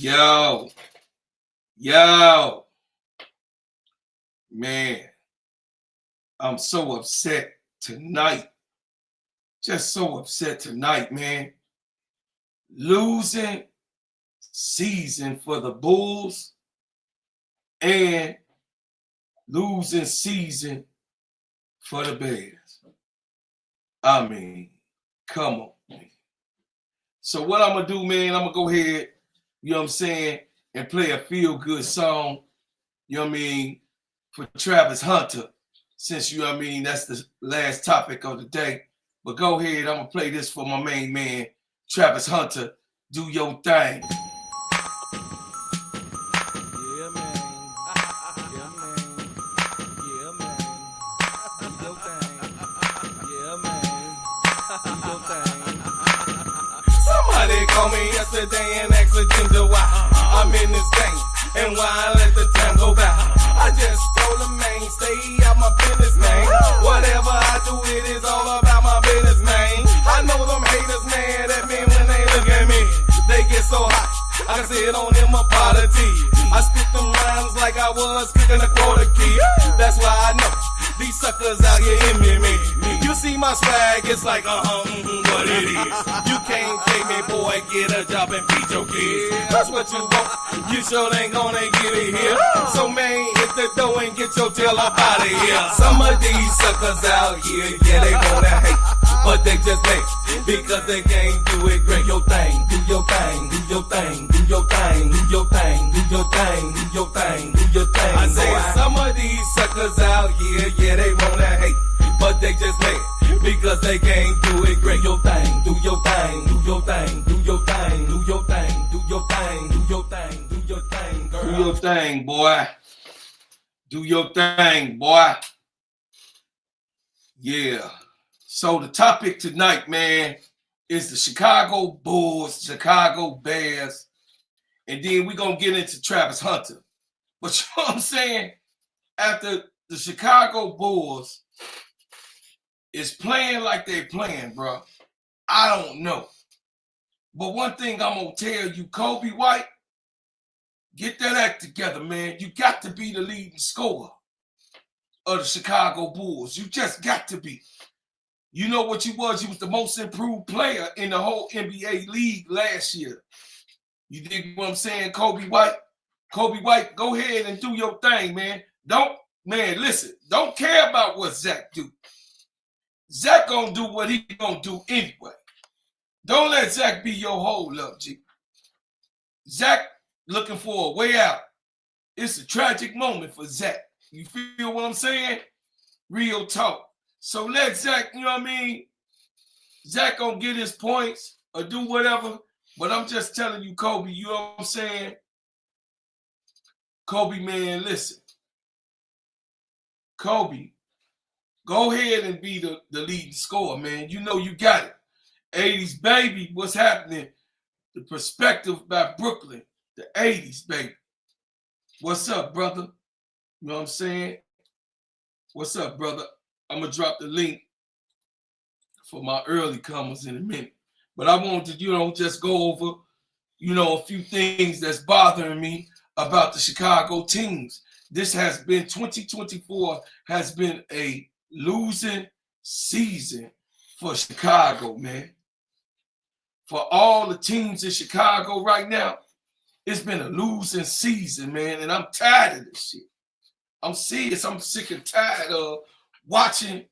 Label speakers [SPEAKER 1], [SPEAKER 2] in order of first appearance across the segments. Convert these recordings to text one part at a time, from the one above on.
[SPEAKER 1] Yo, yo, man, I'm so upset tonight. Just so upset tonight, man. Losing season for the Bulls and losing season for the Bears. I mean, come on, man. So what I'm gonna do, man, I'm gonna go ahead, you know what I'm saying, and play a feel-good song, you know what I mean, for Travis Hunter, since you know what I mean, that's the last topic of the day. But go ahead, I'm gonna play this for my main man, Travis Hunter. Do your thing.
[SPEAKER 2] Yeah, man. Yeah, man. Yeah, man. Do your thing. Yeah, man. Do your thing. Somebody called me yesterday and asked a ginger why I'm in this game and why I let the time go by. I just told them, man, stay out my business, man. Whatever I do, it is all about my business, man. I know them haters mad at me when they look at me. They get so hot, I can see it on them apology. I spit them lines like I was cooking a quarter key. That's why I know these suckers out here envy me. You see my swag, it's like what it is. You can't pay me, boy, get a job and feed your kids. That's what you want, you sure ain't gonna get it here. So man, hit the door and get your tail up out of here. Some of these suckers out here, yeah, they wanna hate, but they just hate because they can't do it great. Your thing, do your thing, do your thing, do your thing, do your thing, do your thing, do your thing, do your thing. I say some of these suckers out here, yeah, they wanna hate, but they just hate because they can't do it great. Your thing, do your thing, do your thing, do your thing, do your thing, do your thing, do your thing, do your thing, girl.
[SPEAKER 1] Do your thing, boy. Do your thing, boy. Yeah. So the topic tonight, man, is the Chicago Bulls, Chicago Bears, and then we're going to get into Travis Hunter. But you know what I'm saying? After the Chicago Bulls is playing like they're playing, bro, I don't know. But one thing I'm going to tell you, Kobe White, get that act together, man. You got to be the leading scorer of the Chicago Bulls. You just got to be. You know what you was? You was the most improved player in the whole NBA league last year. You dig what I'm saying, Kobe White? Kobe White, go ahead and do your thing, man. Listen, don't care about what Zach do. Zach gonna do what he gonna do anyway. Don't let Zach be your whole up, G. Zach looking for a way out. It's a tragic moment for Zach. You feel what I'm saying? Real talk. So let Zach, you know what I mean? Zach gonna get his points or do whatever. But I'm just telling you, Kobe, you know what I'm saying? Kobe, man, listen. Kobe, go ahead and be the leading scorer, man. You know you got it. 80s, baby, what's happening? The perspective by Brooklyn. The 80s, baby. What's up, brother? You know what I'm saying? What's up, brother? I'm going to drop the link for my early comers in a minute. But I want to, just go over, a few things that's bothering me about the Chicago teams. This has been, 2024 has been a losing season for Chicago, man. For all the teams in Chicago right now, it's been a losing season, man, and I'm tired of this shit. I'm serious. I'm sick and tired of watching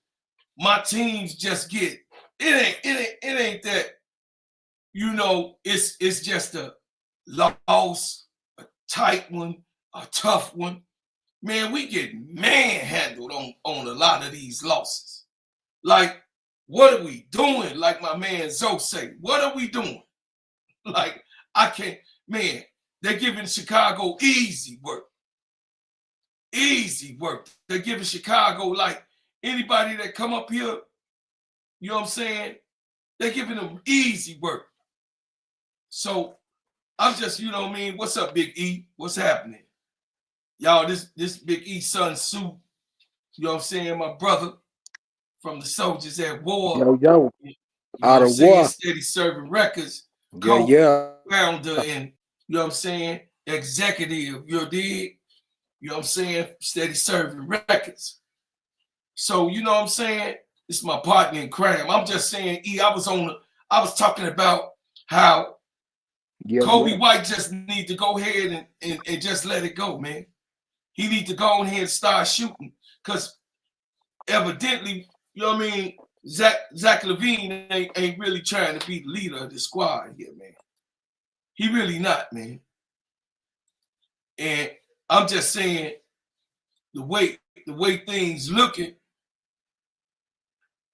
[SPEAKER 1] my teams just get. It ain't that. It's just a loss, a tight one, a tough one. Man, we get manhandled on a lot of these losses. Like, what are we doing? Like my man Zoe say, what are we doing? Like, I can't, man, they're giving Chicago easy work. Easy work. They're giving Chicago, like, anybody that come up here, you know what I'm saying? They're giving them easy work. So I'm just, you know what I mean? What's up, Big E? What's happening? Y'all, this Big E son Sue, you know what I'm saying? My brother from the Soldiers at War.
[SPEAKER 3] Yo,
[SPEAKER 1] You know
[SPEAKER 3] out
[SPEAKER 1] what I'm
[SPEAKER 3] of
[SPEAKER 1] saying?
[SPEAKER 3] war.
[SPEAKER 1] Steady Serv'n Records,
[SPEAKER 3] Yeah.
[SPEAKER 1] co-founder and you know what I'm saying, executive, you dig? You know what I'm saying? Steady serving records. So, you know what I'm saying? It's my partner in crime. I'm just saying, I was talking about how Kobe White just need to go ahead and just let it go, man. He need to go ahead and start shooting. Because evidently, you know what I mean, Zach LaVine ain't really trying to be the leader of the squad here, man. He really not, man. And I'm just saying, the way things looking,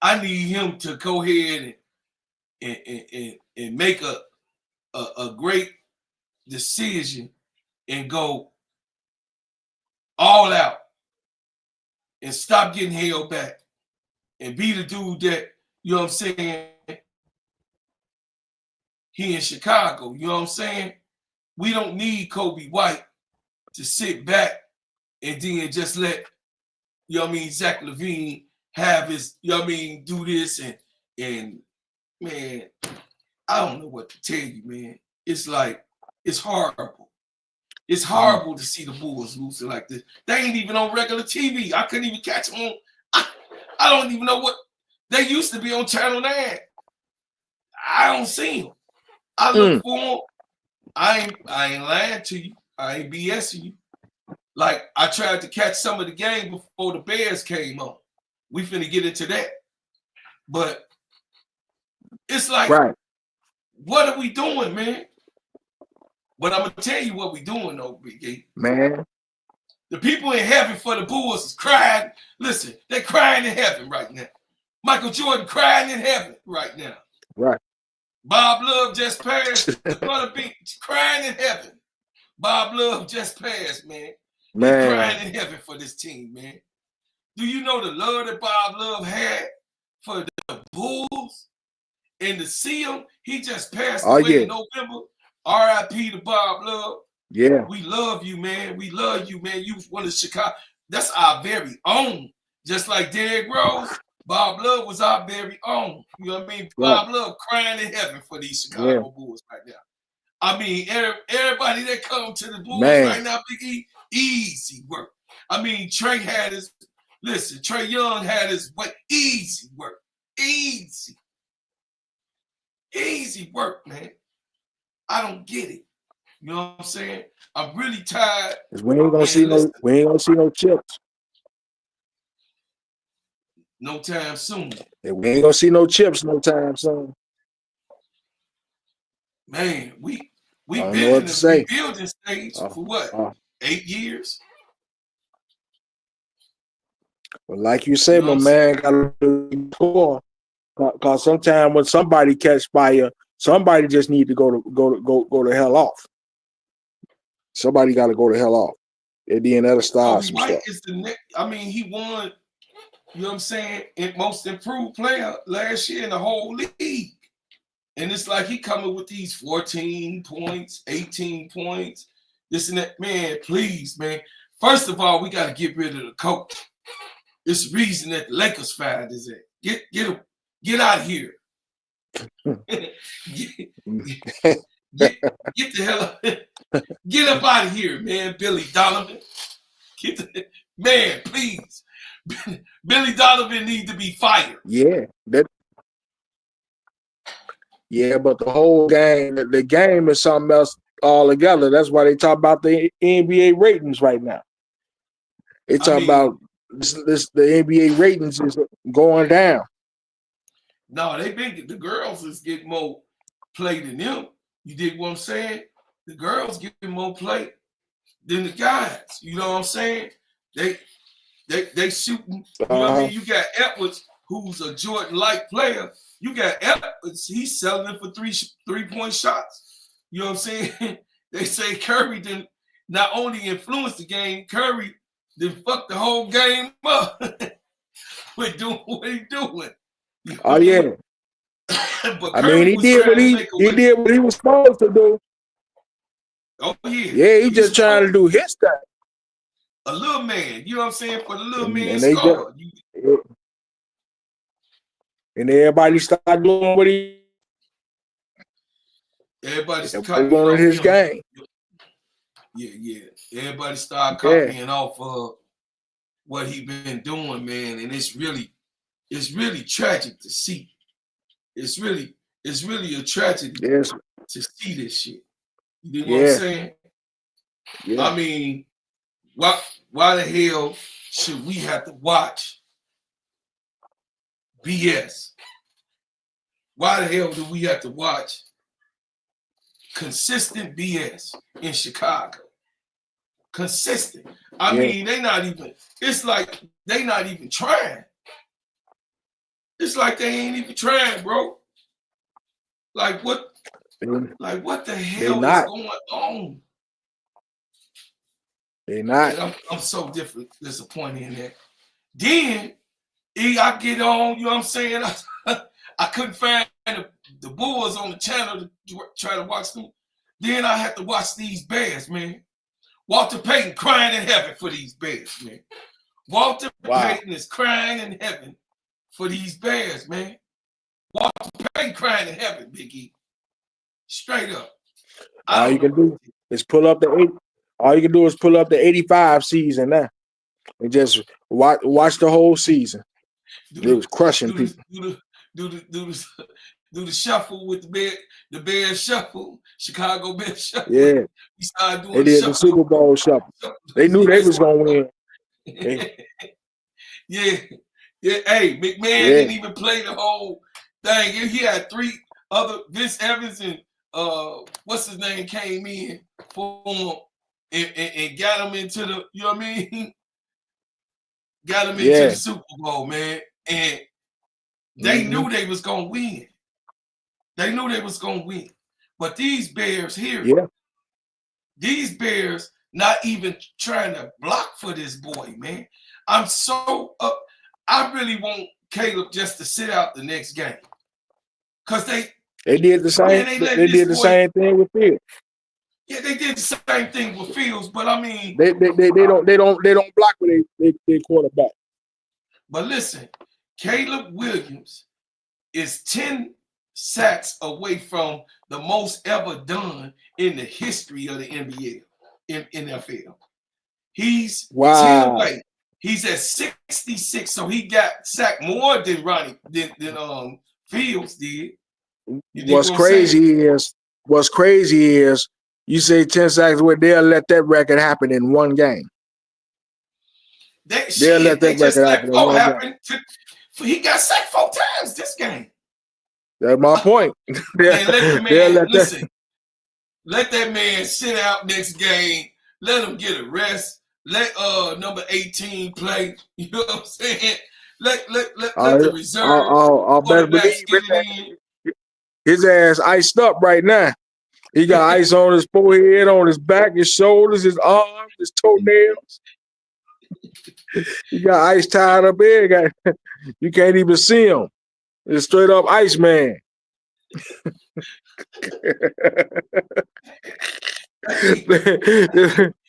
[SPEAKER 1] I need him to go ahead and make a great decision and go all out and stop getting held back and be the dude that, you know what I'm saying, he in Chicago, you know what I'm saying? We don't need Kobe White to sit back and then just let, you know what I mean, Zach LaVine have his, you know what I mean, do this and man, I don't know what to tell you, man. It's like, it's horrible. It's horrible to see the Bulls losing like this. They ain't even on regular TV. I couldn't even catch them on. I don't even know what they used to be on Channel 9. I don't see them. I look for them. I ain't lying to you. I ain't BSing you. Like, I tried to catch some of the game before the Bears came on. We finna get into that. But it's like, what are we doing, man? But I'm gonna tell you what we doing though, Big E.
[SPEAKER 3] Man.
[SPEAKER 1] The people in heaven for the Bulls is crying. Listen, they're crying in heaven right now. Michael Jordan crying in heaven right now.
[SPEAKER 3] Right.
[SPEAKER 1] Bob Love just passed. They're gonna be crying in heaven. Bob Love just passed, man. He's crying in heaven for this team, man. Do you know the love that Bob Love had for the Bulls? And to see him, he just passed away in November. R.I.P. to Bob Love.
[SPEAKER 3] Yeah.
[SPEAKER 1] We love you, man. We love you, man. You one of Chicago. That's our very own. Just like Derrick Rose, Bob Love was our very own. You know what I mean? Bob Love crying in heaven for these Chicago Bulls right now. I mean, everybody that come to the Bulls right now, Big E, easy work. I mean, Trey Young had his easy work. Easy work, man. I don't get it. You know what I'm saying? I'm really tired.
[SPEAKER 3] We ain't gonna see no chips.
[SPEAKER 1] No time soon.
[SPEAKER 3] We ain't gonna see no chips no time soon.
[SPEAKER 1] Man, we've been in the rebuilding stage for what? 8 years?
[SPEAKER 3] Well, like you said, my man, gotta be poor. Cause sometimes when somebody catch fire, somebody just need to go to hell off. Somebody got to go to hell off. And then that'll start some stuff.
[SPEAKER 1] Is the next. I mean, he won. You know what I'm saying? Most improved player last year in the whole league. And it's like he coming with these 14 points, 18 points, this and that. Man, please, man. First of all, we got to get rid of the coach. It's the reason that the Lakers fired his ass. Get out of here. Get the hell up. Get up out of here, man, Billy Donovan. Man, please. Billy Donovan needs to be fired.
[SPEAKER 3] Yeah. But the whole game, the game is something else altogether. That's why they talk about the NBA ratings right now. They talk about the NBA ratings is going down.
[SPEAKER 1] No, the girls is getting more play than them. You dig what I'm saying? The girls getting more play than the guys. You know what I'm saying? They shooting. You know what I mean? You got Edwards, who's a Jordan-like player. You got Edwards, he's selling it for three-point shots. You know what I'm saying? They say Curry didn't not only influence the game, Curry then fuck the whole game up with doing what he's doing. You know but
[SPEAKER 3] I mean, he did what he was supposed to do.
[SPEAKER 1] Oh yeah.
[SPEAKER 3] Yeah, he's just trying to do his thing.
[SPEAKER 1] A little man, you know what I'm saying? For the little man score.
[SPEAKER 3] And everybody started doing what
[SPEAKER 1] everybody's
[SPEAKER 3] going his game.
[SPEAKER 1] Yeah. Everybody start
[SPEAKER 3] Yeah.
[SPEAKER 1] copying off of what he been doing, man, and it's really tragic to see. It's really a tragedy
[SPEAKER 3] Yes.
[SPEAKER 1] to see this shit. You know what I'm
[SPEAKER 3] Yeah.
[SPEAKER 1] saying?
[SPEAKER 3] Yeah.
[SPEAKER 1] I mean, why the hell should we have to watch BS? Why the hell do we have to watch consistent BS in Chicago? Consistent. I mean, they not even, it's like they not even trying. It's like they ain't even trying, bro. Like what the
[SPEAKER 3] They
[SPEAKER 1] hell is
[SPEAKER 3] not.
[SPEAKER 1] going on?
[SPEAKER 3] They not.
[SPEAKER 1] And I'm so disappointed in that. Then I get on, you know what I'm saying? I couldn't find the Bulls on the channel to try to watch them. Then I had to watch these Bears, man. Walter Payton crying in heaven for these Bears, man. Walter Payton is crying in heaven for these Bears, man. Walter Payton crying in heaven, Big E. Straight up.
[SPEAKER 3] All you can do is pull up the 85 season now. And just watch the whole season. It was crushing people.
[SPEAKER 1] Do the shuffle with the Bears shuffle, Chicago Bears shuffle.
[SPEAKER 3] Yeah.
[SPEAKER 1] We started doing
[SPEAKER 3] They did the Super Bowl shuffle. They knew they was gonna win.
[SPEAKER 1] Yeah. Hey, McMahon didn't even play the whole thing. He had three other Vince Evans and what's his name came in for him and got him into the, you know what I mean? Got him into the Super Bowl, man. And they knew they was gonna win. They knew they was gonna win. But these Bears here, these Bears not even trying to block for this boy, man. I'm so up. I really want Caleb just to sit out the next game. Cause they
[SPEAKER 3] did the same. They did the same thing with Fields.
[SPEAKER 1] Yeah, they did the same thing with Fields, but I mean,
[SPEAKER 3] they don't block with their quarterback.
[SPEAKER 1] But listen, Caleb Williams is 10 sacks away from the most ever done in the history of the NBA, in NFL. He's 10 away. He's at 66, so he got sacked more than Fields did. What's crazy
[SPEAKER 3] is you say 10 sacks away, they'll let that record happen in one game.
[SPEAKER 1] They'll let that record happen in one game. He got sacked 4 times this game.
[SPEAKER 3] That's my point.
[SPEAKER 1] Let that man sit out next game. Let him get a rest. Let number 18 play. You know what I'm saying? Let the reserve.
[SPEAKER 3] I'll better believe it. His ass iced up right now. He got ice on his forehead, on his back, his shoulders, his arms, his toenails. He got ice tied up here. You can't even see him. It's straight up ice man.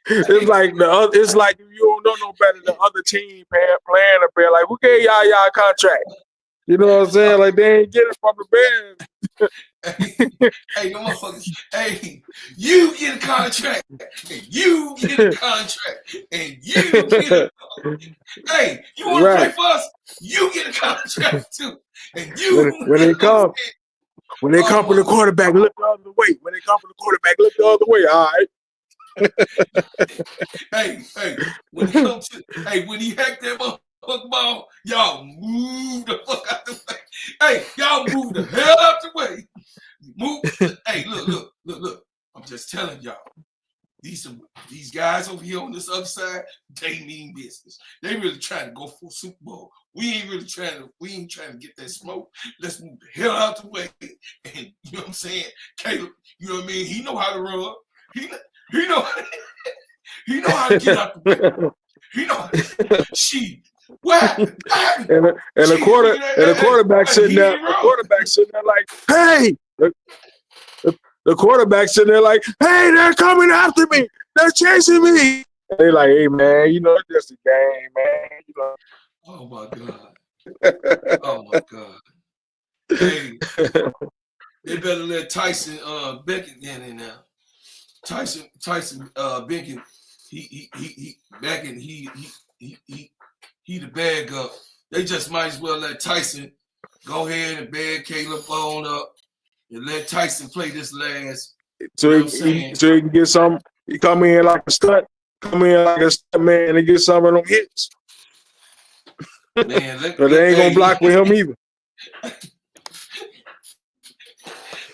[SPEAKER 3] It's like if you don't know no better, the other team playing up there, like, who gave y'all contract? You know what I'm saying? Like, they ain't getting from the Bears.
[SPEAKER 1] Hey, no motherfuckers. Hey, you get a contract. And you get a contract. And you get a contract. Hey, you want to play for us? You get a contract too. And you
[SPEAKER 3] when they come for the quarterback, look the other way. When they come for the quarterback, look the other way. All right.
[SPEAKER 1] Hey, when he hacked that motherfucker ball, y'all move the fuck out the way. Hey, y'all move the hell out the way. Move. Hey, look. I'm just telling y'all. These guys over here on this other side, they mean business. They really trying to go for Super Bowl. We ain't trying to get that smoke. Let's move the hell out the way. And you know what I'm saying? Caleb, you know what I mean? He know how to run. He know how to get out the way. He know what happened?
[SPEAKER 3] And the quarterback sitting there like, hey. The quarterback sitting there like, hey, they're coming after me. They're chasing me. They like, hey, man, you know, it's just a game, man. You know.
[SPEAKER 1] Oh, my God. Hey, they better let Tyson Beckett get in now. Tyson Bacon, he back in he the bag up. They just might as well let Tyson go ahead and bag Caleb on up and let Tyson play this last.
[SPEAKER 3] So
[SPEAKER 1] You know
[SPEAKER 3] he,
[SPEAKER 1] what I'm saying?
[SPEAKER 3] so he can get some. He come in like a stunt. Come in like a stunt man and get some of them hits.
[SPEAKER 1] Man,
[SPEAKER 3] Cause they ain't gonna block with him either.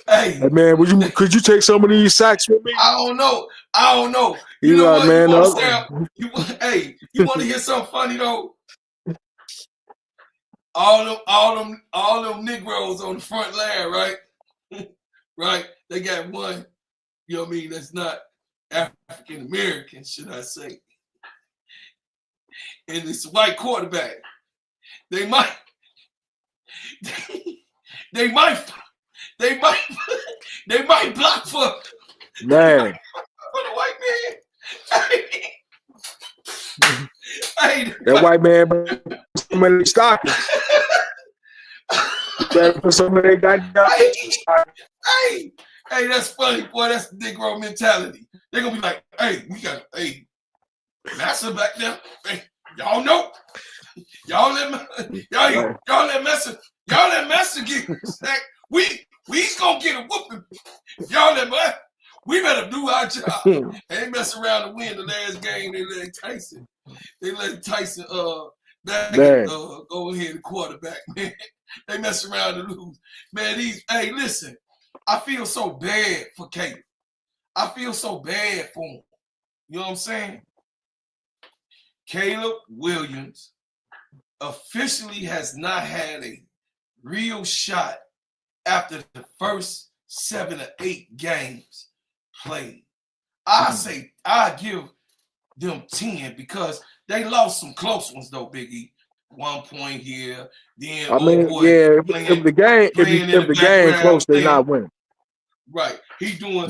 [SPEAKER 1] Hey,
[SPEAKER 3] Hey man, could you take some of these sacks with me?
[SPEAKER 1] I don't know. You
[SPEAKER 3] He
[SPEAKER 1] know
[SPEAKER 3] like,
[SPEAKER 1] what?
[SPEAKER 3] man,
[SPEAKER 1] You want to sound? You want to hear something funny though? All them Negroes on the front line, right? Right? They got one. You know what I mean? That's not African American, should I say? And it's a white quarterback. They might block for
[SPEAKER 3] man.
[SPEAKER 1] the white man. Hey,
[SPEAKER 3] That white man some of their stockings. Better put some of their goddamn
[SPEAKER 1] hey, that's funny, boy. That's the Negro mentality. They're gonna be like, hey, we got Massa back there. Hey, y'all know. Y'all let Massa get sacked. We's gonna get a whooping. Y'all let we better do our job. They mess around to win the last game. They let Tyson go ahead and quarterback, man. They mess around to lose. Man, listen, I feel so bad for Caleb. I feel so bad for him. You know what I'm saying? Caleb Williams officially has not had a real shot after the first 7 or 8 games played. I give them 10 because they lost some close ones though, Biggie. 1 point here, then
[SPEAKER 3] I mean, if the game close, they not winning.
[SPEAKER 1] Right. He doing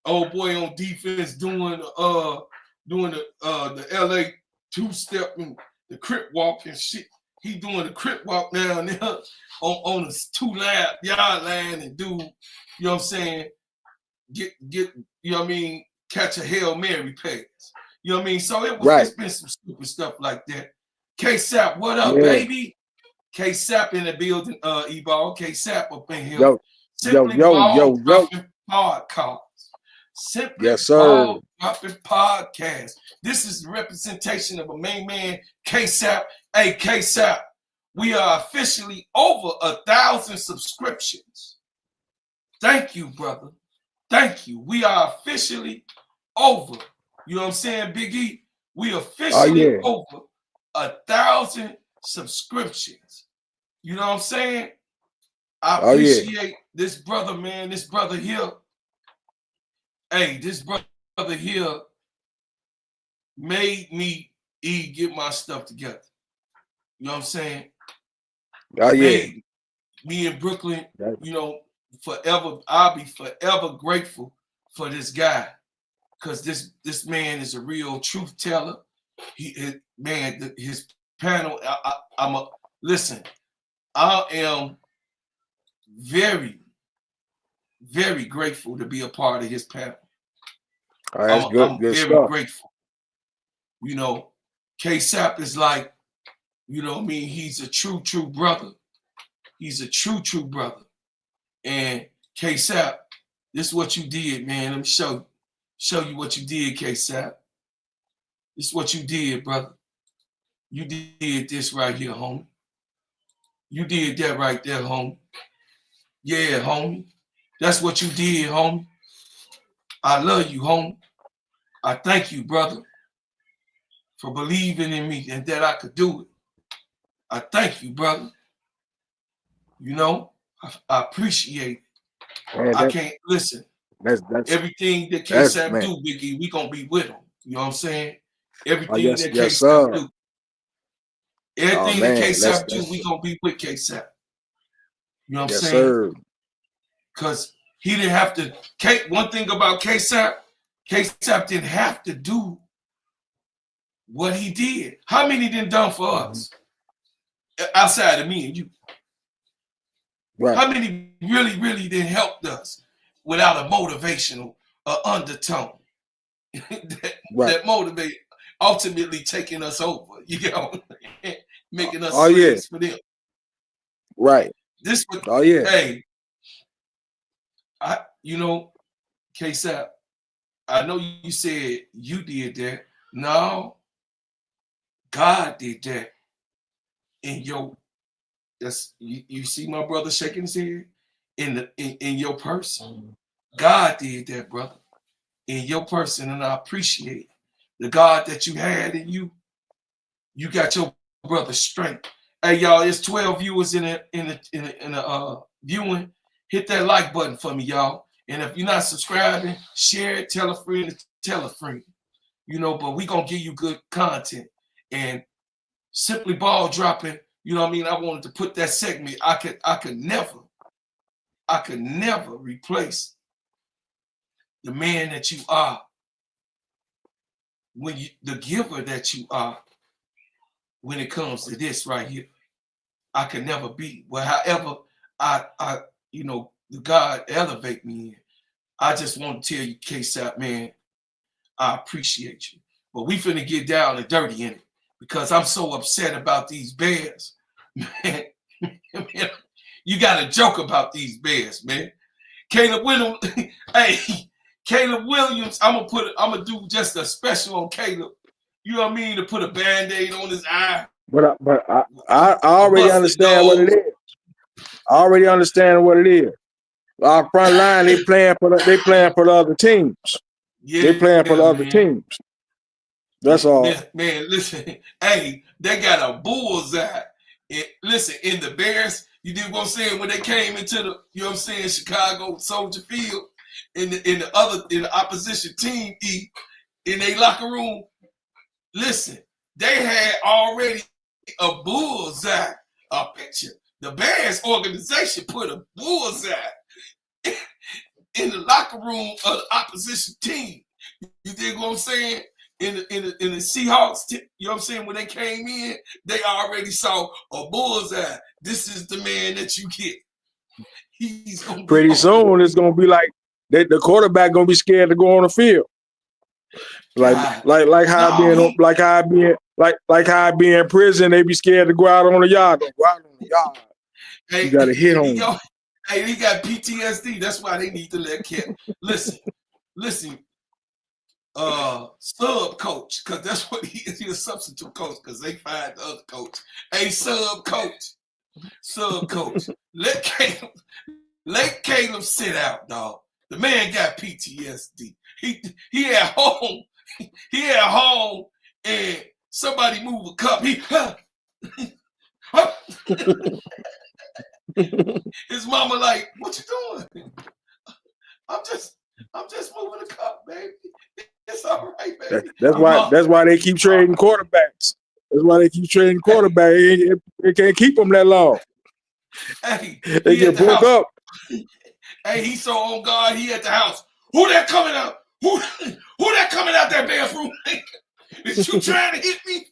[SPEAKER 1] old boy on defense doing the LA 2-step and the crip walk and shit. He doing the crip walk down there on the 2-yard line and do, you know what I'm saying, get you know what I mean, catch a Hail Mary pass. You know what I mean? So it's been some stupid stuff like that. K-Sap, what up, baby? K-Sap in the building, E-Ball. K-Sap up in here.
[SPEAKER 3] Yo.
[SPEAKER 1] Podcast. Simply
[SPEAKER 3] yes, sir.
[SPEAKER 1] Dropping podcast. This is the representation of a main man, K-Sap. Hey, K-Sap, we are officially over 1,000 subscriptions. Thank you, brother. Thank you. We are officially over. You know what I'm saying, Big E? We officially over 1,000 subscriptions. You know what I'm saying? I appreciate this brother, man. This brother here. Hey, this brother here made me get my stuff together. You know what I'm saying? Me in Brooklyn, you know, forever. I'll be forever grateful for this guy. Because this man is a real truth teller. His panel. Listen. I am very, very grateful to be a part of his panel.
[SPEAKER 3] That's
[SPEAKER 1] I'm
[SPEAKER 3] good
[SPEAKER 1] very
[SPEAKER 3] stuff.
[SPEAKER 1] grateful. You know, K-Sap is like, you know what I mean? He's a true brother. He's a true brother. And K-Sap, this is what you did, man. Let me show you what you did, K-Sap. This is what you did, brother. You did this right here, homie. You did that right there, homie. Yeah, homie. That's what you did, homie. I love you, homie. I thank you, brother, for believing in me and that I could do it. I thank you, brother. You know, I appreciate it. Man, I can't listen.
[SPEAKER 3] That's
[SPEAKER 1] everything that K-Sap do, Biggie, we gonna be with him. You know what I'm saying? Everything that K-Sap do. Everything that K-Sap do, we gonna be with K-Sap. You know what I'm saying?
[SPEAKER 3] Sir.
[SPEAKER 1] Because he didn't have to. One thing about K-Sap didn't have to do what he did. How many didn't done for us? Outside of me and you. Right. How many really didn't help us without a motivational undertone that,
[SPEAKER 3] Right.
[SPEAKER 1] that motivate, ultimately taking us over, you know, making us
[SPEAKER 3] Oh yeah.
[SPEAKER 1] slaves for them.
[SPEAKER 3] Right.
[SPEAKER 1] This was,
[SPEAKER 3] Oh yeah.
[SPEAKER 1] hey, you know, K-Sap, I know you said you did that. No, God did that in your. That's you see my brother shaking his head in your person. God did that, brother, in your person, and I appreciate the God that you had in you. You got your brother's strength. Hey, y'all, it's 12 viewers in a viewing. Hit that like button for me, y'all. And if you're not subscribing, share it, tell a friend, tell a friend. You know, but we gonna give you good content. And simply ball dropping, you know what I mean? I wanted to put that segment. I could never replace the man that you are, when you the giver that you are, when it comes to this right here. I could never be. Well, however, I you know, the God elevate me in. I just want to tell you, K-Sap, man, I appreciate you. But we finna get down and dirty in it because I'm so upset about these Bears. Man, you got to joke about these Bears, man. Caleb Williams, hey, Caleb Williams, I'm gonna do just a special on Caleb. You know what I mean? To put a Band-Aid on his eye.
[SPEAKER 3] But I already understand what it is. I already understand what it is. Our front line, they playing for the other teams.
[SPEAKER 1] Yeah,
[SPEAKER 3] they playing for the other teams. That's all.
[SPEAKER 1] Man, listen. Hey, they got a bullseye. Listen, in the Bears, you did what I'm saying, when they came into the, you know what I'm saying, Chicago Soldier Field, in the opposition team, in their locker room, listen, they had already a bullseye, a picture. The Bears organization put a bullseye in the locker room of the opposition team. You dig what I'm saying? In the Seahawks, you know what I'm saying? When they came in, they already saw a bullseye. This is the man that you get. He's gonna
[SPEAKER 3] pretty soon. It's gonna be like the quarterback gonna be scared to go on the field. Like how I be in prison. They be scared to go out on the yard. Don't go out on the yard.
[SPEAKER 1] Hey,
[SPEAKER 3] you gotta hit home.
[SPEAKER 1] Hey, he got PTSD. That's why they need to let Cat listen. Sub coach, because that's what he is. He's a substitute coach because they fired the other coach. Hey, sub coach. Let Caleb sit out, dog. The man got PTSD. He at home. He at home, and somebody move a cup. His mama like, what you doing? I'm just moving the cup, baby. It's all right, baby.
[SPEAKER 3] That's why they keep trading quarterbacks. That's why they keep trading quarterbacks. They can't keep them that long.
[SPEAKER 1] Hey,
[SPEAKER 3] they get broke up.
[SPEAKER 1] Hey, he's so on guard. He at the house. Who that coming out? Who that coming out that bathroom? Is you trying to hit me?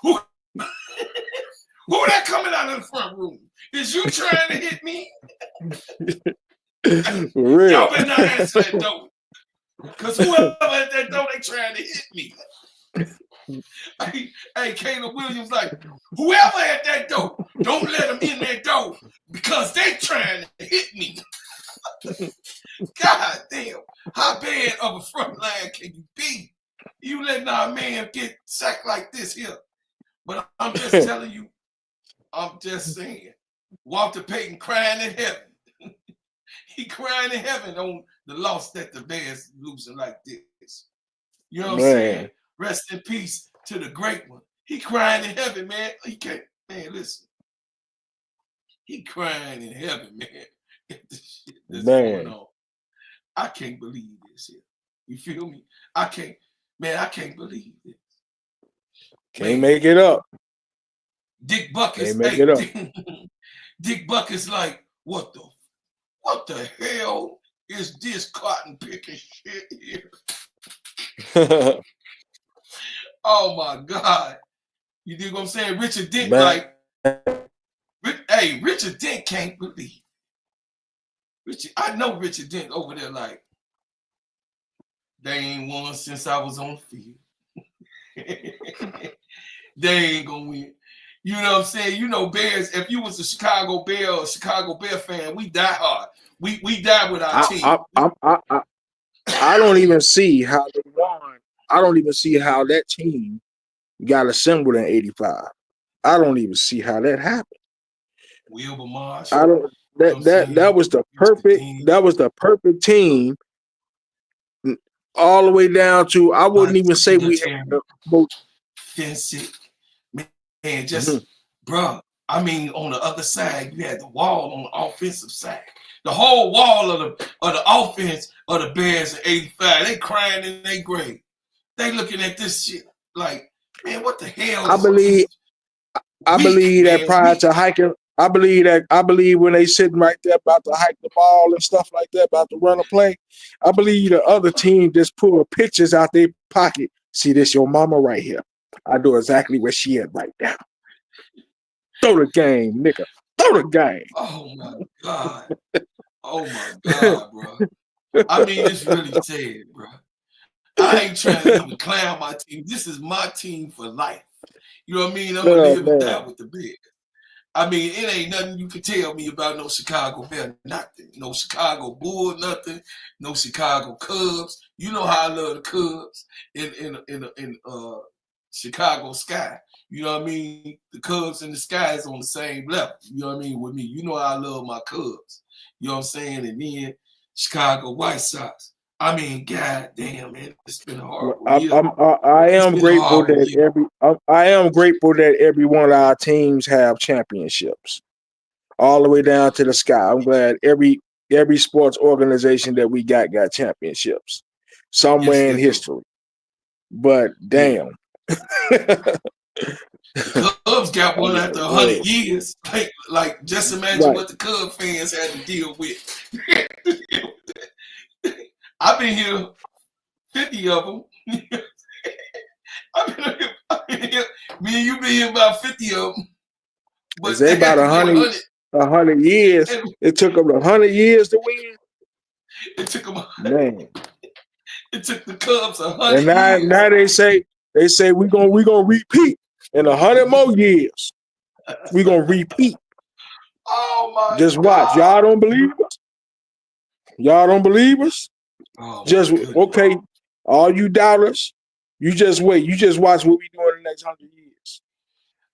[SPEAKER 1] Who that coming out of the front room? Is you trying to hit me?
[SPEAKER 3] For real.
[SPEAKER 1] Y'all better not answer that door. Because whoever at that door, they trying to hit me. Hey, Caleb Williams, like, whoever at that door, don't let them in that door because they trying to hit me. God damn, how bad of a front line can you be? You letting our man get sacked like this here. But I'm just telling you, I'm just saying, Walter Payton crying in heaven. He crying in heaven on the loss that the Bears losing like this. You know what I'm saying? Rest in peace to the great one. He crying in heaven, man. He can't, man, listen. He crying in heaven, man. This shit that's going on. I can't believe this here. You feel me? I can't believe this.
[SPEAKER 3] Can't make it up.
[SPEAKER 1] Dick Buckets, Dick Buckets like, what the hell is this cotton picking shit here? Oh my God. You dig what I'm saying? Richard Dent Richard Dent can't believe. I know Richard Dent over there like, They ain't won since I was on the field. They ain't gonna win. You know what I'm saying? You know, Bears, if you was a Chicago Bear or a Chicago Bear fan, we die hard. We die with our
[SPEAKER 3] I I
[SPEAKER 1] team.
[SPEAKER 3] I I, I I don't even see how they won. I don't even see how that team got assembled in '85. I don't even see how that happened.
[SPEAKER 1] Wilbur Marsh,
[SPEAKER 3] I don't.
[SPEAKER 1] you know what I'm
[SPEAKER 3] That
[SPEAKER 1] saying?
[SPEAKER 3] was the
[SPEAKER 1] Mr.
[SPEAKER 3] perfect.
[SPEAKER 1] Dean,
[SPEAKER 3] That was the perfect team, all the way down to. I wouldn't
[SPEAKER 1] Mike
[SPEAKER 3] even say we had
[SPEAKER 1] Singletary,
[SPEAKER 3] the most.
[SPEAKER 1] Fensick, man,
[SPEAKER 3] Mhm.
[SPEAKER 1] just, bruh. I mean, on the other side, you had the wall on the offensive side. The whole wall of the offense of the Bears in '85, they crying in their grave. They looking at this shit like, man, what the hell
[SPEAKER 3] I
[SPEAKER 1] is
[SPEAKER 3] believe.
[SPEAKER 1] team?
[SPEAKER 3] I
[SPEAKER 1] Weak,
[SPEAKER 3] believe that
[SPEAKER 1] man,
[SPEAKER 3] prior
[SPEAKER 1] weak.
[SPEAKER 3] to hiking. I believe when they sitting right there about to hike the ball and stuff like that, about to run a play. I believe the other team just pull pictures out their pocket. See this your mama right here. I know exactly where she at right now. Throw the game, nigga. Throw the game.
[SPEAKER 1] Oh my God. Oh my God, bro. I mean, it's really sad, bro. I ain't trying to even clown my team. This is my team for life. You know what I mean? I'm gonna
[SPEAKER 3] Oh
[SPEAKER 1] live and die
[SPEAKER 3] man.
[SPEAKER 1] with the Bears. I mean, it ain't nothing you can tell me about no Chicago Bear, nothing. No Chicago Bull, nothing. No Chicago Cubs. You know how I love the Cubs in Chicago Sky. You know what I mean? The Cubs and the Sky is on the same level. You know what I mean with me. You know how I love my Cubs. You know what I'm saying? And then Chicago White Sox. I mean, god damn, man, it's been a
[SPEAKER 3] Well,
[SPEAKER 1] horrible year.
[SPEAKER 3] I
[SPEAKER 1] It's
[SPEAKER 3] am
[SPEAKER 1] been a
[SPEAKER 3] grateful
[SPEAKER 1] horrible
[SPEAKER 3] that
[SPEAKER 1] year.
[SPEAKER 3] I am grateful that every one of our teams have championships, all the way down to the sky. I'm glad every sports organization that we got championships
[SPEAKER 1] Yes,
[SPEAKER 3] somewhere in
[SPEAKER 1] they do.
[SPEAKER 3] history. But
[SPEAKER 1] Yeah.
[SPEAKER 3] damn,
[SPEAKER 1] The Cubs got
[SPEAKER 3] I'm
[SPEAKER 1] one
[SPEAKER 3] like,
[SPEAKER 1] after 100
[SPEAKER 3] whoa,
[SPEAKER 1] years. Like, just imagine
[SPEAKER 3] right?
[SPEAKER 1] what the Cub fans had to deal with. I've been here 50 of them. I've been here. Me and you been here about 50 of them.
[SPEAKER 3] They
[SPEAKER 1] But
[SPEAKER 3] say
[SPEAKER 1] they
[SPEAKER 3] about
[SPEAKER 1] had to go 100.
[SPEAKER 3] 100 years.
[SPEAKER 1] And
[SPEAKER 3] It took them 100 years to win.
[SPEAKER 1] it took them.
[SPEAKER 3] Man,
[SPEAKER 1] It took the Cubs
[SPEAKER 3] and
[SPEAKER 1] 100
[SPEAKER 3] now
[SPEAKER 1] years.
[SPEAKER 3] they say we gonna repeat in 100 more years. We gonna repeat.
[SPEAKER 1] Oh my
[SPEAKER 3] Just watch.
[SPEAKER 1] God.
[SPEAKER 3] Y'all don't believe us? Y'all don't believe us?
[SPEAKER 1] Oh my
[SPEAKER 3] Just
[SPEAKER 1] goodness.
[SPEAKER 3] okay. All you doubters, you just wait. You just watch what we do in the next 100 years.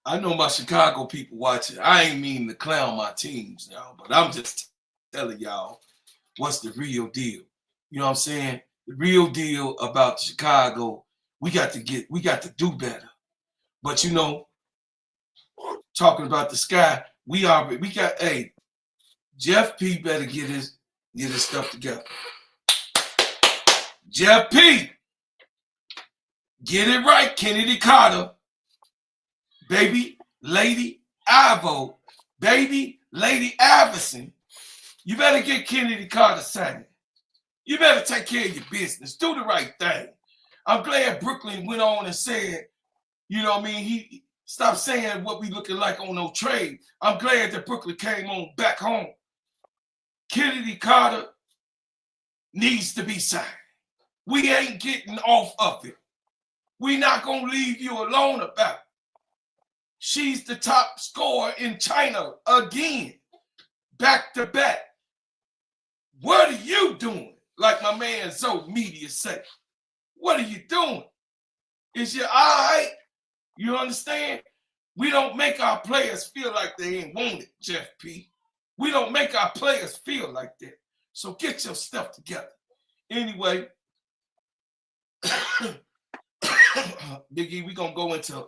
[SPEAKER 1] I know my Chicago people watching. I ain't mean to clown my teams now, but I'm just telling y'all what's the real deal. You know what I'm saying? The real deal about Chicago, we got to do better. But you know, talking about the sky, hey, Jeff P better get his stuff together. Jeff P, get it right, Kennedy Carter, baby, Lady Ivo, baby, Lady Iverson. You better get Kennedy Carter signed. You better take care of your business. Do the right thing. I'm glad Brooklyn went on and said, you know what I mean? He stopped saying what we looking like on no trade. I'm glad that Brooklyn came on back home. Kennedy Carter needs to be signed. We ain't getting off of it. We not going to leave you alone about it. She's the top scorer in China again, back to back. What are you doing? Like my man Zoe Media say. What are you doing? Is you all right? You understand? We don't make our players feel like they ain't wanted, Jeff P. We don't make our players feel like that. So get your stuff together. Anyway, Biggie, we're going to go into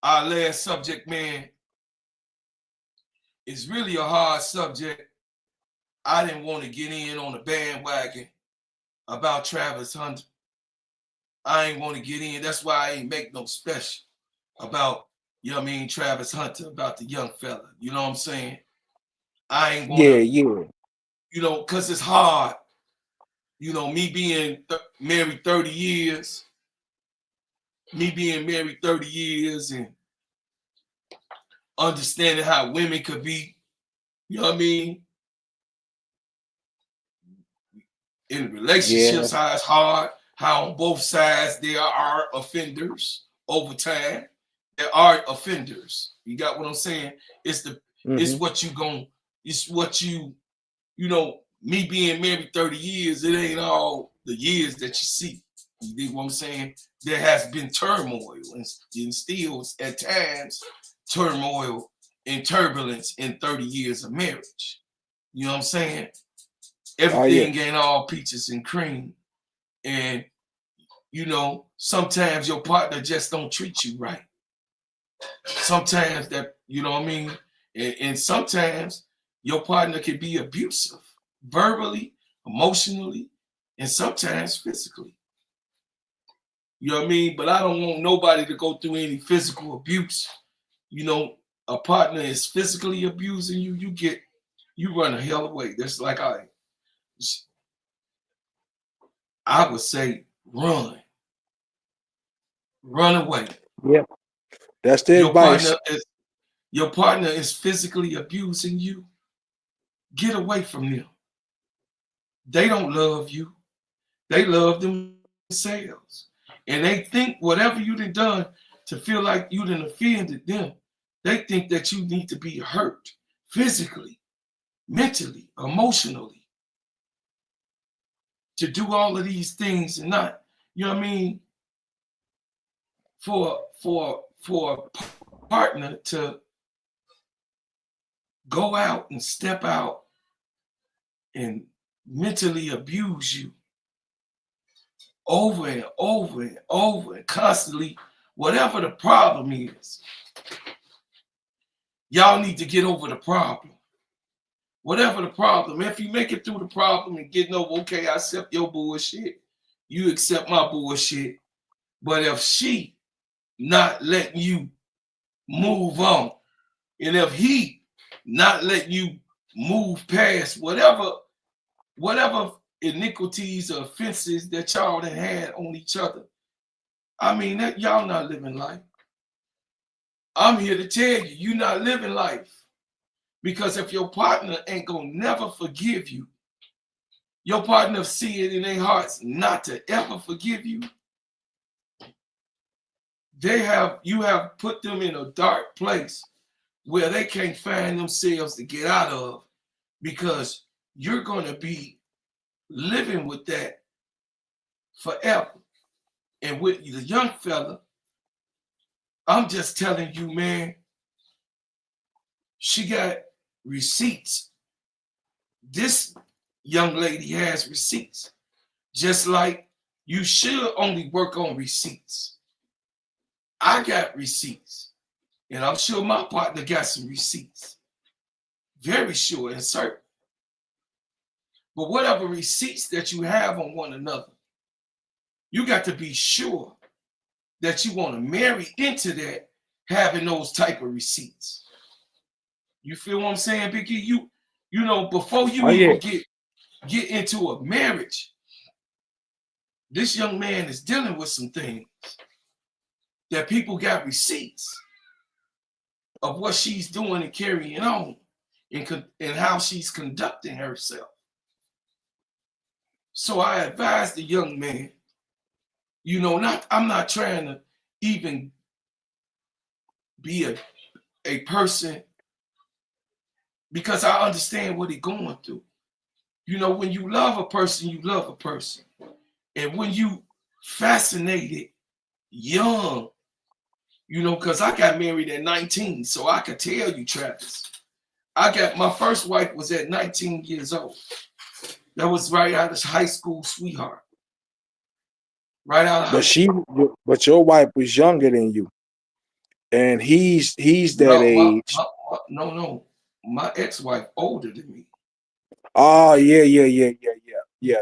[SPEAKER 1] our last subject, man. It's really a hard subject. I didn't want to get in on the bandwagon about Travis Hunter. I ain't want to get in. That's why I ain't make no special about, you know what I mean, Travis Hunter, about the young fella. You know what I'm saying? I ain't want
[SPEAKER 3] Yeah,
[SPEAKER 1] to,
[SPEAKER 3] yeah.
[SPEAKER 1] you know, because it's hard. You know, me being married 30 years, and understanding how women could be, you know what I mean? in relationships, how it's hard, how on both sides there are offenders over time. There are offenders. You got what I'm saying? It's it's what you know, me being married 30 years, it ain't all the years that you see. You dig what I'm saying? There has been turmoil and still at times turmoil and turbulence in 30 years of marriage. You know what I'm saying? Everything ain't all peaches and cream. And, you know, sometimes your partner just don't treat you right. Sometimes that, you know what I mean? And sometimes your partner can be abusive, verbally, emotionally, and sometimes physically. You know what I mean? But I don't want nobody to go through any physical abuse. You know, a partner is physically abusing you, you run a hell away. That's like I would say run away.
[SPEAKER 3] Yeah, that's the advice.
[SPEAKER 1] Your partner is physically abusing you. Get away from them. They don't love you. They love themselves. And they think whatever you done to feel like you done offended them, they think that you need to be hurt physically, mentally, emotionally, to do all of these things and not, you know what I mean, for a partner to go out and step out and mentally abuse you over and over and over and constantly, whatever the problem is, y'all need to get over the problem. Whatever the problem, if you make it through the problem and get over, okay, I accept your bullshit, you accept my bullshit. But if she not letting you move on, and if he not letting you move past whatever iniquities or offenses that y'all done had on each other, I mean, that y'all not living life. I'm here to tell you, you're not living life. Because if your partner ain't gonna never forgive you, your partner see it in their hearts not to ever forgive you, you have put them in a dark place where they can't find themselves to get out of, because you're gonna be living with that forever. And with the young fella, I'm just telling you, man, she got receipts. This young lady has receipts. Just like you should only work on receipts. I got receipts. And I'm sure my partner got some receipts. Very sure and certain. But whatever receipts that you have on one another, you got to be sure that you want to marry into that, having those type of receipts. You feel what I'm saying, Biggie? You know, before you even get into a marriage, this young man is dealing with some things that people got receipts of what she's doing and carrying on and how she's conducting herself. So I advise the young man, you know, I'm not trying to even be a person, because I understand what he's going through. You know, when you love a person, you love a person. And when you fascinated young, you know, because I got married at 19, so I could tell you, Travis, my first wife was at 19 years old. That was right out of high school, sweetheart. Right out of high school.
[SPEAKER 3] But your wife was younger than you. And he's that age.
[SPEAKER 1] No. My ex-wife older than me.
[SPEAKER 3] Oh, yeah,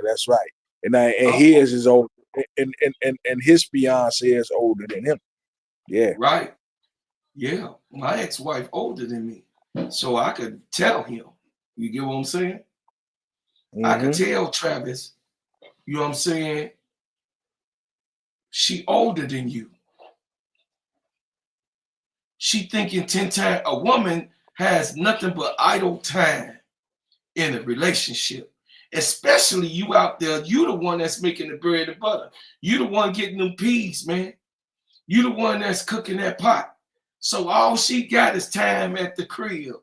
[SPEAKER 3] that's right. And his is older, and his fiance is older than him. Yeah.
[SPEAKER 1] Right. Yeah. My ex-wife older than me. So I could tell him. You get what I'm saying? Mm-hmm. I could tell Travis, you know what I'm saying? She older than you. She thinking 10 times. A woman has nothing but idle time in a relationship. Especially you out there, you the one that's making the bread and butter. You the one getting them peas, man. You the one that's cooking that pot. So all she got is time at the crib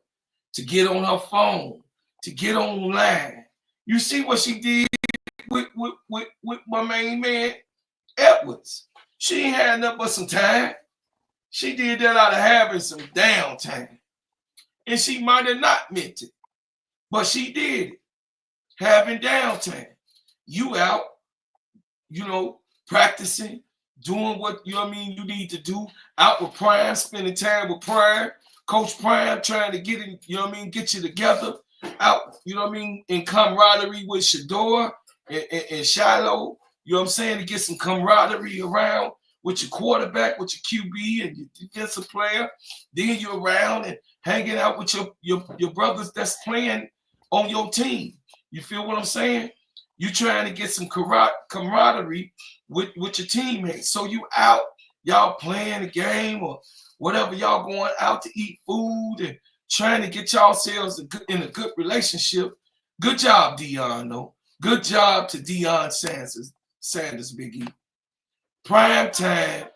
[SPEAKER 1] to get on her phone, to get online. You see what she did with my main man, Edwards. She ain't had nothing but some time. She did that out of having some downtime. And she might have not meant it, but she did it. Having downtime. You out, practicing, doing what you need to do, out with Prime, spending time with Prime, Coach Prime trying to get in, get you together, out, in camaraderie with Shador and Shiloh, to get some camaraderie around with your quarterback, with your QB and your defensive player. Then you're around and hanging out with your brothers that's playing on your team. You feel what I'm saying? You trying to get some camaraderie with your teammates. So you out, y'all playing a game or whatever, y'all going out to eat food and trying to get yourselves in a good relationship. Good job, Dion, though. Good job to Deion Sanders, Big E. Prime time,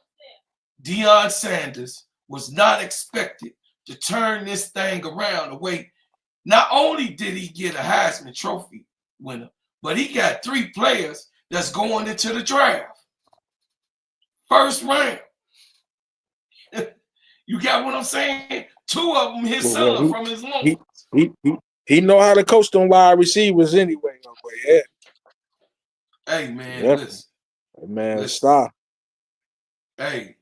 [SPEAKER 1] Deion Sanders was not expected to turn this thing around the way. Not only did he get a Heisman Trophy winner, but he got 3 players that's going into the draft. First round. You got what I'm saying? 2 of them his son from his loins.
[SPEAKER 3] He know how to coach them wide receivers anyway. Yeah.
[SPEAKER 1] Hey, man, listen.
[SPEAKER 3] Man, stop.
[SPEAKER 1] Hey,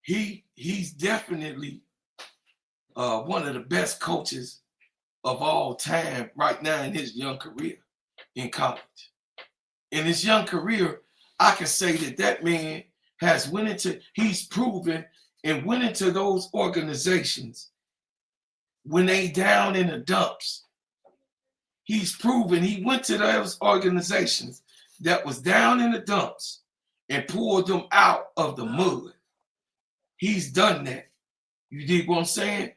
[SPEAKER 1] he's definitely one of the best coaches of all time right now in his young career in college. In his young career, I can say that man he's proven and went into those organizations when they down in the dumps. He's proven he went to those organizations that was down in the dumps and pulled them out of the mud. He's done that. You dig what I'm saying?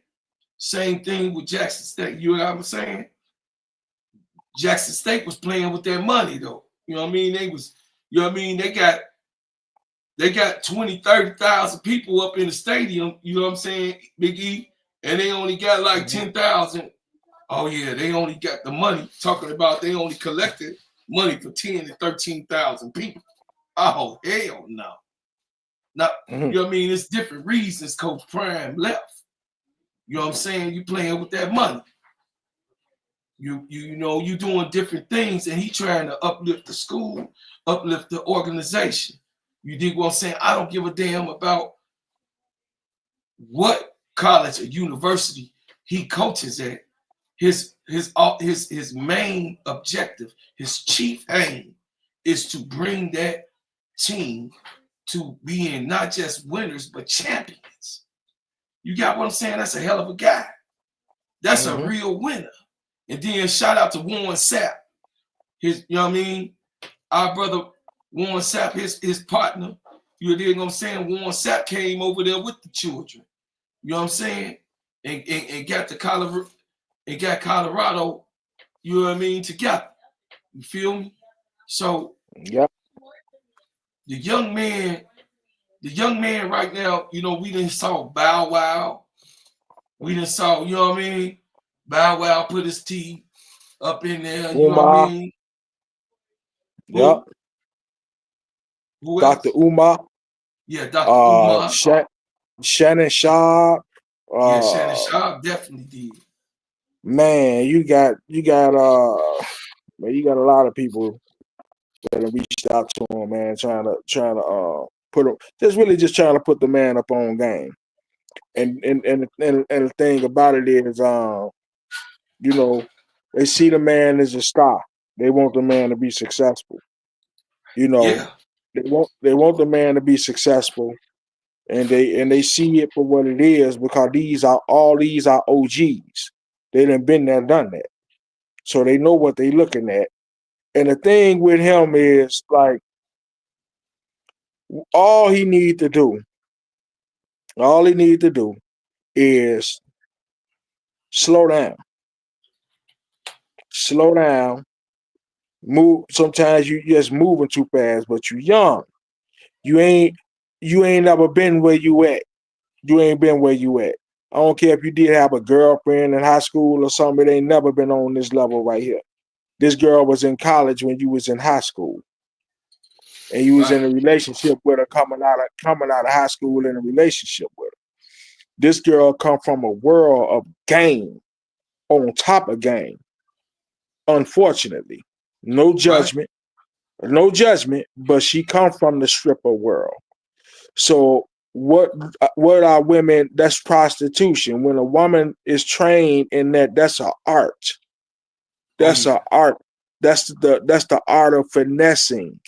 [SPEAKER 1] Same thing with Jackson State. You know what I'm saying? Jackson State was playing with their money, though. You know what I mean? They got 20, 30,000 people up in the stadium, you know what I'm saying, Big E, and they only got like 10,000. Oh, yeah, they only got the money. Talking about they only collected money for 10 to 13,000 people. Oh, hell no. Now, you know what I mean? It's different reasons Coach Prime left. You know what I'm saying? You playing with that money. You doing different things, and he trying to uplift the school, uplift the organization. You dig what I'm saying? I don't give a damn about what college or university he coaches at. His main objective, his chief aim, is to bring that team to being not just winners but champions. You got what I'm saying? That's a hell of a guy. That's a real winner. And then shout out to Warren Sapp. You know what I mean? Our brother Warren Sapp, his partner. You dig what I'm saying? Warren Sapp came over there with the children. You know what I'm saying? And got Colorado, you know what I mean, together. You feel me? So
[SPEAKER 3] yep.
[SPEAKER 1] The young man right now, we done saw Bow Wow. We done saw, you know what I mean? Bow Wow put his teeth up in there, you know what I mean?
[SPEAKER 3] Yep.
[SPEAKER 1] Who
[SPEAKER 3] Dr. Umar.
[SPEAKER 1] Yeah, Dr. Umar.
[SPEAKER 3] Shannon Sharp.
[SPEAKER 1] Yeah, Shannon Sharp definitely did.
[SPEAKER 3] Man, you got a lot of people that have reached out to him, man, trying to put him, just trying to put the man up on game. And the thing about it is, they see the man as a star. They want the man to be successful. They want the man to be successful, and they see it for what it is, because these are OGs. They done been there, done that, so they know what they looking at. And the thing with him is, like, all he need to do is slow down Move. Sometimes you just moving too fast, but you young. You ain't never been where you at. You ain't been where you at. I don't care if you did have a girlfriend in high school or something. It ain't never been on this level right here. This girl was in college when you was in high school, and you was in a relationship with her coming out of high school in a relationship with her. This girl come from a world of game on top of game. Unfortunately, no judgment, but she come from the stripper world. So what are women? That's prostitution. When a woman is trained in that, that's an art. That's an art. That's the art of finessing.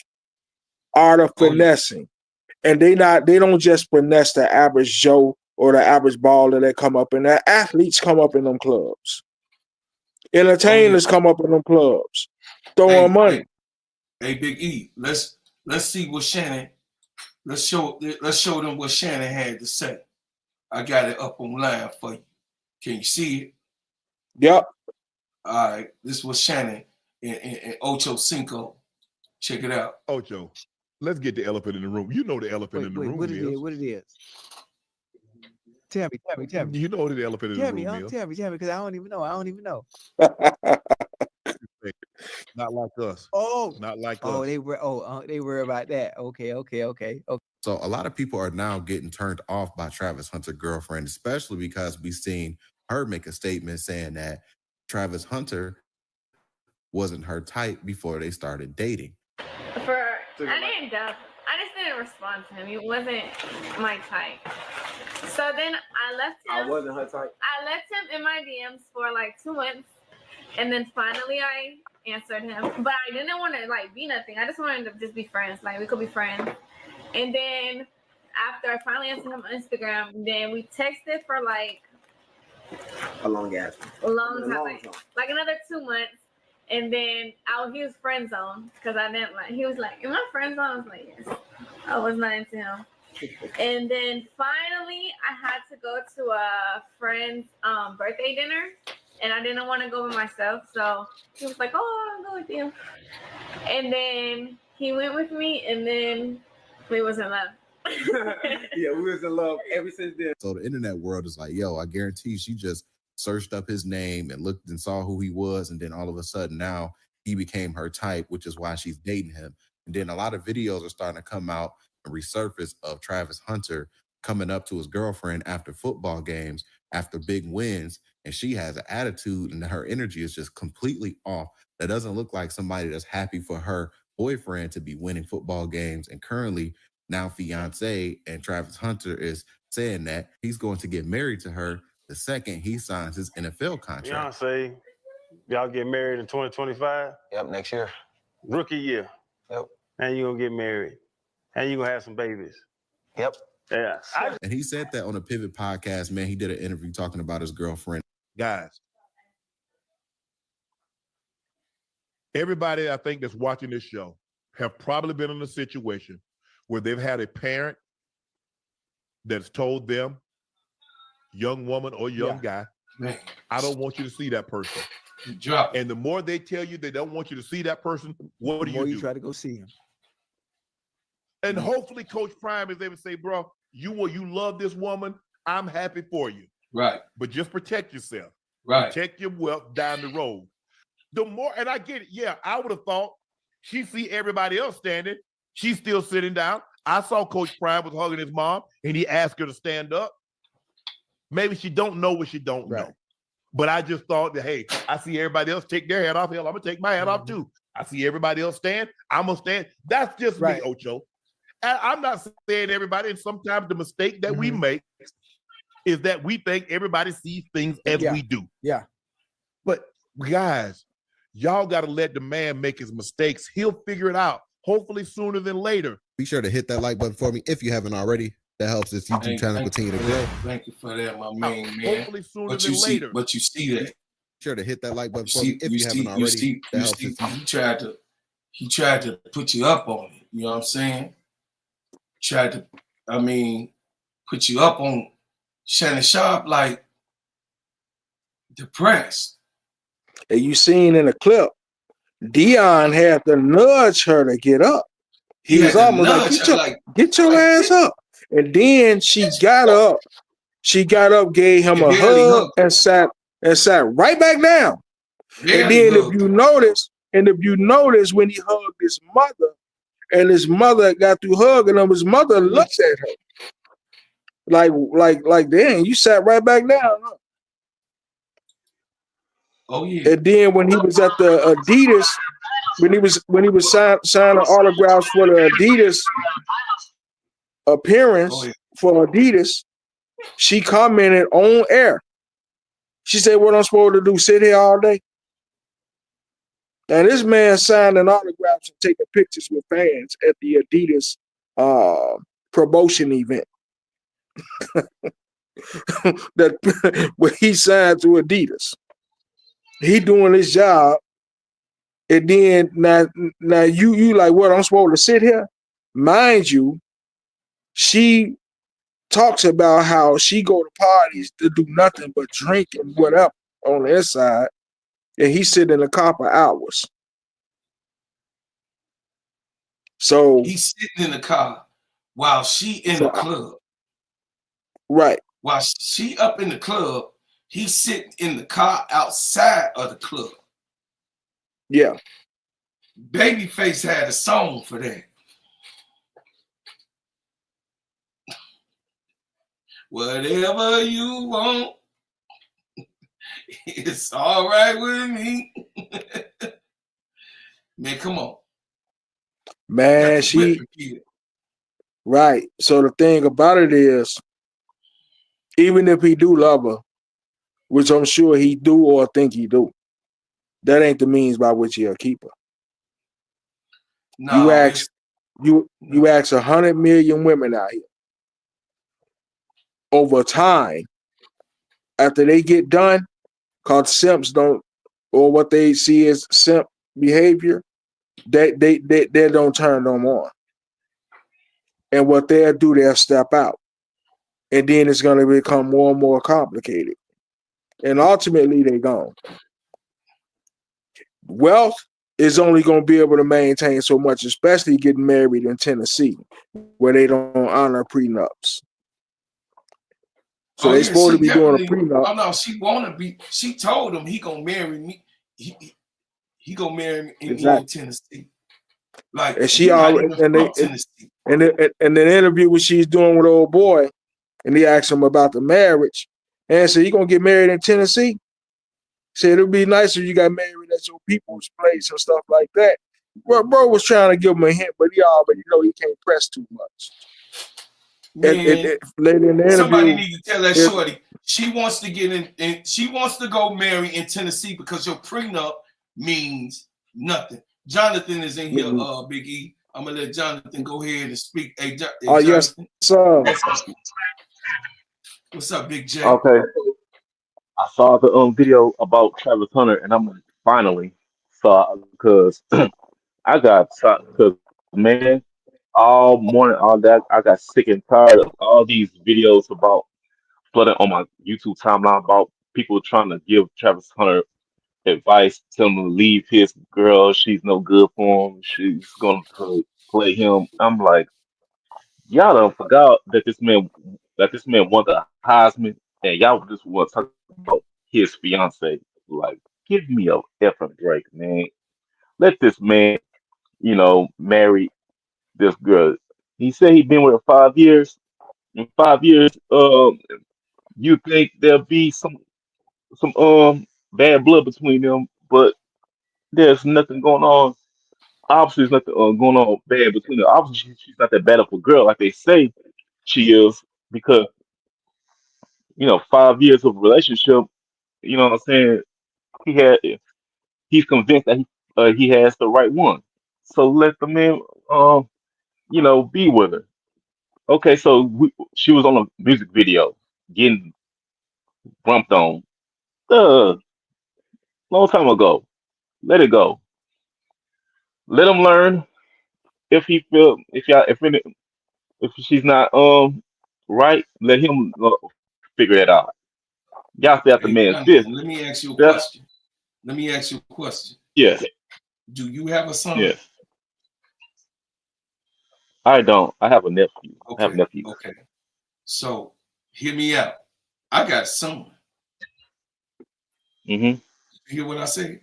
[SPEAKER 3] And they don't just finesse the average Joe or the average baller that come up in there. Athletes come up in them clubs. Entertainers come up in them clubs, throwing money.
[SPEAKER 1] Hey, Big E, let's see what Shannon. Let's show them what Shannon had to say. I got it up online for you. Can you see it?
[SPEAKER 3] Yep.
[SPEAKER 1] All right. This was Shannon and Ocho Cinco. Check it out.
[SPEAKER 4] Ocho, let's get the elephant in the room. You know the elephant in the room
[SPEAKER 2] what
[SPEAKER 4] is.
[SPEAKER 2] What it is? Tell me.
[SPEAKER 4] You know what the elephant in the room is.
[SPEAKER 2] Tell me, because I don't even know.
[SPEAKER 4] Not like us.
[SPEAKER 2] Oh,
[SPEAKER 4] not like us.
[SPEAKER 2] Oh, they were about that. Okay.
[SPEAKER 5] So a lot of people are now getting turned off by Travis Hunter's girlfriend, especially because we've seen her make a statement saying that Travis Hunter wasn't her type before they started dating.
[SPEAKER 6] I just didn't respond to him. He wasn't my type. So then I left him.
[SPEAKER 7] I wasn't her type.
[SPEAKER 6] I left him in my DMs for like 2 months. And then finally I answered him. But I didn't want to like be nothing. I just wanted to just be friends. Like we could be friends. And then after I finally answered him on Instagram, then we texted for like
[SPEAKER 7] a long time.
[SPEAKER 6] Like another 2 months. And then he was friend zone because I didn't like. He was like, "Am I friend zone?" I was like, "Yes." I was not into him. And then finally, I had to go to a friend's birthday dinner, and I didn't want to go by myself. So he was like, "Oh, I'll go with you." And then he went with me, and then we was in love.
[SPEAKER 7] Yeah, we was in love ever since then.
[SPEAKER 5] So the internet world is like, yo, I guarantee she just searched up his name and looked and saw who he was, and then all of a sudden now he became her type, which is why she's dating him. And then a lot of videos are starting to come out and resurface of Travis Hunter coming up to his girlfriend after football games, after big wins, and she has an attitude and her energy is just completely off. That doesn't look like somebody that's happy for her boyfriend to be winning football games. And currently now fiance and Travis Hunter is saying that he's going to get married to her the second he signs his NFL contract.
[SPEAKER 8] Beyonce, y'all get married in 2025?
[SPEAKER 7] Yep, next year.
[SPEAKER 8] Rookie year.
[SPEAKER 7] Yep.
[SPEAKER 8] And you gonna get married. And you gonna have some babies.
[SPEAKER 7] Yep.
[SPEAKER 8] Yeah.
[SPEAKER 5] And he said that on a Pivot podcast, man. He did an interview talking about his girlfriend.
[SPEAKER 4] Guys, everybody I think that's watching this show have probably been in a situation where they've had a parent that's told them, young woman or young guy,
[SPEAKER 1] man,
[SPEAKER 4] I don't want you to see that person.
[SPEAKER 1] Drop.
[SPEAKER 4] And the more they tell you they don't want you to see that person, what do you do?
[SPEAKER 2] You try to go see him.
[SPEAKER 4] And hopefully Coach Prime is able to say, bro, you love this woman. I'm happy for you.
[SPEAKER 1] Right.
[SPEAKER 4] But just protect yourself.
[SPEAKER 1] Right.
[SPEAKER 4] Protect your wealth down the road. The more, and I get it. Yeah, I would have thought she see everybody else standing. She's still sitting down. I saw Coach Prime was hugging his mom and he asked her to stand up. Maybe she don't know what she don't know. But I just thought that, hey, I see everybody else take their hat off. Hell, I'm going to take my hat off too. I see everybody else stand. I'm going to stand. That's just me, Ocho. And I'm not saying everybody, and sometimes the mistake that we make is that we think everybody sees things as we do.
[SPEAKER 2] Yeah.
[SPEAKER 4] But guys, y'all got to let the man make his mistakes. He'll figure it out, hopefully sooner than later.
[SPEAKER 5] Be sure to hit that like button for me if you haven't already. That helps this YouTube channel continue to grow.
[SPEAKER 1] Thank you for that, my man.
[SPEAKER 4] Hopefully sooner than later.
[SPEAKER 1] But you see that.
[SPEAKER 5] Be sure to hit that like button for me if you haven't already.
[SPEAKER 1] He tried to put you up on it. You know what I'm saying? Tried to, put you up on Shannon Sharp like depressed.
[SPEAKER 3] And you seen in the clip, Dion had to nudge her to get up. He was
[SPEAKER 1] had to
[SPEAKER 3] almost like,
[SPEAKER 1] nudge her, like
[SPEAKER 3] get your
[SPEAKER 1] like
[SPEAKER 3] ass up. And then she got up. She got up, gave him
[SPEAKER 1] and
[SPEAKER 3] a
[SPEAKER 1] barely
[SPEAKER 3] hug,
[SPEAKER 1] hugged.
[SPEAKER 3] and sat right back down. And
[SPEAKER 1] Barely
[SPEAKER 3] then if
[SPEAKER 1] hugged.
[SPEAKER 3] you notice when he hugged his mother, and his mother got through hugging him, his mother looked at her like, damn, you sat right back down. Huh?
[SPEAKER 1] Oh yeah.
[SPEAKER 3] And then when he was at the Adidas, when he was signing autographs for the Adidas appearance
[SPEAKER 1] Oh yeah.
[SPEAKER 3] for Adidas, she commented on air. She said, "What I'm supposed to do? Sit here all day?" And this man signing autographs and taking pictures with fans at the Adidas promotion event that when he signed to Adidas. He doing his job, and then now you like, what, I'm supposed to sit here? Mind you, she talks about how she go to parties to do nothing but drink and whatever on the inside, and he sit in the car for hours. So
[SPEAKER 1] He's sitting in the car while she in the club.
[SPEAKER 3] Right.
[SPEAKER 1] While she up in the club, he's sitting in the car outside of the club.
[SPEAKER 3] Yeah.
[SPEAKER 1] Babyface had a song for that. Whatever you want, it's all right with me. Man, come on.
[SPEAKER 3] Man, right. So the thing about it is, even if he do love her, which I'm sure he do or think he do, that ain't the means by which he'll keep her.
[SPEAKER 1] No,
[SPEAKER 3] you ask 100 million women out here. Over time, after they get done, called simps don't, or what they see as simp behavior, they don't turn them on. And what they'll do, they'll step out. And then it's going to become more and more complicated. And ultimately, they're gone. Wealth is only going to be able to maintain so much, especially getting married in Tennessee, where they don't honor prenups. So they're supposed to be doing a prenup.
[SPEAKER 1] Oh no, she wanna be. She told him he gonna marry me. He gonna marry me in Tennessee. Like,
[SPEAKER 3] and she already in the interview what she's doing with old boy, and he asked him about the marriage, and said, "You gonna get married in Tennessee?" Said it'd be nice if you got married at your people's place and stuff like that. Well, bro was trying to give him a hint, but he already know he can't press too much.
[SPEAKER 1] Man,
[SPEAKER 3] later in the interview,
[SPEAKER 1] somebody need to tell that shorty she wants to get in, and she wants to go marry in Tennessee because your prenup means nothing. Jonathan is in here, Big E. I'm gonna let Jonathan go ahead and speak. Hey, Jonathan.
[SPEAKER 3] Yes, sir.
[SPEAKER 1] What's up, Big J?
[SPEAKER 9] Okay. I saw the video about Travis Hunter, and I'm finally saw because I got because man, all morning, all that I got sick and tired of all these videos about flooding on my YouTube timeline about people trying to give Travis Hunter advice, tell him to leave his girl. She's no good for him. She's gonna play him. I'm like, y'all done forgot that this man won the Heisman, and y'all just want to talk about his fiance. Like, give me a effing break, man. Let this man, marry this girl. He said he been with her 5 years. In 5 years, you think there'll be some bad blood between them, but there's nothing going on. Obviously, there's nothing going on bad between them. Obviously, she's not that bad of a girl like they say she is, because 5 years of relationship. You know what I'm saying? He had. He's convinced that he has the right one. So let the man, be with her. Okay, so she was on a music video getting bumped on. Long time ago. Let it go. Let him learn. If he feel if she's not right, let him figure that out. Y'all stay out the
[SPEAKER 1] Hey,
[SPEAKER 9] man's
[SPEAKER 1] Jonathan,
[SPEAKER 9] business.
[SPEAKER 1] let me ask you a
[SPEAKER 9] That's
[SPEAKER 1] question. Let me ask you a question.
[SPEAKER 9] yes.
[SPEAKER 1] Do you have a son?
[SPEAKER 9] Yes. I don't. I have a nephew. I have
[SPEAKER 1] Okay,
[SPEAKER 9] nephews.
[SPEAKER 1] okay. So hear me out. I got a son.
[SPEAKER 9] Hmm.
[SPEAKER 1] You hear what I say?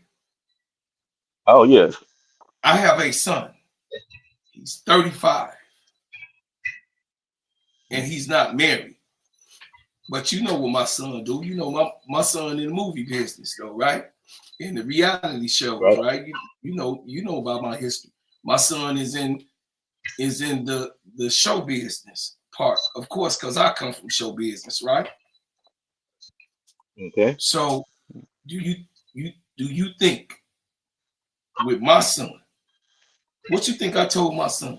[SPEAKER 9] Oh yes.
[SPEAKER 1] I have a son. He's 35 and he's not married. But you know what my son do. You know my son in the movie business though, right? In the reality shows,
[SPEAKER 9] Right.
[SPEAKER 1] right? You know about my history. My son is in the show business part, of course, because I come from show business, right?
[SPEAKER 9] Okay.
[SPEAKER 1] So do you think with my son, what you think I told my son?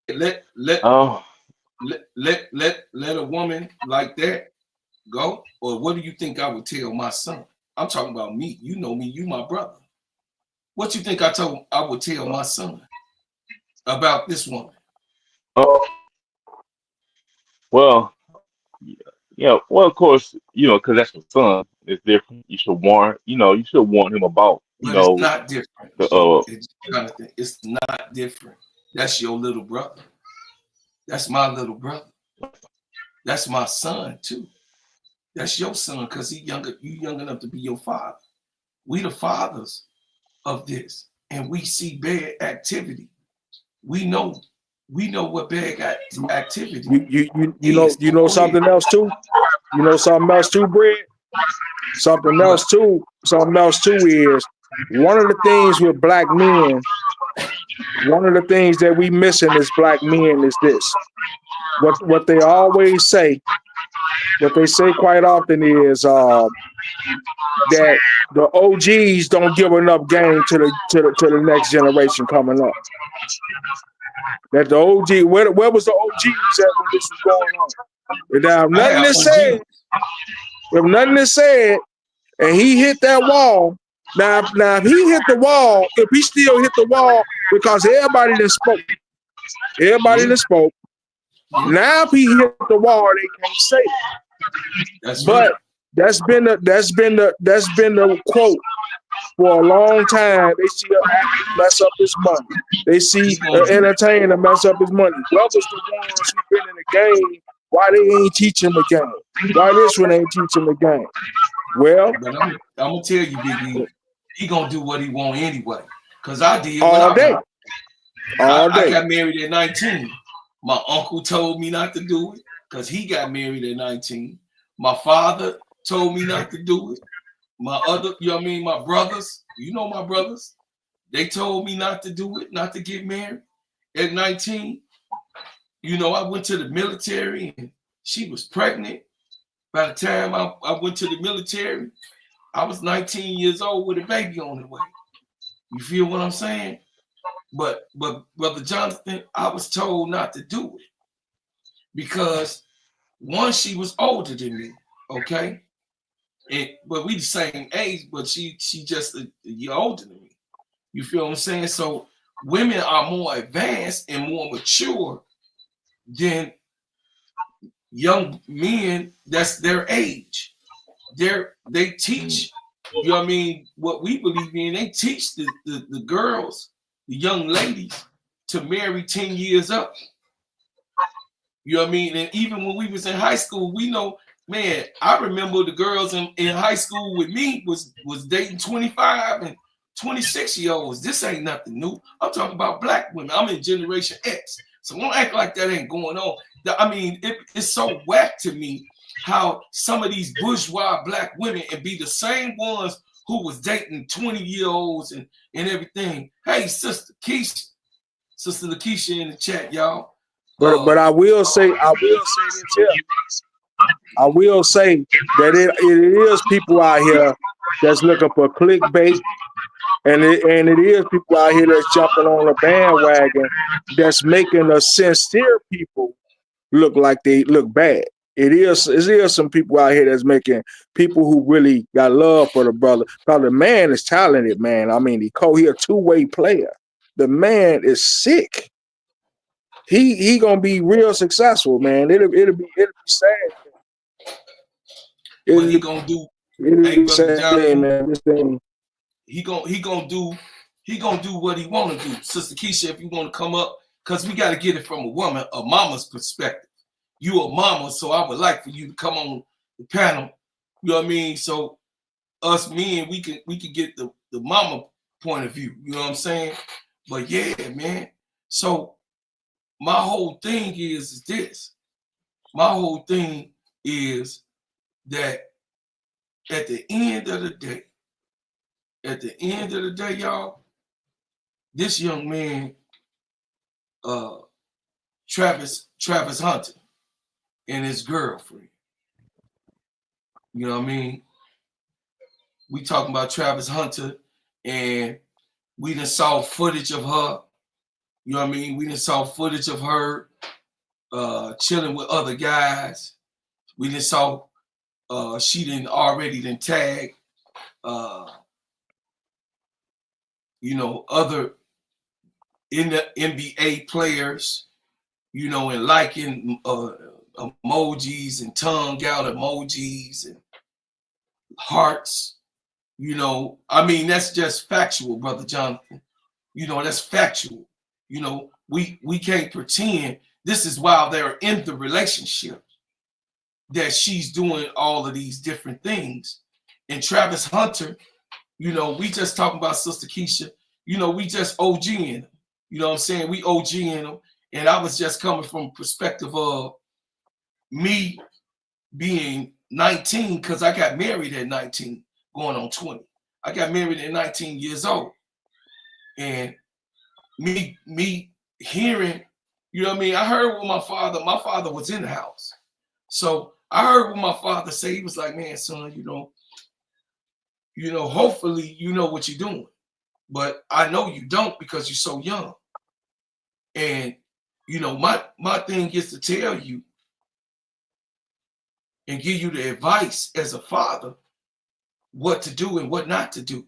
[SPEAKER 1] Let let
[SPEAKER 9] Oh.
[SPEAKER 1] let a woman like that go? Or what do you think I would tell my son? I'm talking about me. You know me, you my brother. What you think I would tell my son about this woman?
[SPEAKER 9] Oh. Well. Yeah. Well, of course, because that's your son. It's different. You should warn. You should warn him about.
[SPEAKER 1] But it's not different,
[SPEAKER 9] The
[SPEAKER 1] bro. It's kind of thing. It's not different. That's your little brother. That's my little brother. That's my son too. That's your son because you young enough to be your father. We the fathers of this, and we see bad activity. We know what bad activity is.
[SPEAKER 3] You
[SPEAKER 1] So
[SPEAKER 3] know
[SPEAKER 1] go ahead.
[SPEAKER 3] something else too. You know something else too, Brad. Something
[SPEAKER 1] What?
[SPEAKER 3] else too. Something else too is one of the things with black men. One of the things that we missing as black men is this. What they always say. What they say quite often is that the OGs don't give enough game to the next generation coming up. That the OG, where was the OGs at when this was going on? And now,
[SPEAKER 1] I have OG.
[SPEAKER 3] if nothing is said, and he hit that wall, now if he hit the wall, if he still hit the wall, because everybody that spoke,
[SPEAKER 1] Yeah,
[SPEAKER 3] now if he hit the wall, they can't say it.
[SPEAKER 1] that's right.
[SPEAKER 3] But that's been the quote for a long time. They see an athlete mess up his money. They see an entertainer mess up his money. Brothers the ones who've been in the game, why they ain't teaching the game? Why this one ain't teaching the game? Well,
[SPEAKER 1] But I'm gonna tell you, Big E, he gonna do what he want anyway. Cause I did what
[SPEAKER 3] all
[SPEAKER 1] I
[SPEAKER 3] day,
[SPEAKER 1] want.
[SPEAKER 3] all
[SPEAKER 1] I
[SPEAKER 3] day.
[SPEAKER 1] got married at 19. My uncle told me not to do it because he got married at 19. My father told me not to do it. My other, my brothers, my brothers, they told me not to do it, not to get married at 19. I went to the military and she was pregnant. By the time I went to the military, I was 19 years old with a baby on the way. You feel what I'm saying? But Brother Jonathan, I was told not to do it because one, she was older than me, okay? But we the same age, but she just a year older than me. You feel what I'm saying? So women are more advanced and more mature than young men that's their age. They teach, what we believe in. They teach the girls, the young ladies, to marry 10 years up. You know what I mean? And even when we was in high school, we know, man, I remember the girls in high school with me was dating 25 and 26-year-olds. This ain't nothing new. I'm talking about black women. I'm in Generation X. So don't act like that ain't going on. It's so whack to me how some of these bourgeois black women and be the same ones who was dating 20-year-olds and everything. Hey, Sister Lakeisha in the chat, y'all.
[SPEAKER 3] But I will say this here. I will say that it is people out here that's looking for clickbait, and it is people out here that's jumping on a bandwagon that's making the sincere people look like they look bad. It is some people out here that's making people who really got love for the brother. Because the man is talented, man. I mean, he a two-way player. The man is sick. He gonna be real successful, man. It'll be sad.
[SPEAKER 1] What he gonna do? Hey, Brother
[SPEAKER 3] Sad thing,
[SPEAKER 1] Jonathan.
[SPEAKER 3] man. This thing.
[SPEAKER 1] he gonna do what he want to do. Sister Keisha, if you want to come up, because we got to get it from a mama's perspective. You a mama, so I would like for you to come on the panel. You know what I mean? So us men, we can get the mama point of view. You know what I'm saying? But yeah, man. So my whole thing is this. My whole thing is that at the end of the day, y'all, this young man, Travis Hunter, and his girlfriend. You know what I mean? We talking about Travis Hunter, and we done saw footage of her. You know what I mean? We done saw footage of her chilling with other guys. We done saw she didn't already tag other in the NBA players, and liking emojis and tongue out emojis and hearts. I mean, that's just factual, Brother Jonathan. That's factual. We can't pretend this is while they're in the relationship that she's doing all of these different things. And Travis Hunter, we just talking about Sister Keisha, we just OGing him. You know what I'm saying? We OGing him. And I was just coming from perspective of me being 19, because I got married at 19, going on 20. I got married at 19 years old. And me hearing, you know what I mean? I heard what my father was in the house. So I heard what my father say. He was like, man, son, hopefully you know what you're doing. But I know you don't because you're so young. And, my thing is to tell you and give you the advice as a father what to do and what not to do.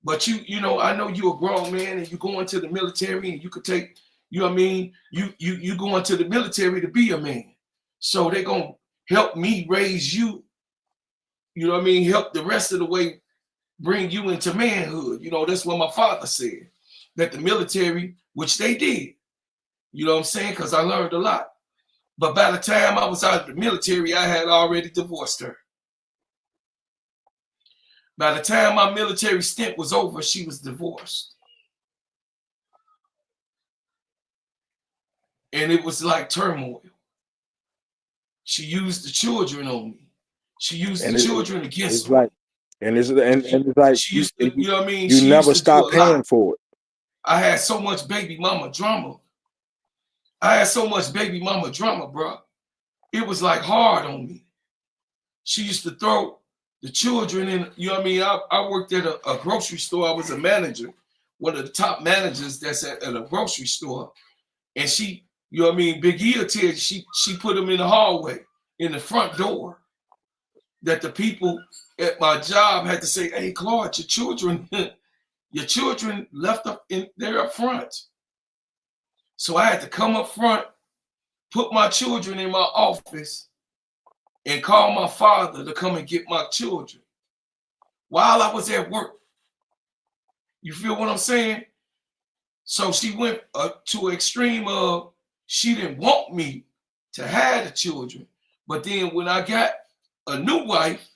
[SPEAKER 1] But I know you're a grown man and you go into the military and you could take, you know what I mean? You go into the military to be a man. So they're going to help me raise you, you know what I mean? Help the rest of the way bring you into manhood. That's what my father said, that the military, which they did, you know what I'm saying? Because I learned a lot. But by the time I was out of the military, I had already divorced her. By the time my military stint was over, she was divorced. And it was like turmoil. She used the children on me. She used the children against me.
[SPEAKER 3] Right. And it's like
[SPEAKER 1] she used to, you know what I mean?
[SPEAKER 3] You never stop paying for it.
[SPEAKER 1] I had so much baby mama drama. Bro. It was like hard on me. She used to throw the children in, you know what I mean? I worked at a grocery store. I was a manager, one of the top managers that's at a grocery store. And she, you know what I mean? Big E said she put them in the hallway, in the front door, that the people at my job had to say, hey, Claude, your children left up in there up front. So I had to come up front, put my children in my office, and call my father to come and get my children while I was at work. You feel what I'm saying? So she went to an extreme of she didn't want me to have the children. But then when I got a new wife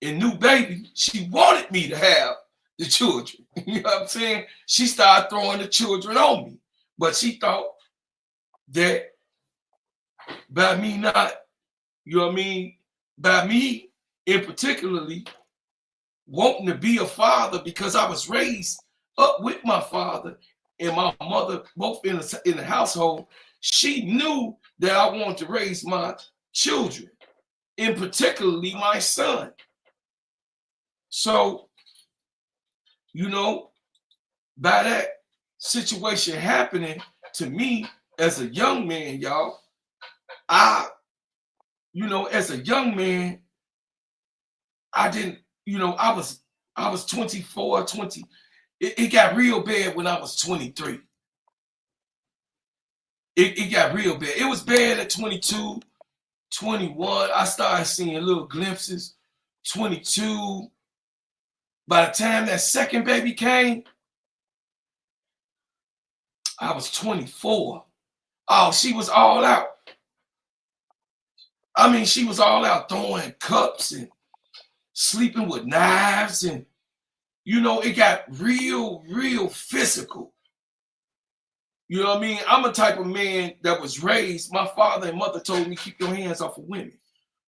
[SPEAKER 1] and new baby, she wanted me to have the children. You know what I'm saying? She started throwing the children on me. But she thought that by me not, you know what I mean? By me in particularly wanting to be a father, because I was raised up with my father and my mother, both in the household, she knew that I wanted to raise my children, and particularly my son. So, by that situation happening to me as a young man, y'all, as a young man, I didn't, I was 24, 20. It got real bad when I was 23. It got real bad. It was bad at 22, 21. I started seeing little glimpses. 22, By the time that second baby came, I was 24. Oh, she was all out. I mean, she was all out throwing cups and sleeping with knives. And, you know, it got real, real physical. You know what I mean? I'm a type of man that was raised. My father and mother told me, keep your hands off of women.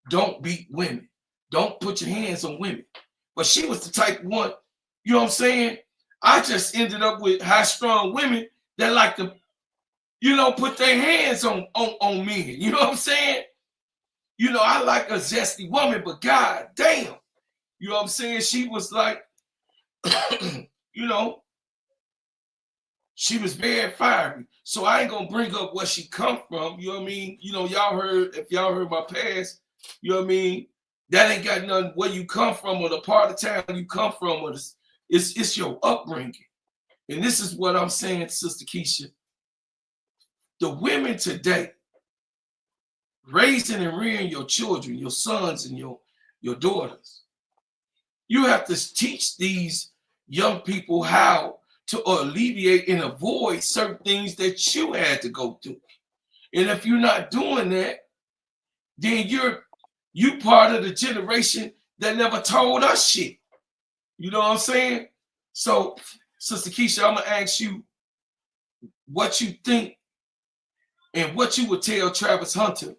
[SPEAKER 1] Don't beat women. Don't put your hands on women. But she was the type of one, you know what I'm saying? I just ended up with high-strung women that like to, you know, put their hands on me. You know what I'm saying? You know, I like a zesty woman, but god damn. You know what I'm saying? She was like, you know, she was very fiery. So I ain't gonna bring up where she come from. You know what I mean? You know, y'all heard, if y'all heard my past, you know what I mean? That ain't got nothing where you come from or the part of town you come from, or it's your upbringing. And this is what I'm saying, Sister Keisha. The women today, raising and rearing your children, your sons and your daughters, you have to teach these young people how to alleviate and avoid certain things that you had to go through. And if you're not doing that, then you part of the generation that never told us shit. You know what I'm saying? So, Sister Keisha, I'm gonna ask you what you think and what you would tell Travis Hunter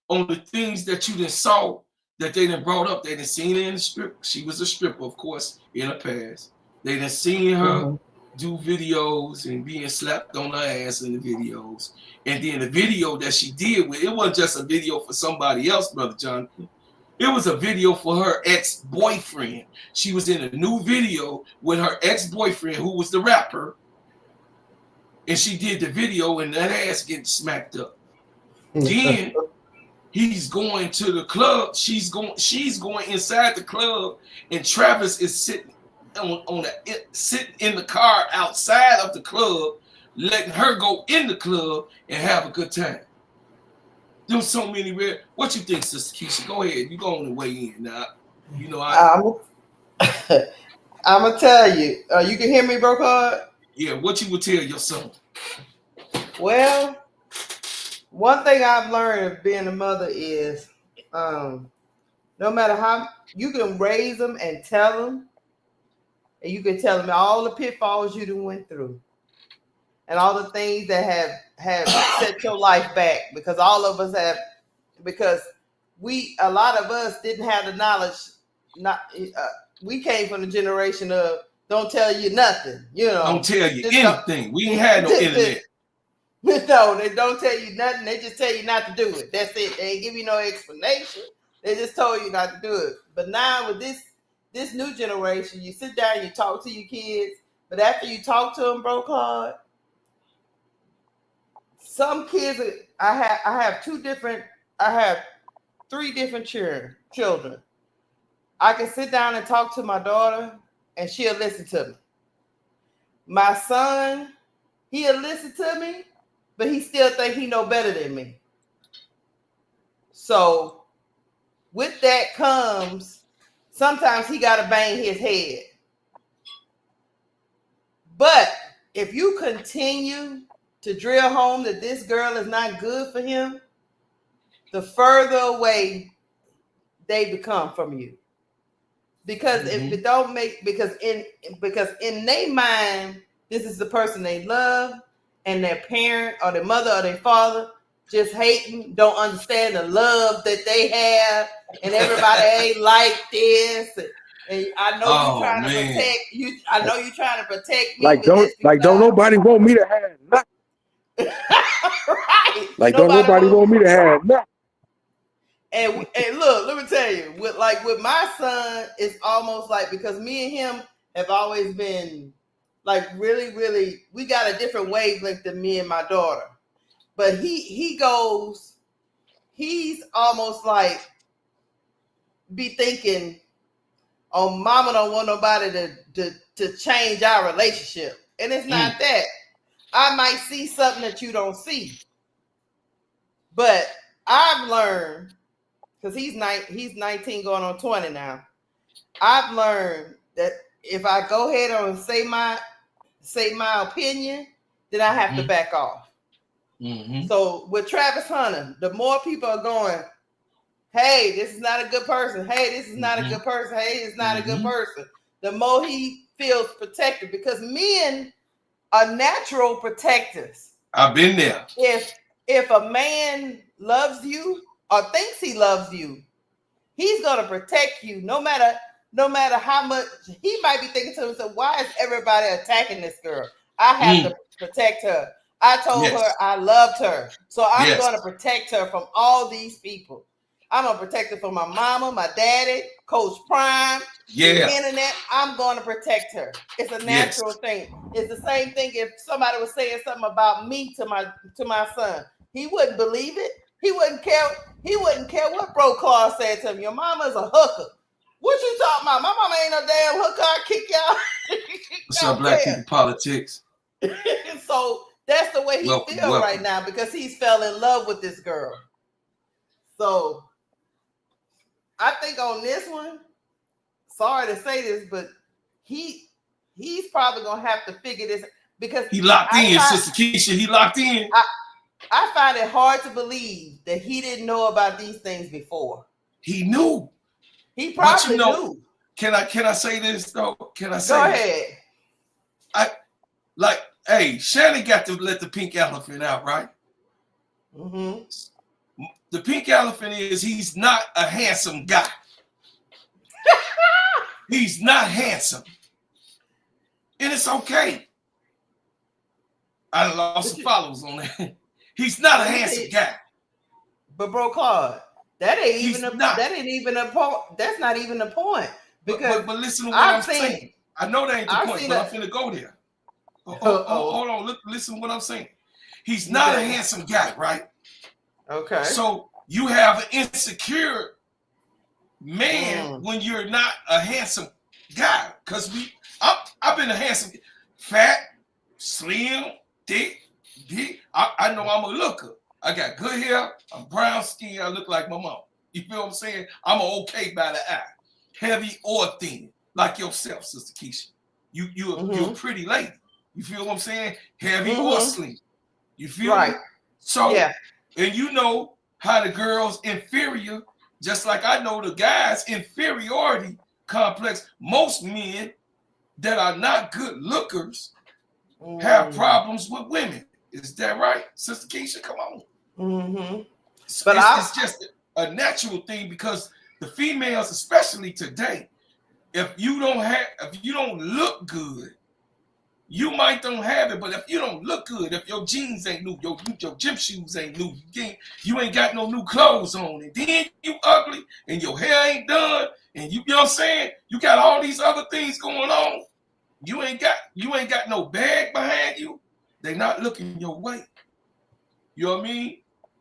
[SPEAKER 1] on the things that you done saw that they done brought up. They done seen her in the strip. She was a stripper, of course, in the past. They done seen her do videos and being slapped on her ass in the videos. And then the video that she did with, it wasn't just a video for somebody else, Brother Jonathan. It was a video for her ex-boyfriend. She was in a new video with her ex-boyfriend, who was the rapper. And she did the video and that ass getting smacked up. Then he's going to the club. She's going inside the club, and Travis is sitting sitting in the car outside of the club, letting her go in the club and have a good time. There's so many rare. What you think, Sister Keisha? Go ahead. You go on the way in now. You know
[SPEAKER 10] I'm gonna tell you. You can hear me, bro, Card?
[SPEAKER 1] Yeah. What you would tell your son?
[SPEAKER 10] Well, one thing I've learned of being a mother is, no matter how you can raise them and tell them, and you can tell them all the pitfalls you done went through, and all the things that have set your life back, because all of us have, because a lot of us didn't have the knowledge. We came from the generation of don't tell you nothing, you know.
[SPEAKER 1] Don't tell you anything. We ain't had no internet.
[SPEAKER 10] No, they don't tell you nothing. They just tell you not to do it. That's it. They ain't give you no explanation. They just told you not to do it. But now with this new generation, you sit down, you talk to your kids, but after you talk to them, bro, Claude, some kids, I have three different children. I can sit down and talk to my daughter, and she'll listen to me. My son, he'll listen to me, but he still think he know better than me. So with that comes, sometimes he got to bang his head. But if you continue to drill home that this girl is not good for him, the further away they become from you. Because if it don't make, because in their mind, this is the person they love, and their parent or their mother or their father just hating, don't understand the love that they have, and everybody ain't like this. And I know you're trying to protect you. I know you're trying to protect me.
[SPEAKER 3] Don't nobody want me to have nothing.
[SPEAKER 10] Right.
[SPEAKER 3] Like don't nobody want me to have nothing.
[SPEAKER 10] And look, let me tell you, with my son, it's almost like, because me and him have always been like really, really, we got a different wavelength than me and my daughter. But he's almost like be thinking, oh, mama don't want nobody to change our relationship. And it's not that. I might see something that you don't see. But I've learned, because he's 19 going on 20 now. I've learned that if I go ahead and say my opinion, then I have to back off. So with Travis Hunter, the more people are going, hey, this is not a good person. Hey, this is not a good person. Hey, it's not a good person. The more he feels protected, because men are natural protectors.
[SPEAKER 1] I've been there.
[SPEAKER 10] If a man loves you or thinks he loves you, he's gonna protect you no matter how much. He might be thinking to himself, why is everybody attacking this girl? I have to protect her. I told her I loved her, so I'm gonna protect her from all these people. I'm gonna protect her from my mama, my daddy, Coach Prime, the internet. I'm gonna protect her. It's a natural thing. It's the same thing if somebody was saying something about me to my son. He wouldn't believe it. He wouldn't care. He wouldn't care what Bro Claw said to him. Your mama's a hooker. What you talking about? My mama ain't no damn hooker. I kick y'all.
[SPEAKER 1] What's up, Black People Politics?
[SPEAKER 10] So that's the way he feels right now, because he's fell in love with this girl. So I think on this one, sorry to say this, but he's probably gonna have to figure this, because
[SPEAKER 1] he locked in, Sister Keisha. He locked in.
[SPEAKER 10] I find it hard to believe that he didn't know about these things before.
[SPEAKER 1] He knew.
[SPEAKER 10] He probably knew.
[SPEAKER 1] Can I say this though? Can I say?
[SPEAKER 10] Go ahead.
[SPEAKER 1] Hey, Shannon got to let the pink elephant out, right? The pink elephant is he's not a handsome guy. He's not handsome, and it's okay. I lost some followers on that. He's not a handsome guy.
[SPEAKER 10] But Bro Claude, that ain't even a point. That's not even a point. Because
[SPEAKER 1] but listen to what I'm saying. I know that ain't the point, but I'm finna go there. Hold on. Listen to what I'm saying. He's not a handsome guy, right?
[SPEAKER 10] Okay.
[SPEAKER 1] So you have an insecure man when you're not a handsome guy. Because I've been a handsome, fat, slim, thick, big. I know I'm a looker. I got good hair. I'm brown skin. I look like my mom. You feel what I'm saying? I'm okay by the eye. Heavy or thin, like yourself, Sister Keisha. You're a pretty lady. You feel what I'm saying? Heavy or slim. You feel me? So, and you know how the girl's inferior, just like I know the guy's inferiority complex. Most men that are not good lookers have problems with women. Is that right, Sister Keisha? Come on. But it's just a natural thing, because the females, especially today, if you don't look good, you might don't have it. But if you don't look good, if your jeans ain't new, your gym shoes ain't new, you ain't got no new clothes on, and then you ugly and your hair ain't done, and you know what I'm saying? You got all these other things going on. You ain't got no bag behind you. They not looking your way. You know what I mean?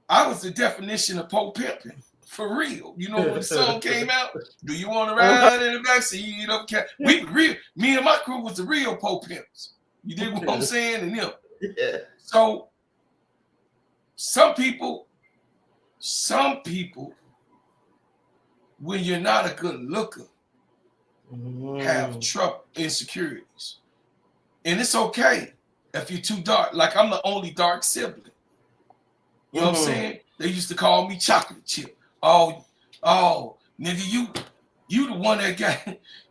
[SPEAKER 1] I was the definition of pole pimping. For real. You know when the song came out? Do you want to ride in the backseat of cat? Me and my crew was the real pole pimps. You dig what I'm saying? And them.
[SPEAKER 10] Yeah.
[SPEAKER 1] So some people, when you're not a good looker, have trouble, insecurities. And it's okay if you're too dark. Like, I'm the only dark sibling. You know what I'm saying? They used to call me chocolate chip. Oh, nigga, you the one that got,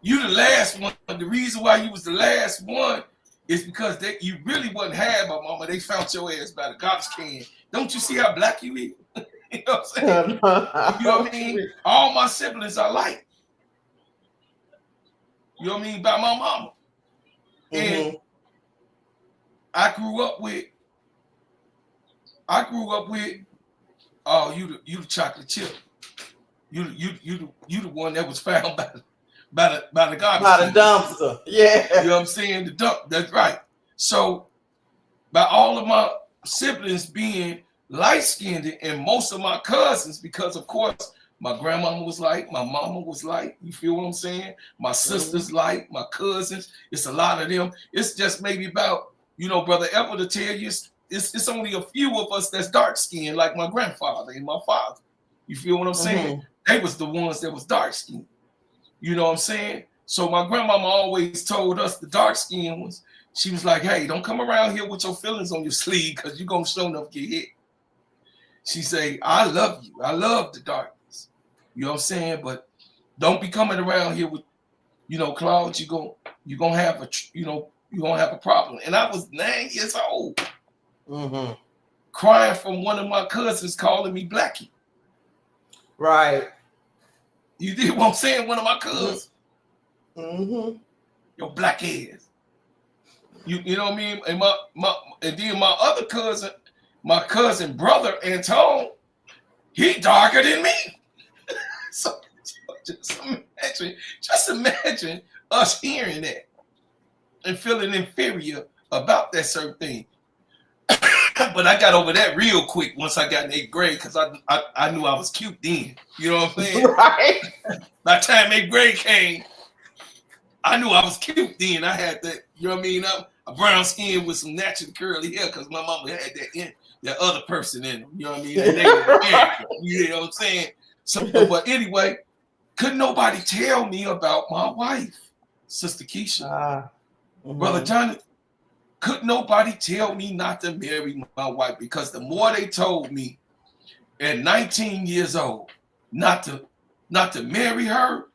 [SPEAKER 1] you the last one. The reason why you was the last one is because you really wasn't had by mama. They found your ass by the garbage can. Don't you see how black you is? You know what I'm saying? You know what I mean? All my siblings are light. You know what I mean? By my mama. And I grew up with, oh, you the chocolate chip. You the one that was found by the garbage.
[SPEAKER 10] By the dumpster. Yeah.
[SPEAKER 1] You know what I'm saying? The dump. That's right. So by all of my siblings being light-skinned, and most of my cousins, because of course my grandmama was light, my mama was light. You feel what I'm saying? My sisters light, my cousins. It's a lot of them. It's just maybe about, Brother Ever to tell you, it's only a few of us that's dark-skinned, like my grandfather and my father. You feel what I'm saying? They was the ones that was dark-skinned. You know what I'm saying? So my grandmama always told us, the dark skinned ones, she was like, hey, don't come around here with your feelings on your sleeve because you're going to show enough get hit. She say, I love you. I love the darkness. You know what I'm saying? But don't be coming around here with, you know, Claude, you're gonna have a problem. And I was 9 years old, crying from one of my cousins calling me Blackie.
[SPEAKER 10] Right.
[SPEAKER 1] You did what I'm saying? One of my cousins. Your black ass. You know what I mean? And and then my other cousin, my cousin brother Anton, he darker than me. So just imagine us hearing that and feeling inferior about that certain thing. But I got over that real quick once I got in 8th grade because I knew I was cute then. You know what I'm saying?
[SPEAKER 10] Right.
[SPEAKER 1] By the time 8th grade came, I knew I was cute then. I had that, you know what I mean? A brown skin with some naturally curly hair because my mama had that other person in them. You know what I mean? And they were you know what I'm saying? So, but anyway, couldn't nobody tell me about my wife, Sister Keisha, Brother Jonathan. Couldn't nobody tell me not to marry my wife because the more they told me at 19 years old not to marry her.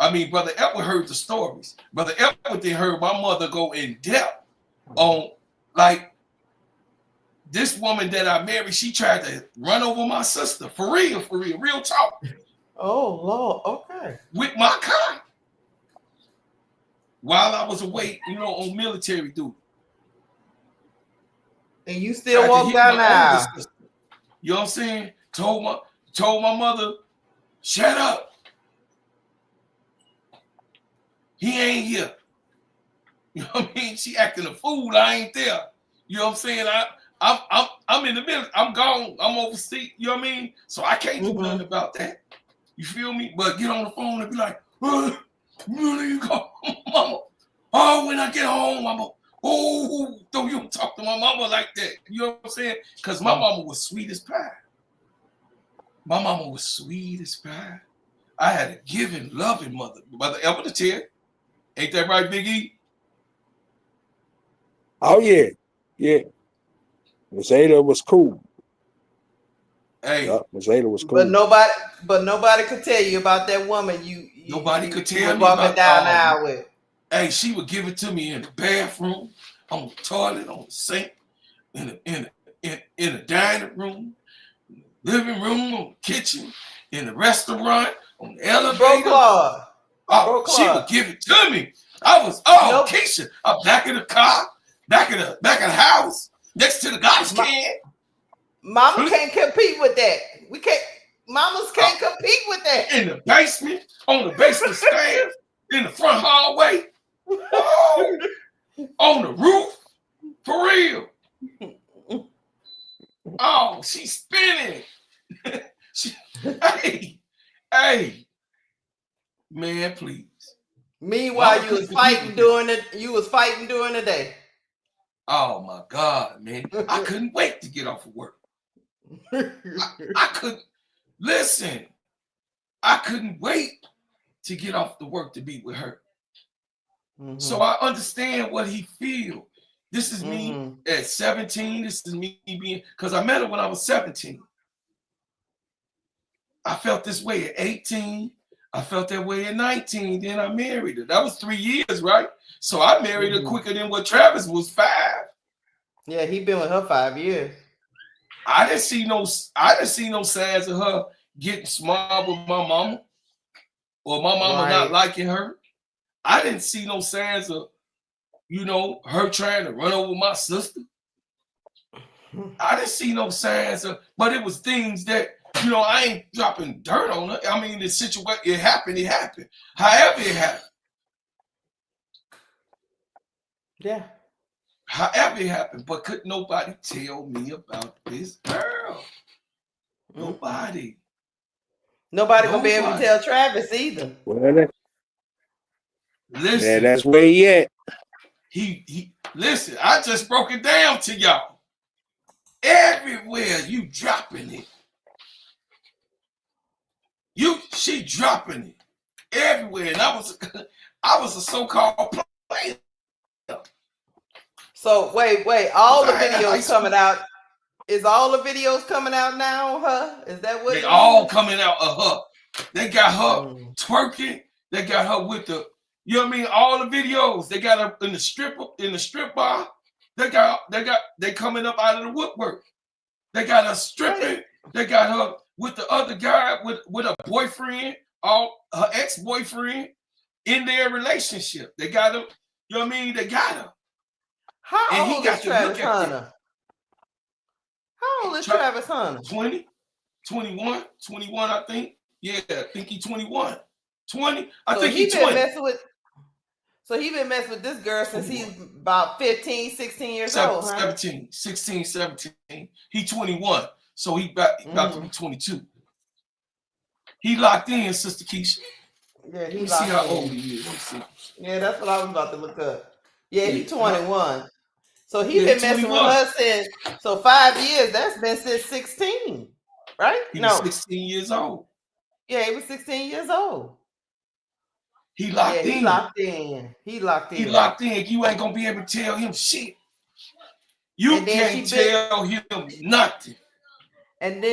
[SPEAKER 1] I mean, Brother Edward heard the stories. Brother Edward then heard my mother go in depth on, like, this woman that I married, she tried to run over my sister. For real, real talk.
[SPEAKER 10] Oh, Lord, okay.
[SPEAKER 1] With my car. While I was away, you know, on military duty.
[SPEAKER 10] And you still walk down the aisle.
[SPEAKER 1] You know what I'm saying? Told my mother, shut up. He ain't here. You know what I mean? She acting a fool. I ain't there. You know what I'm saying? I'm in the middle. I'm gone. I'm overseas. You know what I mean? So I can't do nothing about that. You feel me? But get on the phone and be like, where you go, mama? Oh, when I get home, mama. Oh, don't you talk to my mama like that. You know what I'm saying? Because my mama was sweet as pie. My mama was sweet as pie. I had a giving, loving mother. Mother ever to tell. Ain't that right, Big E?
[SPEAKER 3] Oh, yeah. Yeah. Miss Ada was cool.
[SPEAKER 1] Hey.
[SPEAKER 3] Yep, Miss Ada was cool.
[SPEAKER 10] But nobody could tell you about that woman
[SPEAKER 1] nobody could tell me
[SPEAKER 10] walking
[SPEAKER 1] about
[SPEAKER 10] down the aisle with.
[SPEAKER 1] Hey, she would give it to me in the bathroom, on the toilet, on the sink, in the dining room, living room, on the kitchen, in the restaurant, on the elevator. She would give it to me. I was Keisha. I'm back in the car, back in the house, next to the garbage can.
[SPEAKER 10] Mama can't compete with that. We can't. Mamas can't compete with that.
[SPEAKER 1] In the basement, on the basement stairs, in the front hallway. Oh, on the roof, for real. Oh, she's spinning. Hey, man, please.
[SPEAKER 10] Meanwhile, you was fighting during the day.
[SPEAKER 1] Oh my God, man! I couldn't wait to get off of work. I couldn't listen. I couldn't wait to get off the work to be with her. So I understand what he feels. This is me at 17. This is me being, because I met her when I was 17. I felt this way at 18. I felt that way at 19. Then I married her. That was 3 years, right? So I married her quicker than what Travis was 5.
[SPEAKER 10] Yeah, he been with her 5 years.
[SPEAKER 1] I didn't see no signs of her getting smart with my mama or my mama not liking her. I didn't see no signs of, her trying to run over my sister. I didn't see no signs of, but it was things that, I ain't dropping dirt on her. I mean, the situation, it happened. However it happened.
[SPEAKER 10] Yeah.
[SPEAKER 1] However it happened, but couldn't nobody tell me about this girl. Nobody.
[SPEAKER 10] Nobody gonna be able to tell Travis either.
[SPEAKER 3] Well,
[SPEAKER 1] listen,
[SPEAKER 3] yeah, that's where he at.
[SPEAKER 1] He listen, I just broke it down to y'all. Everywhere you dropping it. She dropping it everywhere. And I was a so-called player.
[SPEAKER 10] So wait, all the
[SPEAKER 1] I had high
[SPEAKER 10] videos
[SPEAKER 1] school.
[SPEAKER 10] coming out. Is all the videos coming out now on her? Is that what
[SPEAKER 1] They
[SPEAKER 10] it
[SPEAKER 1] all
[SPEAKER 10] is?
[SPEAKER 1] coming out of her. They got her twerking. They got her with the, you know what I mean? All the videos. They got her in the strip bar. They coming up out of the woodwork. They got her stripping. They got her with the other guy with a boyfriend, all her ex-boyfriend in their relationship. They got her, you know what I mean? They got her.
[SPEAKER 10] How
[SPEAKER 1] And
[SPEAKER 10] old
[SPEAKER 1] he
[SPEAKER 10] is
[SPEAKER 1] got to look
[SPEAKER 10] Travis
[SPEAKER 1] at
[SPEAKER 10] Hunter? How old is Travis Hunter?
[SPEAKER 1] 20, 21, I think. Yeah, I think he's 21. 20. I think he's 20.
[SPEAKER 10] So he been messing with this girl since he's about 15, 16 years old, huh?
[SPEAKER 1] 17, 16, 17. He's 21. So he about to be 22. He locked in, Sister Keisha.
[SPEAKER 10] Yeah,
[SPEAKER 1] Let
[SPEAKER 10] he
[SPEAKER 1] me
[SPEAKER 10] locked
[SPEAKER 1] see how
[SPEAKER 10] in.
[SPEAKER 1] old he is. Let me see.
[SPEAKER 10] Yeah, that's what I was about to look up. Yeah, he's 21. So he
[SPEAKER 1] Yeah,
[SPEAKER 10] been
[SPEAKER 1] he's
[SPEAKER 10] messing
[SPEAKER 1] 21.
[SPEAKER 10] with her since, so 5 years. That's been since 16, right?
[SPEAKER 1] He
[SPEAKER 10] No.
[SPEAKER 1] was 16 years old.
[SPEAKER 10] Yeah, he was 16 years old.
[SPEAKER 1] He locked in.
[SPEAKER 10] He locked in. He locked in.
[SPEAKER 1] He locked in. You ain't gonna be able to tell him shit. You can't tell him nothing.
[SPEAKER 10] And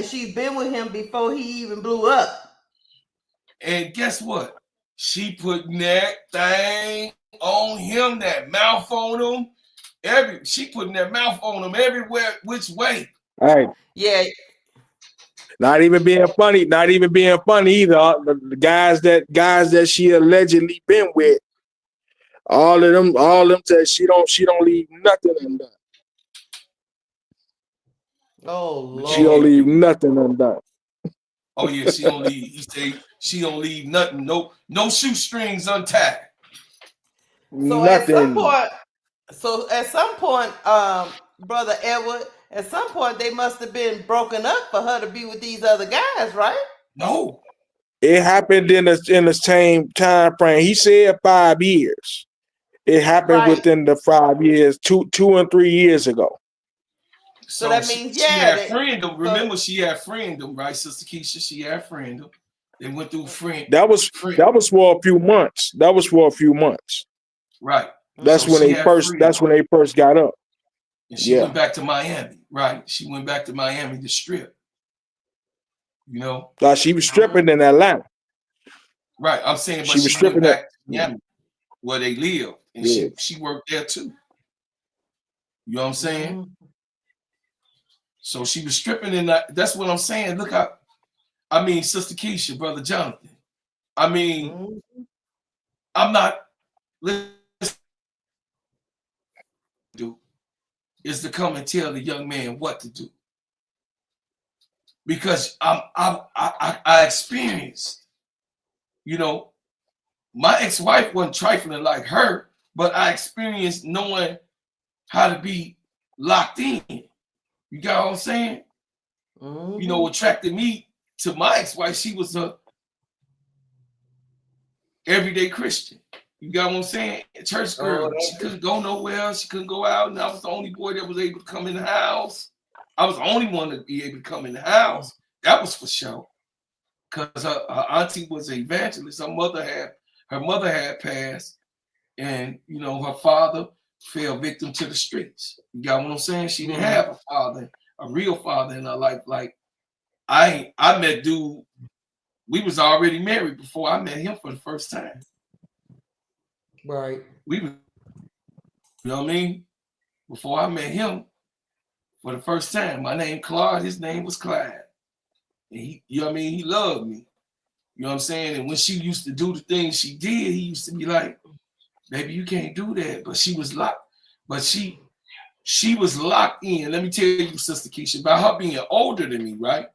[SPEAKER 10] she's been with him before he even blew up.
[SPEAKER 1] And guess what? She putting that thing on him, that mouth on him. She putting that mouth on him everywhere, which way.
[SPEAKER 3] Hey.
[SPEAKER 10] Yeah.
[SPEAKER 3] Not even being funny either. The guys that she allegedly been with, all of them said she don't leave nothing undone.
[SPEAKER 10] Oh Lord.
[SPEAKER 3] She don't leave nothing undone.
[SPEAKER 1] Oh yeah, she don't leave. He say she don't leave nothing, no shoestrings untied.
[SPEAKER 10] So
[SPEAKER 3] nothing.
[SPEAKER 10] at some point, Brother Edward, at some point they must have been broken up for her to be with these other guys, right?
[SPEAKER 1] No.
[SPEAKER 3] It happened in the same time frame. He said 5 years. It happened within the 5 years, 2 and 3 years ago.
[SPEAKER 10] So that means
[SPEAKER 1] she had friendom. Remember, she had friendom, right, Sister Keisha? She had friendom. They went through friend.
[SPEAKER 3] That was for a few months.
[SPEAKER 1] Right.
[SPEAKER 3] That's when they first got up.
[SPEAKER 1] And she went back to Miami, right? She went back to Miami to strip. You know?
[SPEAKER 3] She was stripping in Atlanta.
[SPEAKER 1] Right. I'm saying, but
[SPEAKER 3] she was stripping
[SPEAKER 1] went back to Miami where they live. And she worked there too. You know what I'm saying? So she was stripping in that. That's what I'm saying. Look how, I mean, Sister Keisha, Brother Jonathan. I mean, I'm not, do is to come and tell the young man what to do. Because I experienced, you know, my ex-wife wasn't trifling like her, but I experienced knowing how to be locked in. You got what I'm saying? You know, attracted me to my ex-wife. She was a everyday Christian. You got what I'm saying? A church girl. She couldn't go nowhere. She couldn't go out. And I was the only boy that was able to come in the house. I was the only one to be able to come in the house. That was for sure. Because her auntie was an evangelist. Her mother had passed. And, you know, her father fell victim to the streets. You got what I'm saying? She didn't have a father, a real father in her life. Like, I met dude, we was already married before I met him for the first time.
[SPEAKER 10] Right.
[SPEAKER 1] We were, you know what I mean? Before I met him for the first time. My name Claude, his name was Clyde. And he, you know what I mean? He loved me. You know what I'm saying? And when she used to do the things she did, he used to be like, baby, you can't do that. But she was locked. But she was locked in. Let me tell you, Sister Keisha, about her being older than me, right?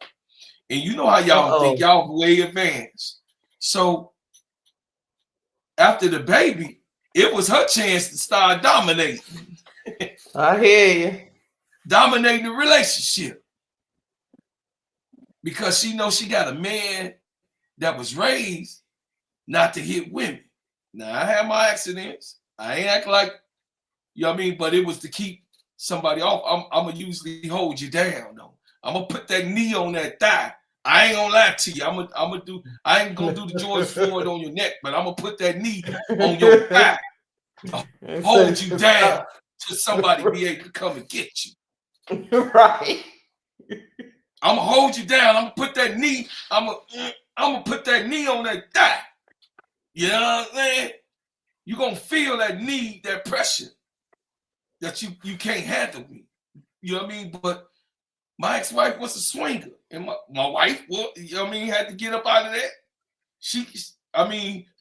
[SPEAKER 1] And you know how y'all think y'all way advanced. So after the baby, it was her chance to start dominating.
[SPEAKER 10] I hear you.
[SPEAKER 1] Dominating the relationship. Because she knows she got a man that was raised not to hit women. Now, I had my accidents. I ain't act like, you know what I mean? But it was to keep somebody off. I'm going to usually hold you down, though. I'm going to put that knee on that thigh. I ain't gonna lie to you. I ain't gonna do the George Floyd on your neck, but I'm gonna put that knee on your thigh, hold you down till somebody be able to come and get you.
[SPEAKER 10] Right.
[SPEAKER 1] I'm gonna hold you down. I'm gonna put that knee. I'm gonna put that knee on that thigh. You know what I'm saying? You gonna feel that knee, that pressure that you can't handle me. You know what I mean? But my ex-wife was a swinger, and my wife, well, you know what I mean, had to get up out of that.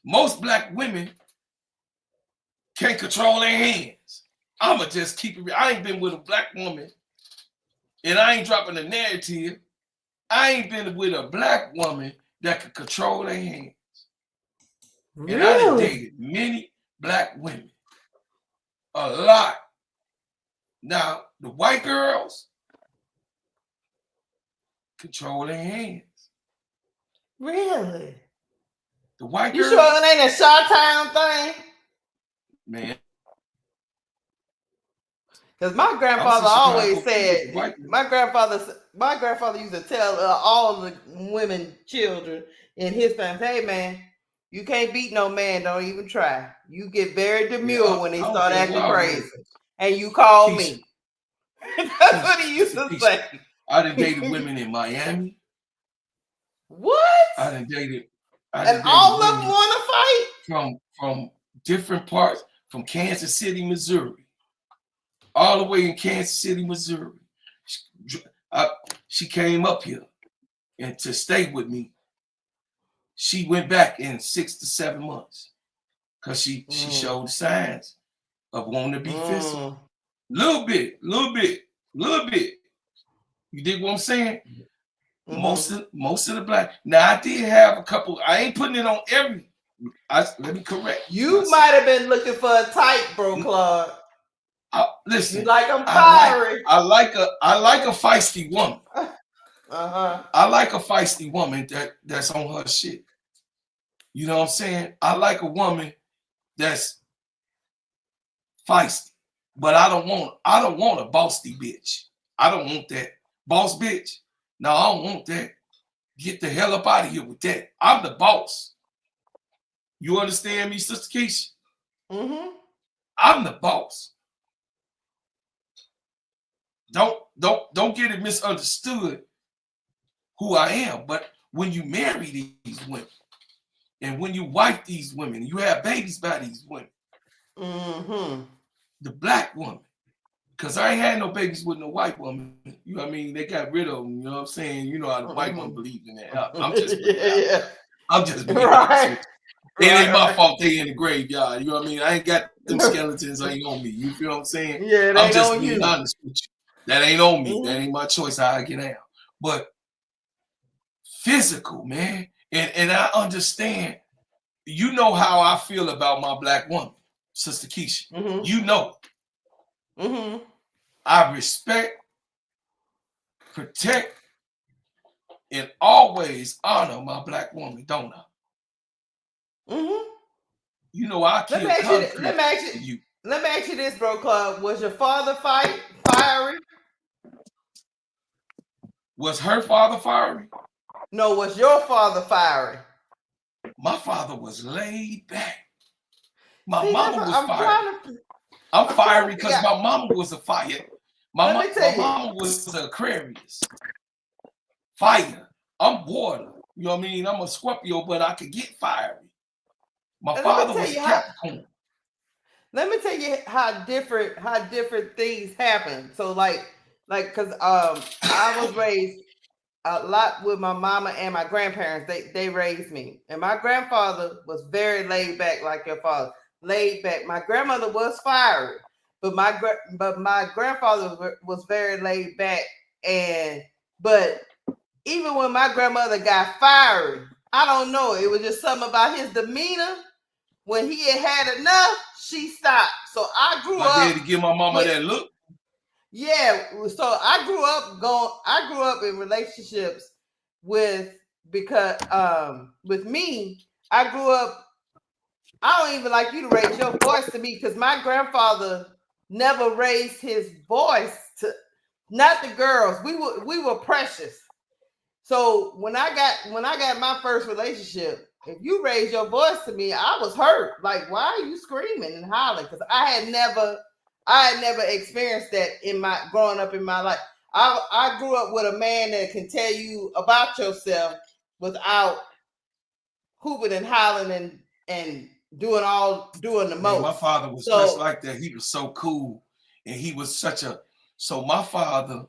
[SPEAKER 1] Most black women can't control their hands. I'ma just keep it real. I ain't been with a black woman, and I ain't dropping a narrative. I ain't been with a black woman that could control their hands.
[SPEAKER 10] Really?
[SPEAKER 1] And I done dated many black women. A lot. Now, the white girls control their hands.
[SPEAKER 10] Really?
[SPEAKER 1] The white
[SPEAKER 10] You
[SPEAKER 1] girls,
[SPEAKER 10] sure it ain't a Chi-Town thing?
[SPEAKER 1] man.
[SPEAKER 10] Because my grandfather
[SPEAKER 1] Chicago
[SPEAKER 10] always
[SPEAKER 1] kid,
[SPEAKER 10] said,
[SPEAKER 1] white-
[SPEAKER 10] my grandfather used to tell all the women, children in his family, hey man, you can't beat no man, don't even try. You get very demure when they
[SPEAKER 1] I don't
[SPEAKER 10] start
[SPEAKER 1] care
[SPEAKER 10] acting
[SPEAKER 1] what I
[SPEAKER 10] crazy. And you call
[SPEAKER 1] Keisha.
[SPEAKER 10] me. That's what he used to
[SPEAKER 1] Keisha.
[SPEAKER 10] say.
[SPEAKER 1] I done dated women in Miami.
[SPEAKER 10] What?
[SPEAKER 1] I done dated
[SPEAKER 10] And all of them
[SPEAKER 1] women
[SPEAKER 10] want to fight?
[SPEAKER 1] from different parts, from Kansas City, Missouri, all the way in Kansas City, Missouri. She came up here and to stay with me. She went back in 6 to 7 months because she showed signs of wanting to be physical. Little bit. You dig what I'm saying? Most of the black. Now I did have a couple. I ain't putting it on every. Let me correct.
[SPEAKER 10] You might have been looking for a type, bro, Claude.
[SPEAKER 1] Listen,
[SPEAKER 10] you like them fiery.
[SPEAKER 1] I like a feisty woman.
[SPEAKER 10] Uh-huh.
[SPEAKER 1] I like a feisty woman that's on her shit. You know what I'm saying? I like a woman that's feisty, but I don't want a bossy bitch. I don't want that boss bitch. No, I don't want that. Get the hell up out of here with that. I'm the boss. You understand me, Sister Keisha?
[SPEAKER 10] Mm-hmm.
[SPEAKER 1] I'm the boss. Don't get it misunderstood who I am. But when you marry these women, and when you wife these women, you have babies by these women. The black woman, because I ain't had no babies with no white woman. You know what I mean? They got rid of them. You know what I'm saying? You know how the white woman believed in that. I'm just I'm just being honest with you. It ain't my fault they in the graveyard. You know what I mean? I ain't got them skeletons ain't on me. You feel what I'm saying?
[SPEAKER 10] Yeah,
[SPEAKER 1] I'm just being honest with you. That ain't on me. That ain't my choice how I get out. But physical, man. And I understand. You know how I feel about my black woman, Sister Keisha. You know. I respect, protect, and always honor my black woman, don't I? You know I kill concrete.
[SPEAKER 10] Let me ask you this, bro, Club. Was your father fiery?
[SPEAKER 1] Was her father fiery?
[SPEAKER 10] No, was your father fiery?
[SPEAKER 1] My father was laid back. My mama was fiery. I'm fiery because my mama was a fire. My mama was an Aquarius. Fire. I'm water. You know what I mean? I'm a Scorpio, but I could get fiery. My father was a Capricorn.
[SPEAKER 10] Let me tell you how different things happen. So like because I was raised a lot with my mama and my grandparents. They raised me, and my grandfather was very laid back, like your father. Laid back. My grandmother was fiery, but my grandfather was very laid back. But even when my grandmother got fiery, I don't know. It was just something about his demeanor. When he had enough, she stopped. So I grew up.
[SPEAKER 1] My daddy give my mama that look.
[SPEAKER 10] Yeah, so I grew up in relationships with me. I grew up. I don't even like you to raise your voice to me because my grandfather never raised his voice to not the girls. We were precious. So when I got my first relationship, if you raised your voice to me, I was hurt. Like, why are you screaming and hollering? Because I had never experienced that in my growing up in my life. I grew up with a man that can tell you about yourself without hooping and hollering and doing the
[SPEAKER 1] Man,
[SPEAKER 10] most.
[SPEAKER 1] my father was just like that. He was so cool, and he was such a. So my father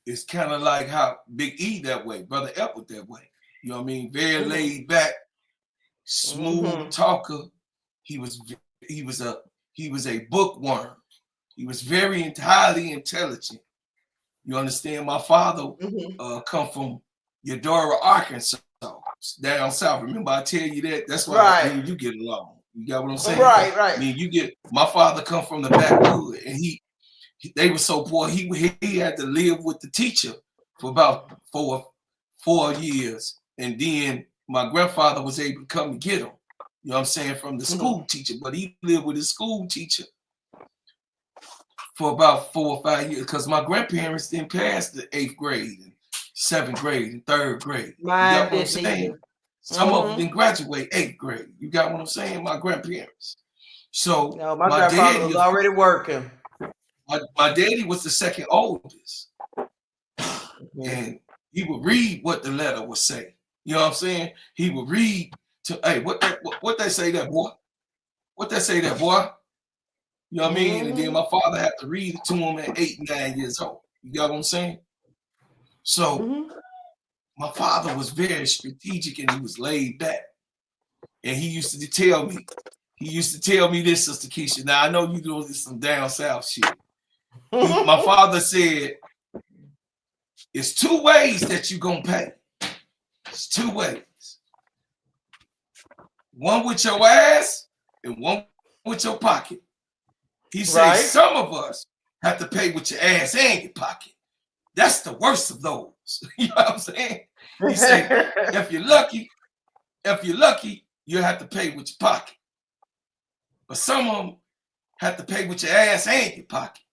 [SPEAKER 1] is kind of like how Big E that way, Brother Edward that way. You know what I mean? Very laid back, smooth talker. He was a bookworm. He was very highly intelligent. You understand? My father come from Eudora, Arkansas, down south. Remember, I tell you that. That's why me and you get along. You got what I'm saying?
[SPEAKER 10] Right.
[SPEAKER 1] I mean, you get. My father come from the backwood, and they were so poor. He had to live with the teacher for about four years, and then my grandfather was able to come and get him. You know what I'm saying, from the school teacher, but he lived with his school teacher for about 4 or 5 years because my grandparents didn't pass the 8th grade and 7th grade and 3rd grade. You got what I'm saying? Some of them didn't graduate 8th grade. You got what I'm saying? My grandparents. So
[SPEAKER 10] no, my grandfather was already working.
[SPEAKER 1] My daddy was the second oldest, and he would read what the letter would say. You know what I'm saying? He would read to, hey, what they say that boy? What they say that boy? You know what I mean? And then my father had to read it to him at 8, 9 years old. You got what I'm saying? So my father was very strategic and he was laid back. And he used to tell me this, Sister Keisha. Now I know you doing some down south shit. My father said, it's 2 ways that you're gonna pay. It's 2 ways. One with your ass and one with your pocket. He said some of us have to pay with your ass and your pocket. That's the worst of those. You know what I'm saying? He said, if you're lucky, you'll have to pay with your pocket. But some of them have to pay with your ass and your pocket.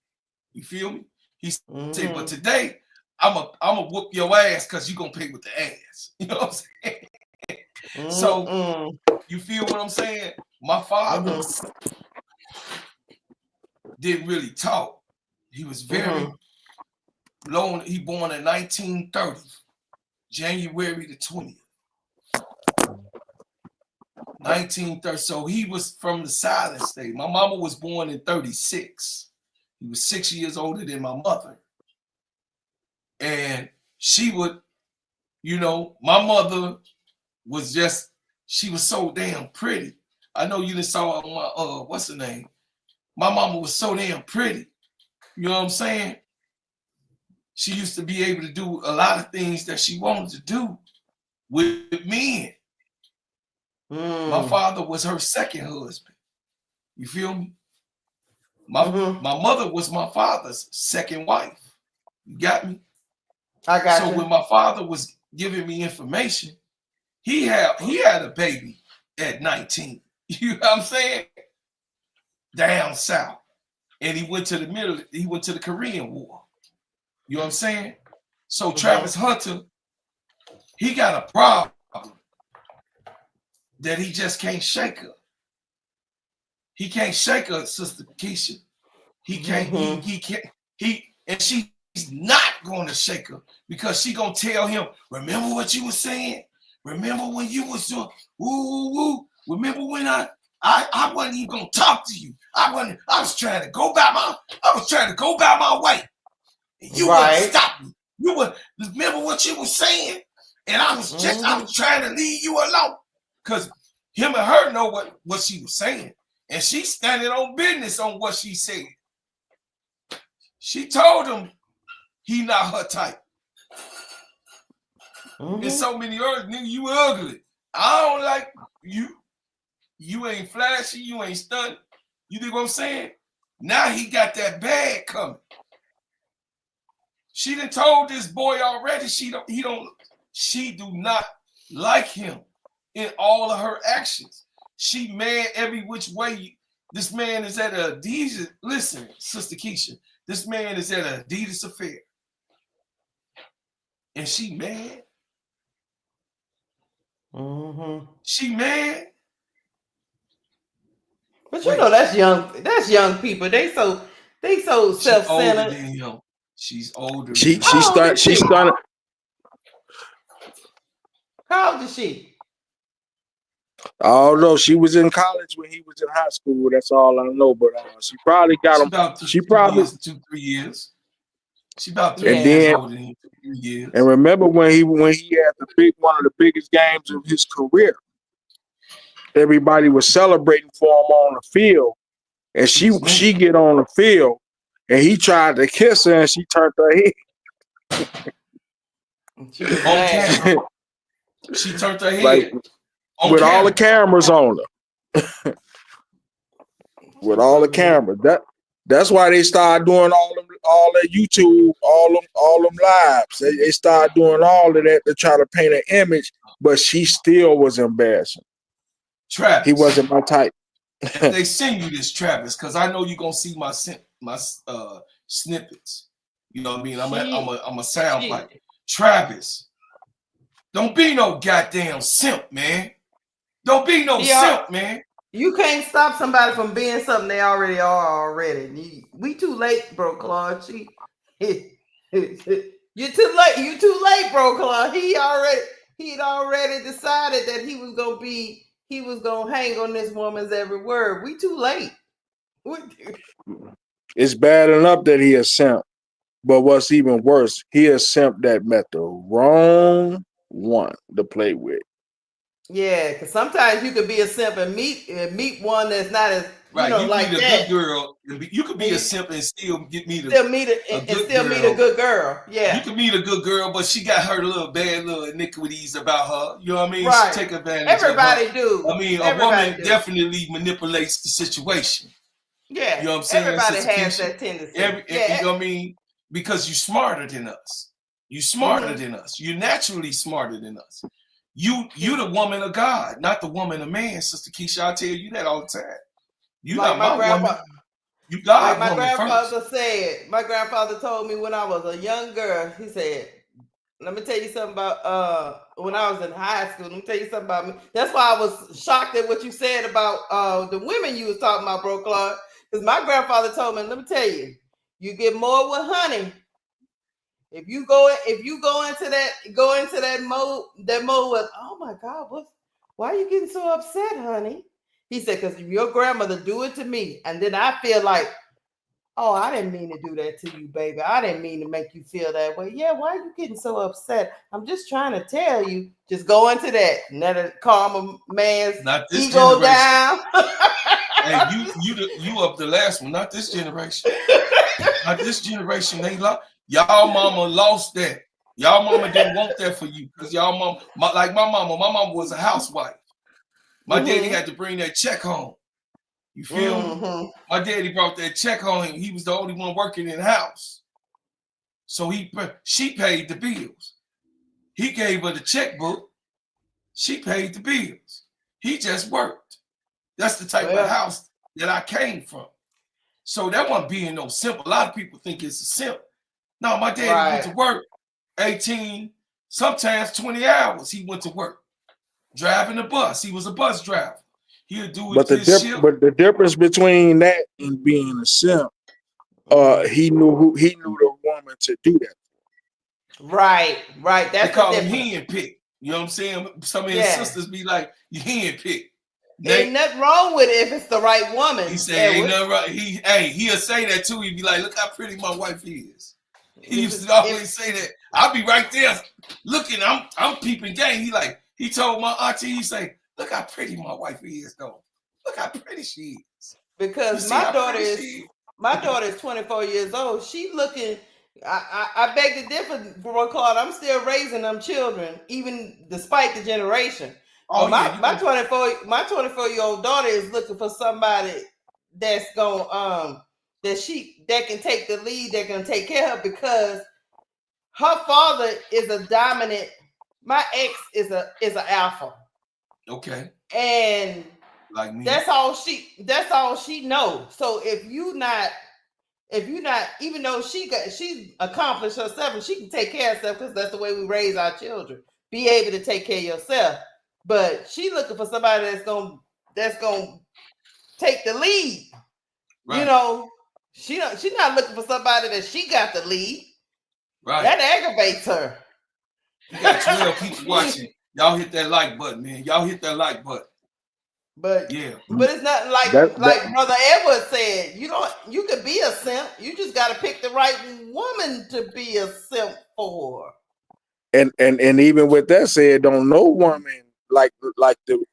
[SPEAKER 1] You feel me? He said, but today, I'm a whoop your ass because you're going to pay with the ass. You know what I'm saying? So, you feel what I'm saying? My father didn't really talk. He was very low. He born in 1930, January the 20th. 1930. So he was from the silent state. My mama was born in 36. He was 6 years older than my mother. And she would, my mother was she was so damn pretty. I know you just saw on my, what's her name? My mama was so damn pretty. You know what I'm saying? She used to be able to do a lot of things that she wanted to do with men. My father was her second husband. You feel me? My mother was my father's second wife. You got me?
[SPEAKER 10] I got you.
[SPEAKER 1] So when my father was giving me information, he had a baby at 19. You know what I'm saying? Down south. And he went to the Korean War. You know what I'm saying? So Travis Hunter, he got a problem that he just can't shake her. He can't shake her, Sister Keisha. He can't, and she's not going to shake her because she going to tell him, remember what you were saying? Remember when you was doing, woo. Remember when I wasn't even going to talk to you. I was trying to go by my way. And you wouldn't stop me. You would remember what you were saying. And I was trying to leave you alone. Because him and her know what she was saying. And she's standing on business on what she said. She told him he not her type. There's so many others, nigga, you ugly. I don't like you. You ain't flashy, you ain't stunning. You think what I'm saying? Now he got that bag coming. She done told this boy already she do not like him in all of her actions. She mad every which way. This man is at a Adidas. Listen, Sister Keisha, this man is at an Adidas affair. and she mad.
[SPEAKER 10] Mm-hmm.
[SPEAKER 1] She mad.
[SPEAKER 10] But you know that's young. That's young people. They so
[SPEAKER 1] She's older
[SPEAKER 10] self-centered.
[SPEAKER 1] than him. She's older
[SPEAKER 3] She
[SPEAKER 1] than
[SPEAKER 3] she
[SPEAKER 1] him.
[SPEAKER 10] How old
[SPEAKER 3] started
[SPEAKER 10] is
[SPEAKER 3] she
[SPEAKER 10] she?
[SPEAKER 3] started.
[SPEAKER 10] How old is she?
[SPEAKER 3] Although she was in college when he was in high school, that's all I know. But she probably got
[SPEAKER 1] She
[SPEAKER 3] him.
[SPEAKER 1] about
[SPEAKER 3] She
[SPEAKER 1] 2
[SPEAKER 3] probably
[SPEAKER 1] years, 3 years. She about 3
[SPEAKER 3] and
[SPEAKER 10] Yeah.
[SPEAKER 1] years
[SPEAKER 3] then
[SPEAKER 1] older than him. 3 years.
[SPEAKER 3] and remember when he had one of the biggest games of his career. Everybody was celebrating for him on the field, and
[SPEAKER 1] She was
[SPEAKER 3] she
[SPEAKER 1] naked.
[SPEAKER 3] get on the field, and he tried to kiss her, and she turned her head.
[SPEAKER 10] She was
[SPEAKER 1] On
[SPEAKER 10] mad.
[SPEAKER 1] camera. She turned her
[SPEAKER 3] Like
[SPEAKER 1] head on
[SPEAKER 3] with all the
[SPEAKER 1] camera.
[SPEAKER 3] cameras on her. With all the cameras. That's why they started doing all that YouTube, all them lives. They started doing all of that to try to paint an image, but she still was embarrassing.
[SPEAKER 1] Travis.
[SPEAKER 3] He wasn't my type.
[SPEAKER 1] If they send you this, Travis, because I know you're gonna see my snippets. You know what I mean? I'm a sound bite. Travis, don't be no goddamn simp, man. Don't be no simp, man.
[SPEAKER 10] You can't stop somebody from being something they already are already. We too late, bro, Claude. You're too late. You too late, bro, Claude. He'd already decided that he was gonna hang on this woman's every word. We too late.
[SPEAKER 3] It's bad enough that he a simp, but what's even worse, he a simp that met the wrong one to play with.
[SPEAKER 10] Yeah, because sometimes you could be a simp and meet one that's not as
[SPEAKER 1] right. You
[SPEAKER 10] like
[SPEAKER 1] meet a
[SPEAKER 10] that.
[SPEAKER 1] good girl. You could be a simp and still meet a
[SPEAKER 10] good girl. Yeah,
[SPEAKER 1] you could meet a good girl, but she got her little bad little iniquities about her. You know what I mean?
[SPEAKER 10] Right.
[SPEAKER 1] She take advantage.
[SPEAKER 10] Everybody
[SPEAKER 1] of her.
[SPEAKER 10] do.
[SPEAKER 1] I mean,
[SPEAKER 10] Everybody
[SPEAKER 1] a woman
[SPEAKER 10] do.
[SPEAKER 1] Definitely manipulates the situation.
[SPEAKER 10] Yeah,
[SPEAKER 1] you know what I'm saying.
[SPEAKER 10] Everybody
[SPEAKER 1] Sister
[SPEAKER 10] has
[SPEAKER 1] Keisha?
[SPEAKER 10] that tendency.
[SPEAKER 1] You know what I mean? Because you're smarter than us. You're smarter than us. You're naturally smarter than us. You the woman of God, not the woman of man, Sister Keisha. I tell you that all the time. You
[SPEAKER 10] like
[SPEAKER 1] not my woman. You God
[SPEAKER 10] like my
[SPEAKER 1] woman
[SPEAKER 10] grandfather
[SPEAKER 1] first.
[SPEAKER 10] said. My grandfather told me when I was a young girl. He said, "Let me tell you something about when I was in high school. Let me tell you something about me." That's why I was shocked at what you said about the women you was talking about, bro, Clark. Because my grandfather told me, "Let me tell you, you get more with honey." If you go into that mode with, oh my God, why are you getting so upset, honey? He said, because your grandmother do it to me, and then I feel like, oh, I didn't mean to do that to you, baby. I didn't mean to make you feel that way. Yeah, why are you getting so upset? I'm just trying to tell you, just go into that, and that'll calm a man's ego down.
[SPEAKER 1] Hey, you up the last one, not this generation. Not this generation. They lost. Y'all mama lost that. Y'all mama didn't want that for you because y'all mama, like my mama was a housewife. My daddy had to bring that check home. You feel me? My daddy brought that check home. He was the only one working in the house. So she paid the bills. He gave her the checkbook. She paid the bills. He just worked. That's the type of house that I came from. So that wasn't being no simp. A lot of people think it's a simp. No, my daddy went to work 18, sometimes 20 hours. He went to work driving a bus. He was a bus driver. He'll do
[SPEAKER 3] But the difference between that and being a simp, he knew the woman to do that.
[SPEAKER 10] Right. That's
[SPEAKER 1] they call him hen pick. You know what I'm saying? Some of his sisters be like, you hen pick.
[SPEAKER 10] Ain't nothing wrong with it if it's the right woman.
[SPEAKER 1] He say ain't nothing right. He'll say that too. He'd be like, look how pretty my wife is. He used to always say that. I'll be right there looking. I'm peeping game. He told my auntie, he say, look how pretty my wife is though. Look how pretty she is.
[SPEAKER 10] Because my daughter is 24 years old. She looking. I beg to differ, bro, Claude. I'm still raising them children, even despite the generation. Oh, my 24-year-old daughter is looking for somebody that's gonna that can take the lead, that can take care of her, because her father is a dominant. My ex is an alpha.
[SPEAKER 1] Okay.
[SPEAKER 10] And
[SPEAKER 1] like me.
[SPEAKER 10] That's all she knows. So if you not if you're not, even though she's accomplished herself and she can take care of herself because that's the way we raise our children. Be able to take care of yourself. But she looking for somebody that's gonna take the lead.
[SPEAKER 1] Right.
[SPEAKER 10] You know, she's not looking for somebody that she got the lead.
[SPEAKER 1] Right.
[SPEAKER 10] That aggravates her.
[SPEAKER 1] You got 12 people watching. Y'all hit that like button, man. Y'all hit that like button.
[SPEAKER 10] But
[SPEAKER 1] yeah,
[SPEAKER 10] but it's not like Brother Edward said. You could be a simp. You just got to pick the right woman to be a simp for.
[SPEAKER 3] And even with that said, don't no woman like to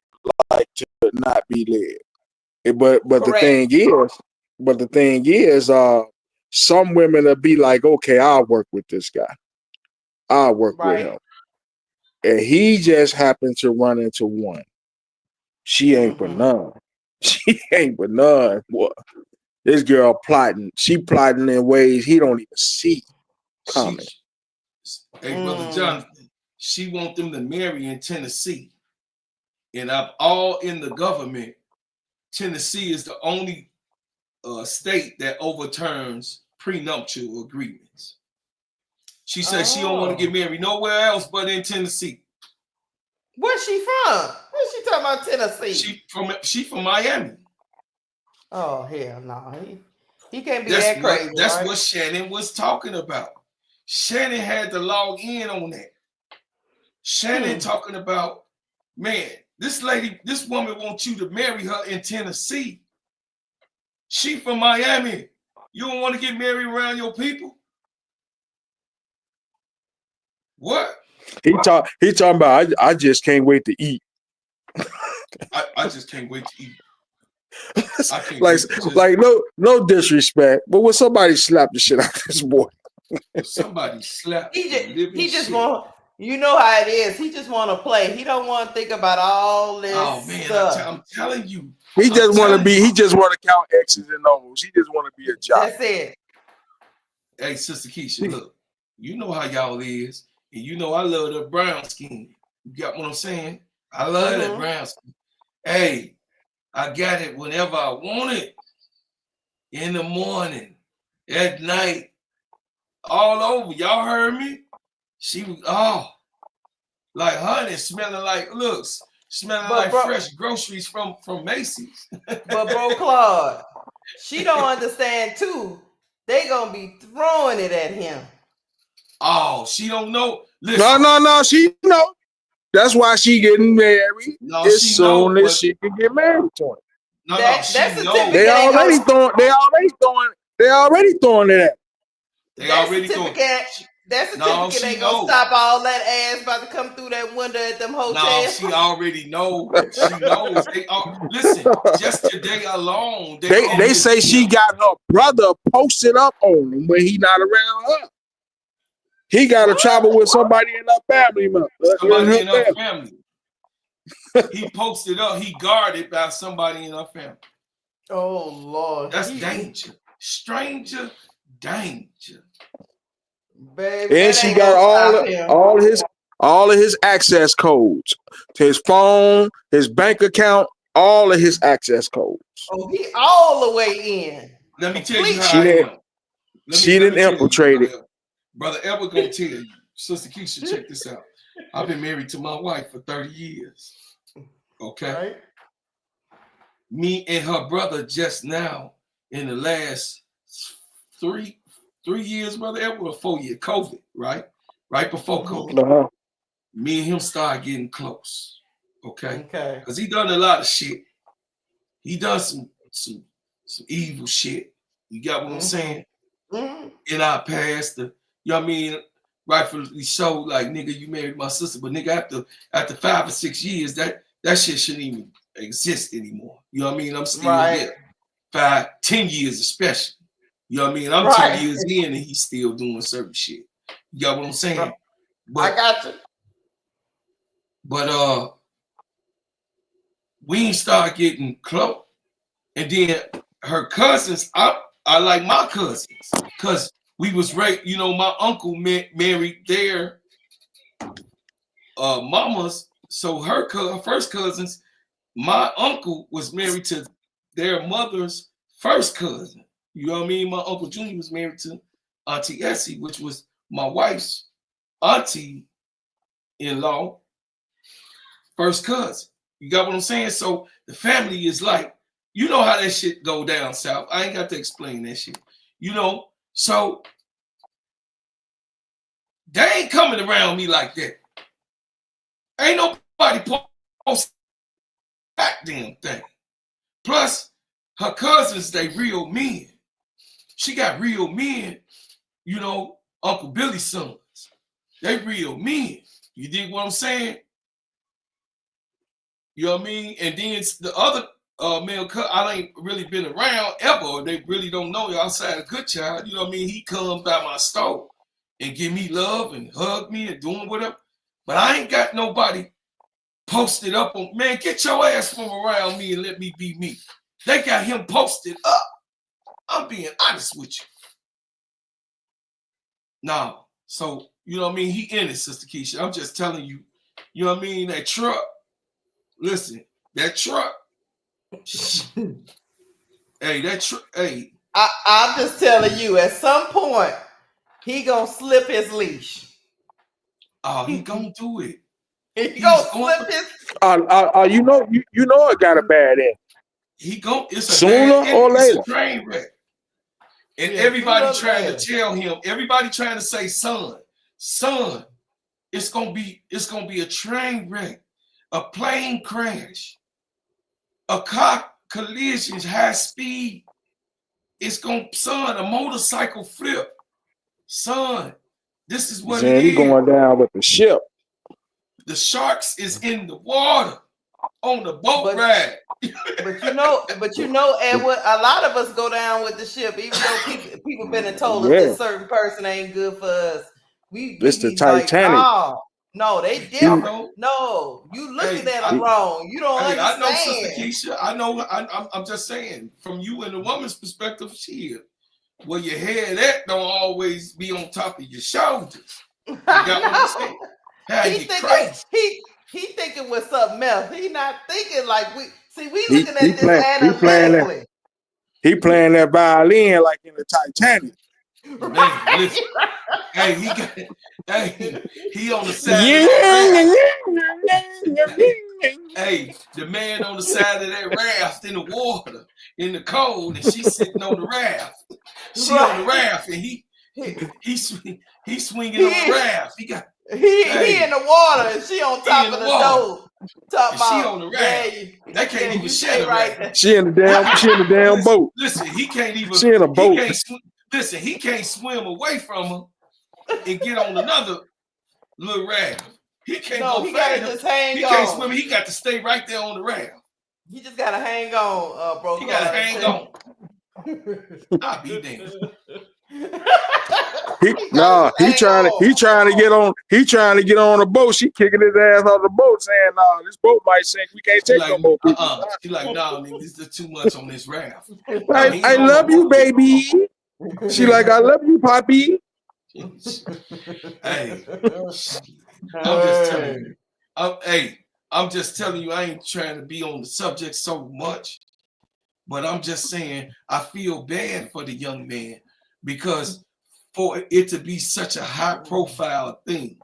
[SPEAKER 3] not be led. But the thing is, some women will be like, okay, I'll work with this guy. I'll work with him. And he just happened to run into one. She ain't but none. She ain't but none. Boy. This girl plotting. She plotting in ways he don't even see coming.
[SPEAKER 1] Hey, Brother Jonathan, she want them to marry in Tennessee. And of all in the government, Tennessee is the only state that overturns prenuptial agreements. She said she don't want to get married nowhere else but in Tennessee.
[SPEAKER 10] Where's she from? Where's she talking about Tennessee?
[SPEAKER 1] She from Miami.
[SPEAKER 10] Oh, hell no. He can't be that crazy.
[SPEAKER 1] That's what Shannon was talking about. Shannon had to log in on that. Shannon talking about, man, this woman wants you to marry her in Tennessee. She from Miami. You don't want to get married around your people? What?
[SPEAKER 3] He talking about, I just can't wait to eat.
[SPEAKER 1] I just can't wait to eat.
[SPEAKER 3] Like no disrespect, but when somebody slap the shit out of this boy.
[SPEAKER 1] Somebody slap.
[SPEAKER 10] He just want, you know how it is. He just want to play. He don't want to think about all this stuff.
[SPEAKER 1] I'm telling you.
[SPEAKER 3] He just want to count X's and O's. He just want to be a job.
[SPEAKER 10] That's it.
[SPEAKER 1] Hey, Sister Keisha, look, you know how y'all is, and you know I love the brown skin. You got what I'm saying? I love that brown skin. Hey, I got it whenever I want it. In the morning, at night, all over. Y'all heard me? She was like honey, smelling like fresh groceries from Macy's.
[SPEAKER 10] But bro Claude, she don't understand too. They gonna be throwing it at him.
[SPEAKER 1] Oh, she don't know. Listen.
[SPEAKER 3] No, she know. That's why she getting married as soon as she can get married to him.
[SPEAKER 10] That's the typical.
[SPEAKER 3] They already throwing it at.
[SPEAKER 10] That's the certificate ain't gonna stop all that ass about to come through that window at them hotels.
[SPEAKER 1] No, she already knows. She knows. Listen, just today alone.
[SPEAKER 3] They say she got her brother posted up on him when he not around her. He got to travel with somebody in her family.
[SPEAKER 1] Somebody in her family. He posted up. He guarded by somebody in her family.
[SPEAKER 10] Oh, Lord.
[SPEAKER 1] That's danger. Stranger danger.
[SPEAKER 10] Baby,
[SPEAKER 3] and she got all of his access codes to his phone, his bank account, all of his access codes.
[SPEAKER 10] Oh, he all the way in.
[SPEAKER 1] Let me tell you how
[SPEAKER 3] she didn't infiltrate it.
[SPEAKER 1] Brother Edward gonna tell you, Sister Keisha, check this out. I've been married to my wife for 30 years. Okay.
[SPEAKER 10] Right.
[SPEAKER 1] Me and her brother just now in the last three years, Brother Edward, or 4 years, COVID, right? Right before COVID. Me and him started getting close. Okay. Because he done a lot of shit. He done some evil shit. You got what I'm saying? In our past, you know what I mean? Rightfully so, like, nigga, you married my sister, but nigga, after 5 or 6 years, that shit shouldn't even exist anymore. You know what I mean? I'm still here. 5, 10 years especially. You know what I mean? I'm 10 years in and he's still doing certain shit. You got what I'm saying? But,
[SPEAKER 10] I got you.
[SPEAKER 1] But we ain't start getting close. And then her cousins, I like my cousins because we was right. You know, my uncle married their mamas. So her first cousins, my uncle was married to their mother's first cousin. You know what I mean? My Uncle Junior was married to Auntie Essie, which was my wife's auntie-in-law, first cousin. You got what I'm saying? So the family is like, you know how that shit go down south. I ain't got to explain that shit. You know, so they ain't coming around me like that. Ain't nobody post that damn thing. Plus, her cousins, they real men. She got real men, you know, Uncle Billy's sons. They real men. You dig what I'm saying? You know what I mean? And then the other male cut, I ain't really been around ever. They really don't know you outside of Good Child. You know what I mean? He come by my store and give me love and hug me and doing whatever. But I ain't got nobody posted up on, man, get your ass from around me and let me be me. They got him posted up. I'm being honest with you. No. So, you know what I mean? He in it, Sister Keisha. I'm just telling you, you know what I mean? That truck, listen, that truck. Hey, that truck, hey.
[SPEAKER 10] I'm just telling you, at some point, he gonna slip his leash.
[SPEAKER 1] Oh, he gonna do it.
[SPEAKER 10] He gonna slip his.
[SPEAKER 3] You know it got a bad end.
[SPEAKER 1] He go. It's a
[SPEAKER 3] sooner
[SPEAKER 1] bad,
[SPEAKER 3] or later.
[SPEAKER 1] It's a train wreck. And
[SPEAKER 10] Yeah,
[SPEAKER 1] everybody trying to tell him. Everybody trying to say, son, it's gonna be a train wreck, a plane crash, a car collision, high speed. It's gonna, son, a motorcycle flip, son. This is what it is.
[SPEAKER 3] He going down with the ship.
[SPEAKER 1] The sharks is in the water on the boat ride.
[SPEAKER 10] But you know, Edward, a lot of us go down with the ship, even though people been told us this certain person ain't good for us.
[SPEAKER 3] It's the Titanic.
[SPEAKER 10] Like, no, they different. No, you looking at it wrong. You don't understand.
[SPEAKER 1] I know, Sister Keisha. I know. I'm just saying, from you and the woman's perspective, where your head at don't always be on top of your shoulders. You got what I'm saying?
[SPEAKER 10] He thinking with something else. He not thinking like we looking at this analytically.
[SPEAKER 3] He playing that violin like in the Titanic.
[SPEAKER 1] Man, listen. He on the side of that raft. Hey, the man on the side of that raft in the water, in the cold, and she's sitting on the raft. She on the raft, and he's swinging on the raft. He
[SPEAKER 10] in the water, and she on top of the door.
[SPEAKER 1] She on the raft. They can't even share the raft.
[SPEAKER 3] She in the damn boat.
[SPEAKER 1] Listen, he can't even.
[SPEAKER 3] She in a boat.
[SPEAKER 1] He can't swim away from her and get on another little raft. He can't go.
[SPEAKER 10] He gotta just hang on.
[SPEAKER 1] He can't swim. He got to stay right there on the raft.
[SPEAKER 10] He just gotta hang on, bro.
[SPEAKER 1] He gotta hang on. I'll be damned.
[SPEAKER 3] He trying to get on. He trying to get on a boat. She kicking his ass off the boat, saying, "Nah, this boat might sink. We can't take no more people."
[SPEAKER 1] She like, "Nah, man, this is too much on this raft."
[SPEAKER 3] I love you, baby. She like, "I love you, Poppy."
[SPEAKER 1] Hey, I'm just telling you. I'm just telling you. I ain't trying to be on the subject so much, but I'm just saying I feel bad for the young man because for it to be such a high-profile thing,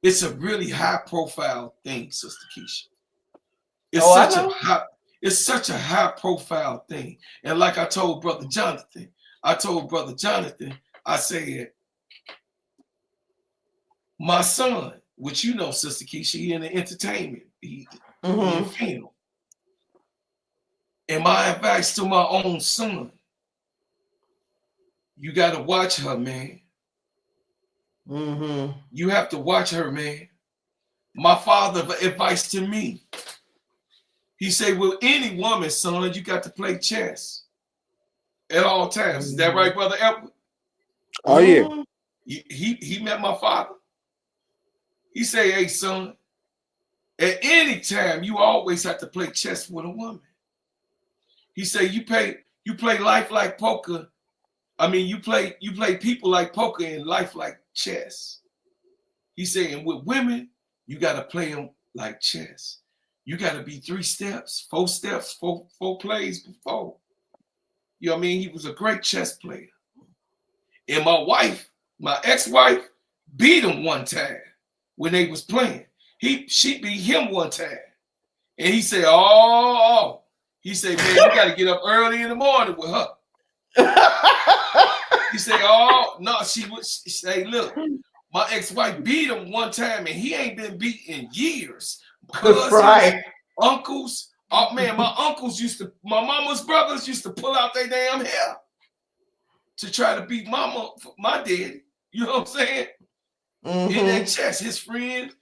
[SPEAKER 1] it's a really high-profile thing, Sister Keisha. It's such a high-profile thing, and like I told Brother Jonathan, I said, my son, which you know, Sister Keisha, he in the entertainment, he in film. And my advice to my own son, you got to watch her, man. You have to watch her, man. My father's advice to me, he said, with any woman, son, you got to play chess at all times. Is that right, Brother Edward?
[SPEAKER 3] Oh, yeah.
[SPEAKER 1] He met my father. He said, hey, son, at any time, you always have to play chess with a woman. He said, you play life like poker. I mean, you play people like poker and life like chess. He said, and with women, you got to play them like chess. You got to be 3 steps, 4 steps, four plays before. You know what I mean? He was a great chess player. And my wife, my ex-wife, beat him one time when they was playing. She beat him one time. And he said, oh. He said, man, you got to get up early in the morning with her. He said, oh, no, she say, look, my ex-wife beat him one time and he ain't been beat in years. Cousins,
[SPEAKER 10] Right.
[SPEAKER 1] uncles. Oh man, my mama's brothers used to pull out their damn hair to try to beat my daddy. You know what I'm saying? In that chess, his friends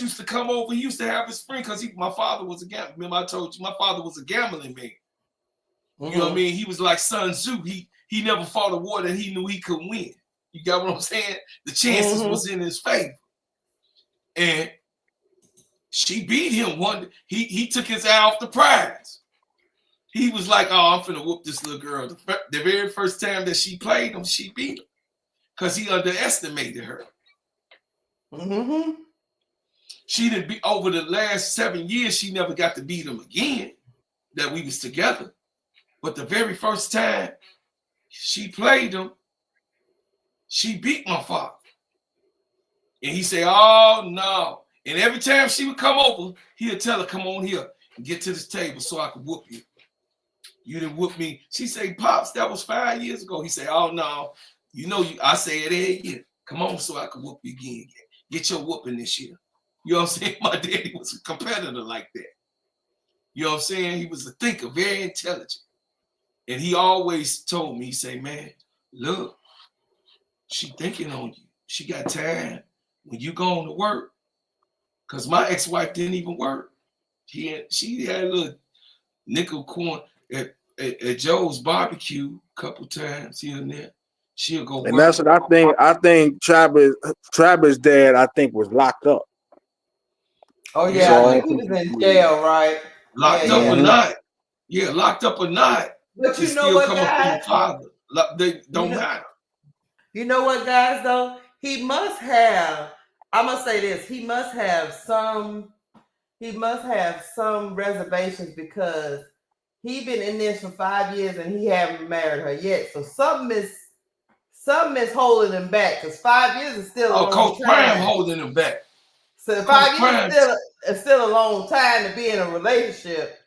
[SPEAKER 1] used to come over. He used to have his friend because my father was a gambler. Remember I told you my father was a gambling man. You know what I mean? He was like Sun Tzu. He never fought a war that he knew he could win. You got what I'm saying? The chances was in his favor. And she beat him one. He took his eye off the prize. He was like, oh, I'm finna whoop this little girl. The very first time that she played him, she beat him. Because he underestimated her. She didn't be over the last 7 years, she never got to beat him again that we was together. But the very first time she played him, she beat my father. And he said, oh no. And every time she would come over, he'd tell her, come on here and get to this table so I could whoop you. You didn't whoop me. She said, Pops, that was 5 years ago. He said, oh no. You know, I say it every year. Come on so I can whoop you again. Get your whooping this year. You know what I'm saying? My daddy was a competitor like that. You know what I'm saying? He was a thinker, very intelligent. And he always told me, he said, man, look, she thinking on you. She got time when you going to work. Because my ex-wife didn't even work. She had a little nickel coin at Joe's barbecue a couple times here and there. She'll go
[SPEAKER 3] And
[SPEAKER 1] work.
[SPEAKER 3] that's what I think. I think Travis' dad, I think, was locked up.
[SPEAKER 10] Oh yeah,
[SPEAKER 3] So,
[SPEAKER 10] I think he was in jail, right?
[SPEAKER 1] Locked up or not. Yeah, locked up or not.
[SPEAKER 10] But you
[SPEAKER 1] It's
[SPEAKER 10] know
[SPEAKER 1] still
[SPEAKER 10] what,
[SPEAKER 1] coming from the
[SPEAKER 10] guys?
[SPEAKER 1] father. They don't matter.
[SPEAKER 10] You know what, guys, though? He must have, I'm gonna say this, he must have some reservations because he been in this for 5 years and he haven't married her yet. So something is holding him back because 5 years is still a long
[SPEAKER 1] Coach
[SPEAKER 10] time.
[SPEAKER 1] Prime holding him back.
[SPEAKER 10] So 5 years is still a long time to be in a relationship.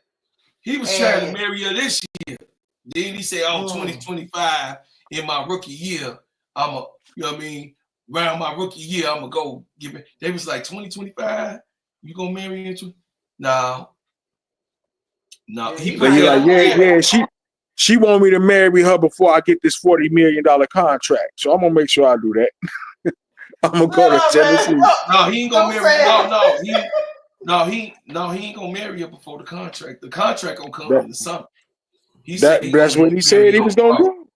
[SPEAKER 1] He was trying to marry her this year. Then he said, 2025 in my rookie year, you know what I mean? Around my rookie year, I'm going to go give it. They was like, 2025, you going to marry into? No. He put
[SPEAKER 3] like, she want me to marry her before I get this $40 million contract. So I'm going to make sure I do that. I'm going to go to Tennessee.
[SPEAKER 1] No, he ain't going to marry. No, he ain't going to marry her before the contract. The contract going to come in the summer.
[SPEAKER 3] That's what he said he was going to do.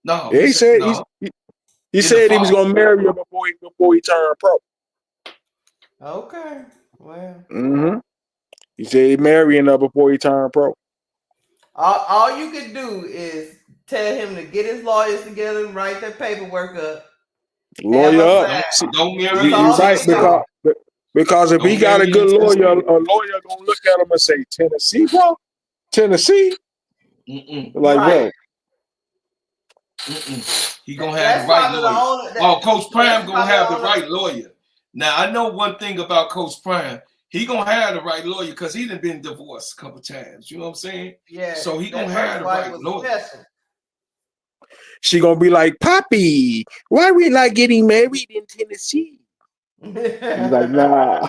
[SPEAKER 1] No,
[SPEAKER 3] he said he was going to marry her before he turned pro.
[SPEAKER 10] Okay, well.
[SPEAKER 3] He said he marrying her before he turned pro.
[SPEAKER 10] All you can do is tell him to get his lawyers together and write that paperwork up.
[SPEAKER 3] Lawyer up.
[SPEAKER 1] Don't marry
[SPEAKER 3] You're right, because if he got a good lawyer, a lawyer gonna look at him and say, Tennessee, bro? Tennessee? Like, bro.
[SPEAKER 1] He gonna have the right lawyer. Coach Prime gonna have the right lawyer. Now I know one thing about Coach Prime. He gonna have the right lawyer because he done been divorced a couple times. You know what I'm saying? Yeah. So he gonna have the right lawyer.
[SPEAKER 3] She gonna be like, Poppy, why are we not getting married in Tennessee? He's like, nah.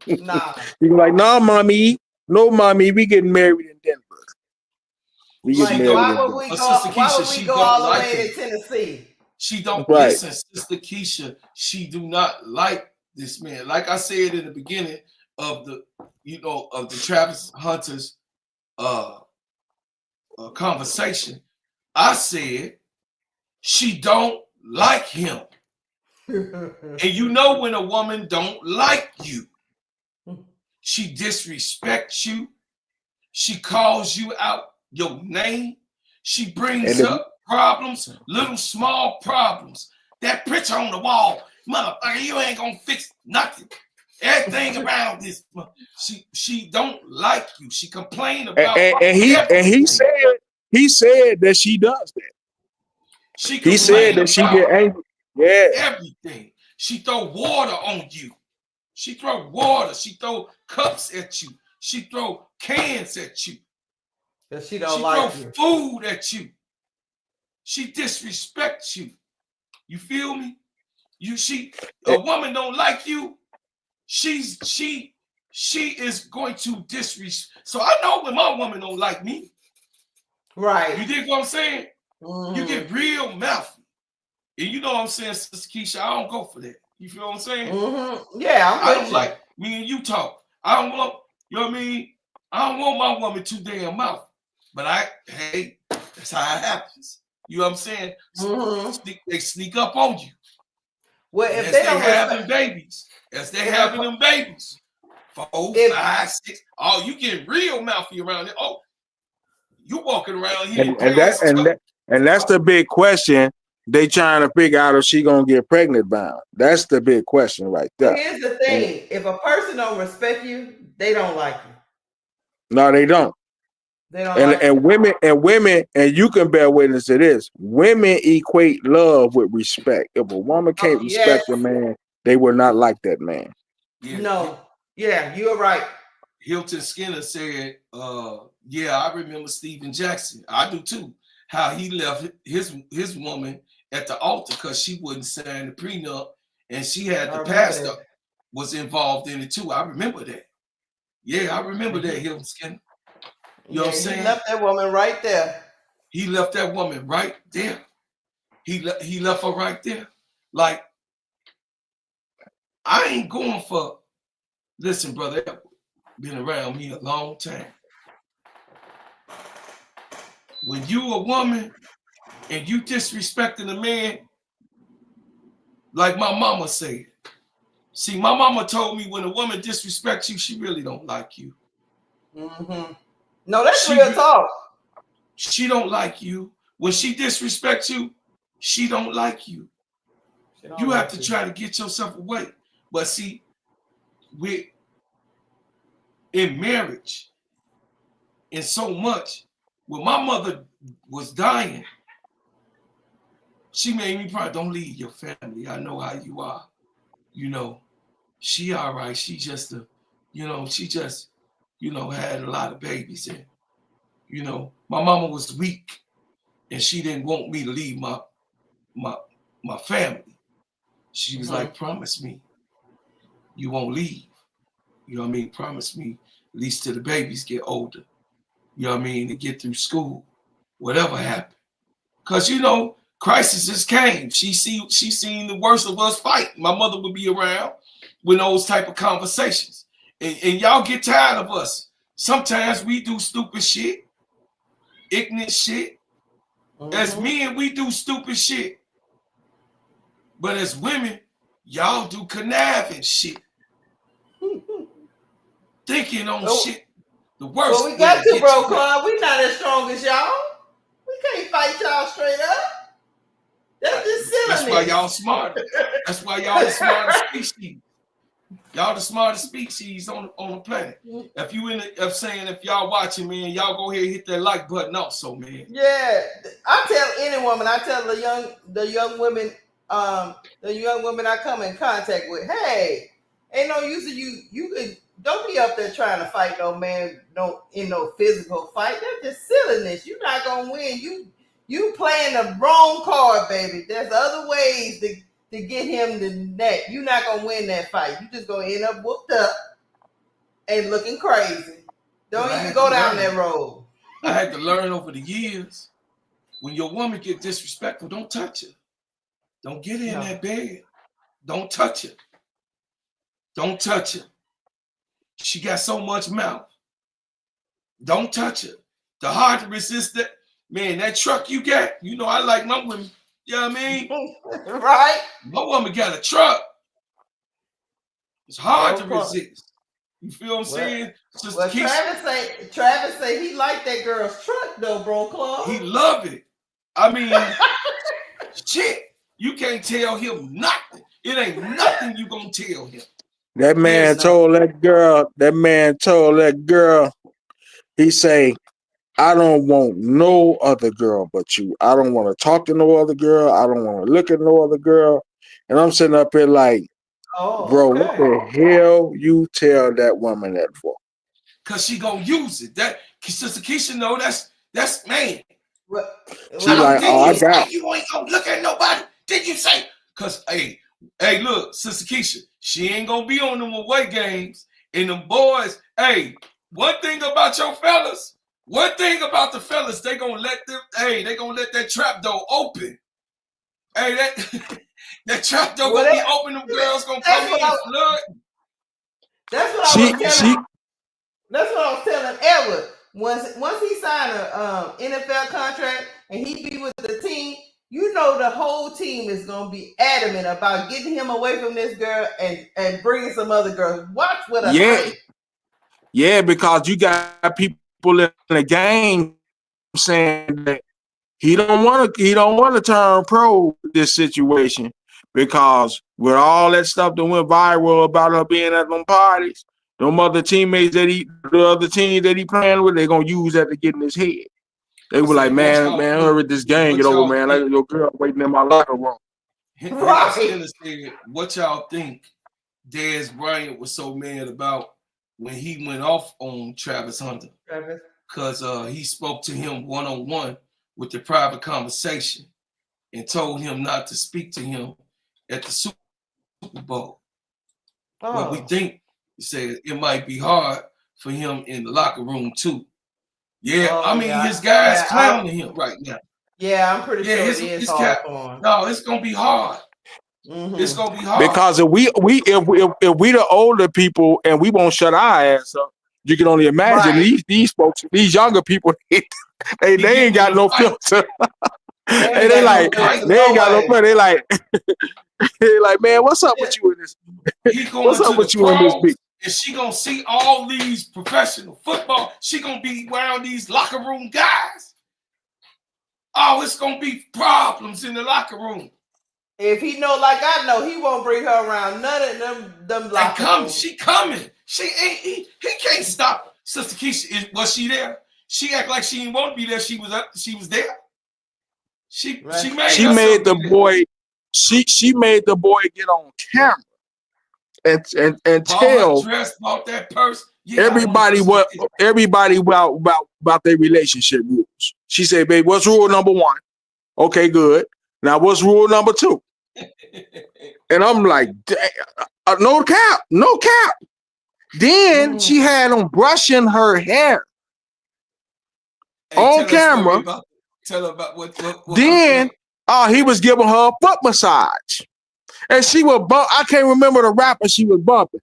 [SPEAKER 3] He's like, nah, mommy. No, mommy, we getting married in Denver. We getting married.
[SPEAKER 10] Why would we go all the way to Tennessee?
[SPEAKER 1] She don't listen, Sister Keisha. She do not like this man. Like I said in the beginning of the Travis Hunter's conversation, I said she don't like him. And you know when a woman don't like you, she disrespects you, she calls you out your name, she brings up problems, little small problems. That picture on the wall, motherfucker, you ain't gonna fix nothing. Everything around this, she don't like you. She complained about
[SPEAKER 3] and he he said that she does that.
[SPEAKER 1] She
[SPEAKER 3] He said
[SPEAKER 1] complained
[SPEAKER 3] that she
[SPEAKER 1] about
[SPEAKER 3] get angry. Yeah.
[SPEAKER 1] everything. She throw water on you. She throw water. She throw cups at you. She throw cans at you.
[SPEAKER 10] Because she don't
[SPEAKER 1] She
[SPEAKER 10] like
[SPEAKER 1] throw
[SPEAKER 10] you.
[SPEAKER 1] food at you. She disrespects you. You feel me? A woman don't like you. She is going to disrespect. So I know when my woman don't like me.
[SPEAKER 10] Right.
[SPEAKER 1] You dig what I'm saying?
[SPEAKER 10] Mhm.
[SPEAKER 1] You get real mouthy. And you know what I'm saying, Sister Keisha, I don't go for that. You feel what I'm saying?
[SPEAKER 10] Yeah, I'm
[SPEAKER 1] I
[SPEAKER 10] with
[SPEAKER 1] don't
[SPEAKER 10] you.
[SPEAKER 1] like me and you talk. I don't want, you know what I mean? I don't want my woman too damn mouth. But hey, that's how it happens. You know what I'm saying? They sneak up on you.
[SPEAKER 10] Well,
[SPEAKER 1] and
[SPEAKER 10] if
[SPEAKER 1] as
[SPEAKER 10] they
[SPEAKER 1] they
[SPEAKER 10] don't
[SPEAKER 1] having babies, 4, 5, 6. Oh, you get real mouthy around it. Oh, you walking around here
[SPEAKER 3] And that's the big question. They trying to figure out if she gonna get pregnant bound. That's the big question right there.
[SPEAKER 10] Here's the thing: if a person don't respect you, they don't like you.
[SPEAKER 3] No, they don't.
[SPEAKER 10] They don't like
[SPEAKER 3] and women, and you can bear witness to this. Women equate love with respect. If a woman can't respect a man, they will not like that man.
[SPEAKER 1] Yeah.
[SPEAKER 10] No. Yeah, you're right.
[SPEAKER 1] Hilton Skinner said, yeah, I remember Stephen Jackson. I do too. How he left his woman at the altar because she wouldn't sign the prenup, and she had the pastor was involved in it too. I remember that. Yeah, I remember that, Hilton Skinner. You know what I'm saying?
[SPEAKER 10] He left that woman right there.
[SPEAKER 1] He left that woman right there. He left her right there. Like, I ain't going for, listen, brother, been around me a long time. When you a woman and you disrespecting a man, like my mama said. See, my mama told me when a woman disrespects you, she really don't like you.
[SPEAKER 10] No, that's real talk.
[SPEAKER 1] She don't like you. When she disrespects you, she don't like you. You have to try to get yourself away. But see, we're in marriage, and so much. When my mother was dying, she made me probably don't leave your family. I know how you are. You know, she all right. She just had a lot of babies. And, my mama was weak and she didn't want me to leave my family. She was like, promise me you won't leave. You know what I mean? Promise me at least till the babies get older. You know what I mean? To get through school, whatever happened. Because, crises came. She seen the worst of us fight. My mother would be around with those type of conversations. And y'all get tired of us. Sometimes we do stupid shit, ignorant shit. As men, we do stupid shit. But as women, y'all do conniving shit. Thinking on shit. The worst.
[SPEAKER 10] Well, we got to, bro, Club. We not as strong as y'all. We can't fight y'all straight up. That's just silliness.
[SPEAKER 1] That's why y'all smarter. That's why y'all the smartest species. Y'all the smartest species on the planet. If y'all watching, man, y'all go ahead and hit that like button also, man.
[SPEAKER 10] Yeah, I tell any woman, I tell the young women I come in contact with, hey, ain't no use of you don't be up there trying to fight no man, in no physical fight. That's just silliness. You're not gonna win. You playing the wrong card, baby. There's other ways to get him the neck. You're not gonna win that fight. You just gonna end up whooped up and looking crazy. Don't even go down that road.
[SPEAKER 1] I had to learn over the years. When your woman get disrespectful, don't touch her. Don't get her in that bed. Don't touch her. Don't touch her. She got so much mouth. Don't touch her. The hard to resist that. Man, that truck you got, I like my women. You know what I mean?
[SPEAKER 10] Right?
[SPEAKER 1] My woman got a truck. It's hard to resist. You feel what I'm saying?
[SPEAKER 10] Well, Travis say he liked that girl's truck though, bro, Claude.
[SPEAKER 1] He love it. I mean, shit. You can't tell him nothing. It ain't nothing you gonna tell him.
[SPEAKER 3] That man told that girl, he say, I don't want no other girl but you. I don't want to talk to no other girl. I don't want to look at no other girl. And I'm sitting up here like, bro, what the hell you tell that woman that for?
[SPEAKER 1] Cause she gonna use it. That Sister Keisha know that's man.
[SPEAKER 3] She like, oh, I got.
[SPEAKER 1] You ain't gonna look at nobody. Did you say? Cause hey, look, Sister Keisha, she ain't gonna be on them away games. And them boys, hey, one thing about your fellas, they gonna let them, they gonna let that trap door open. Hey, that trap door gonna be open, them girls gonna come in and flood.
[SPEAKER 10] That's what I was telling. That's what I was telling Edward. Once he signed a NFL contract and he be with the team, you know the whole team is gonna be adamant about getting him away from this girl and bringing some other girls. Watch what I say.
[SPEAKER 3] Yeah, because you got people in the game saying that he don't want to turn pro this situation because with all that stuff that went viral about her being at them parties, them other teammates the other teams that he playing with, they're gonna use that to get in his head. They were like, man, hurry this game, get over, man. Like your girl waiting in my locker room.
[SPEAKER 1] What y'all think Dez Bryant was so mad about when he went off on Travis Hunter? Because he spoke to him one-on-one with the private conversation and told him not to speak to him at the Super Bowl. Well, we think, he said, it might be hard for him in the locker room too. Yeah, his guys clowning him right now.
[SPEAKER 10] Yeah, I'm pretty sure it is hard for him.
[SPEAKER 1] No, it's gonna be hard. Mm-hmm. It's gonna be hard
[SPEAKER 3] because if we the older people and we won't shut our ass up, you can only imagine these folks, these younger people, they ain't got no filter. And they like they ain't got no filter. They like, man, what's up with you in this? What's up with you in this beat?
[SPEAKER 1] And she gonna see all these professional football. She gonna be around these locker room guys. Oh, it's gonna be problems in the locker room.
[SPEAKER 10] If he know like I know, he won't bring her around none of them locker rooms.
[SPEAKER 1] She coming. She ain't. He can't stop. Sister Keisha, was she there? She act like she didn't want to be there. She was up. She was there. She made
[SPEAKER 3] the boy. She made the boy get on camera and tell
[SPEAKER 1] that purse.
[SPEAKER 3] Everybody about their relationship rules. She said, babe, what's rule number 1? Okay, good. Now what's rule number 2? And I'm like, no cap. Then she had him brushing her hair on camera.
[SPEAKER 1] Tell her about what
[SPEAKER 3] then he was giving her a foot massage. And she was I can't remember the rapper she was bumping.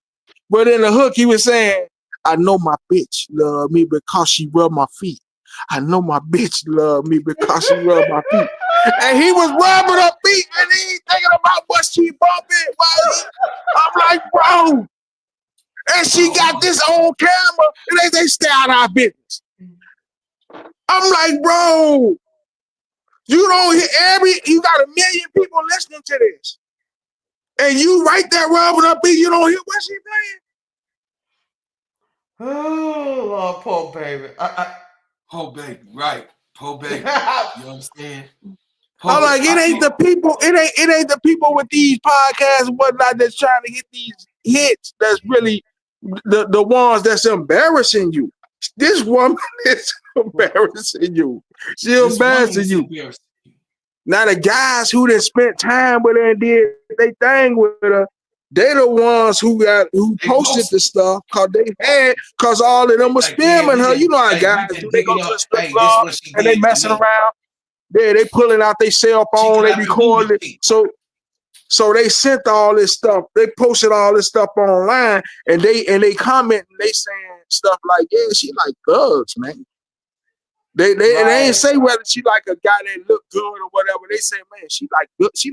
[SPEAKER 3] But in the hook, he was saying, I know my bitch love me because she rubbed my feet. I know my bitch love me because she rubbed my feet. And he was rubbing her feet and he ain't thinking about what she bumping. I'm like, bro. And she got this on camera and they stay out of our business. I'm like, bro, you don't hear you got 1 million people listening to this. And you right there rubbing her feet, you don't hear what she playing.
[SPEAKER 10] Oh, poor baby.
[SPEAKER 1] Poor baby, right. Poor baby. You understand?
[SPEAKER 3] I'm like, it ain't the people, it ain't the people with these podcasts and whatnot that's trying to hit these hits that's really the ones that's embarrassing you. This woman is embarrassing you. She's embarrassing you. Now the guys who done spent time with her and did they thing with her, they the ones who posted the stuff cause all of them was filming her. You know how guys they go to the strip club and they messing around. They pulling out their cell phone, they recording it. So they sent all this stuff. They posted all this stuff online, and they comment and they saying stuff like, "Yeah, she like thugs, man." They ain't say whether she like a guy that look good or whatever. They say, man, she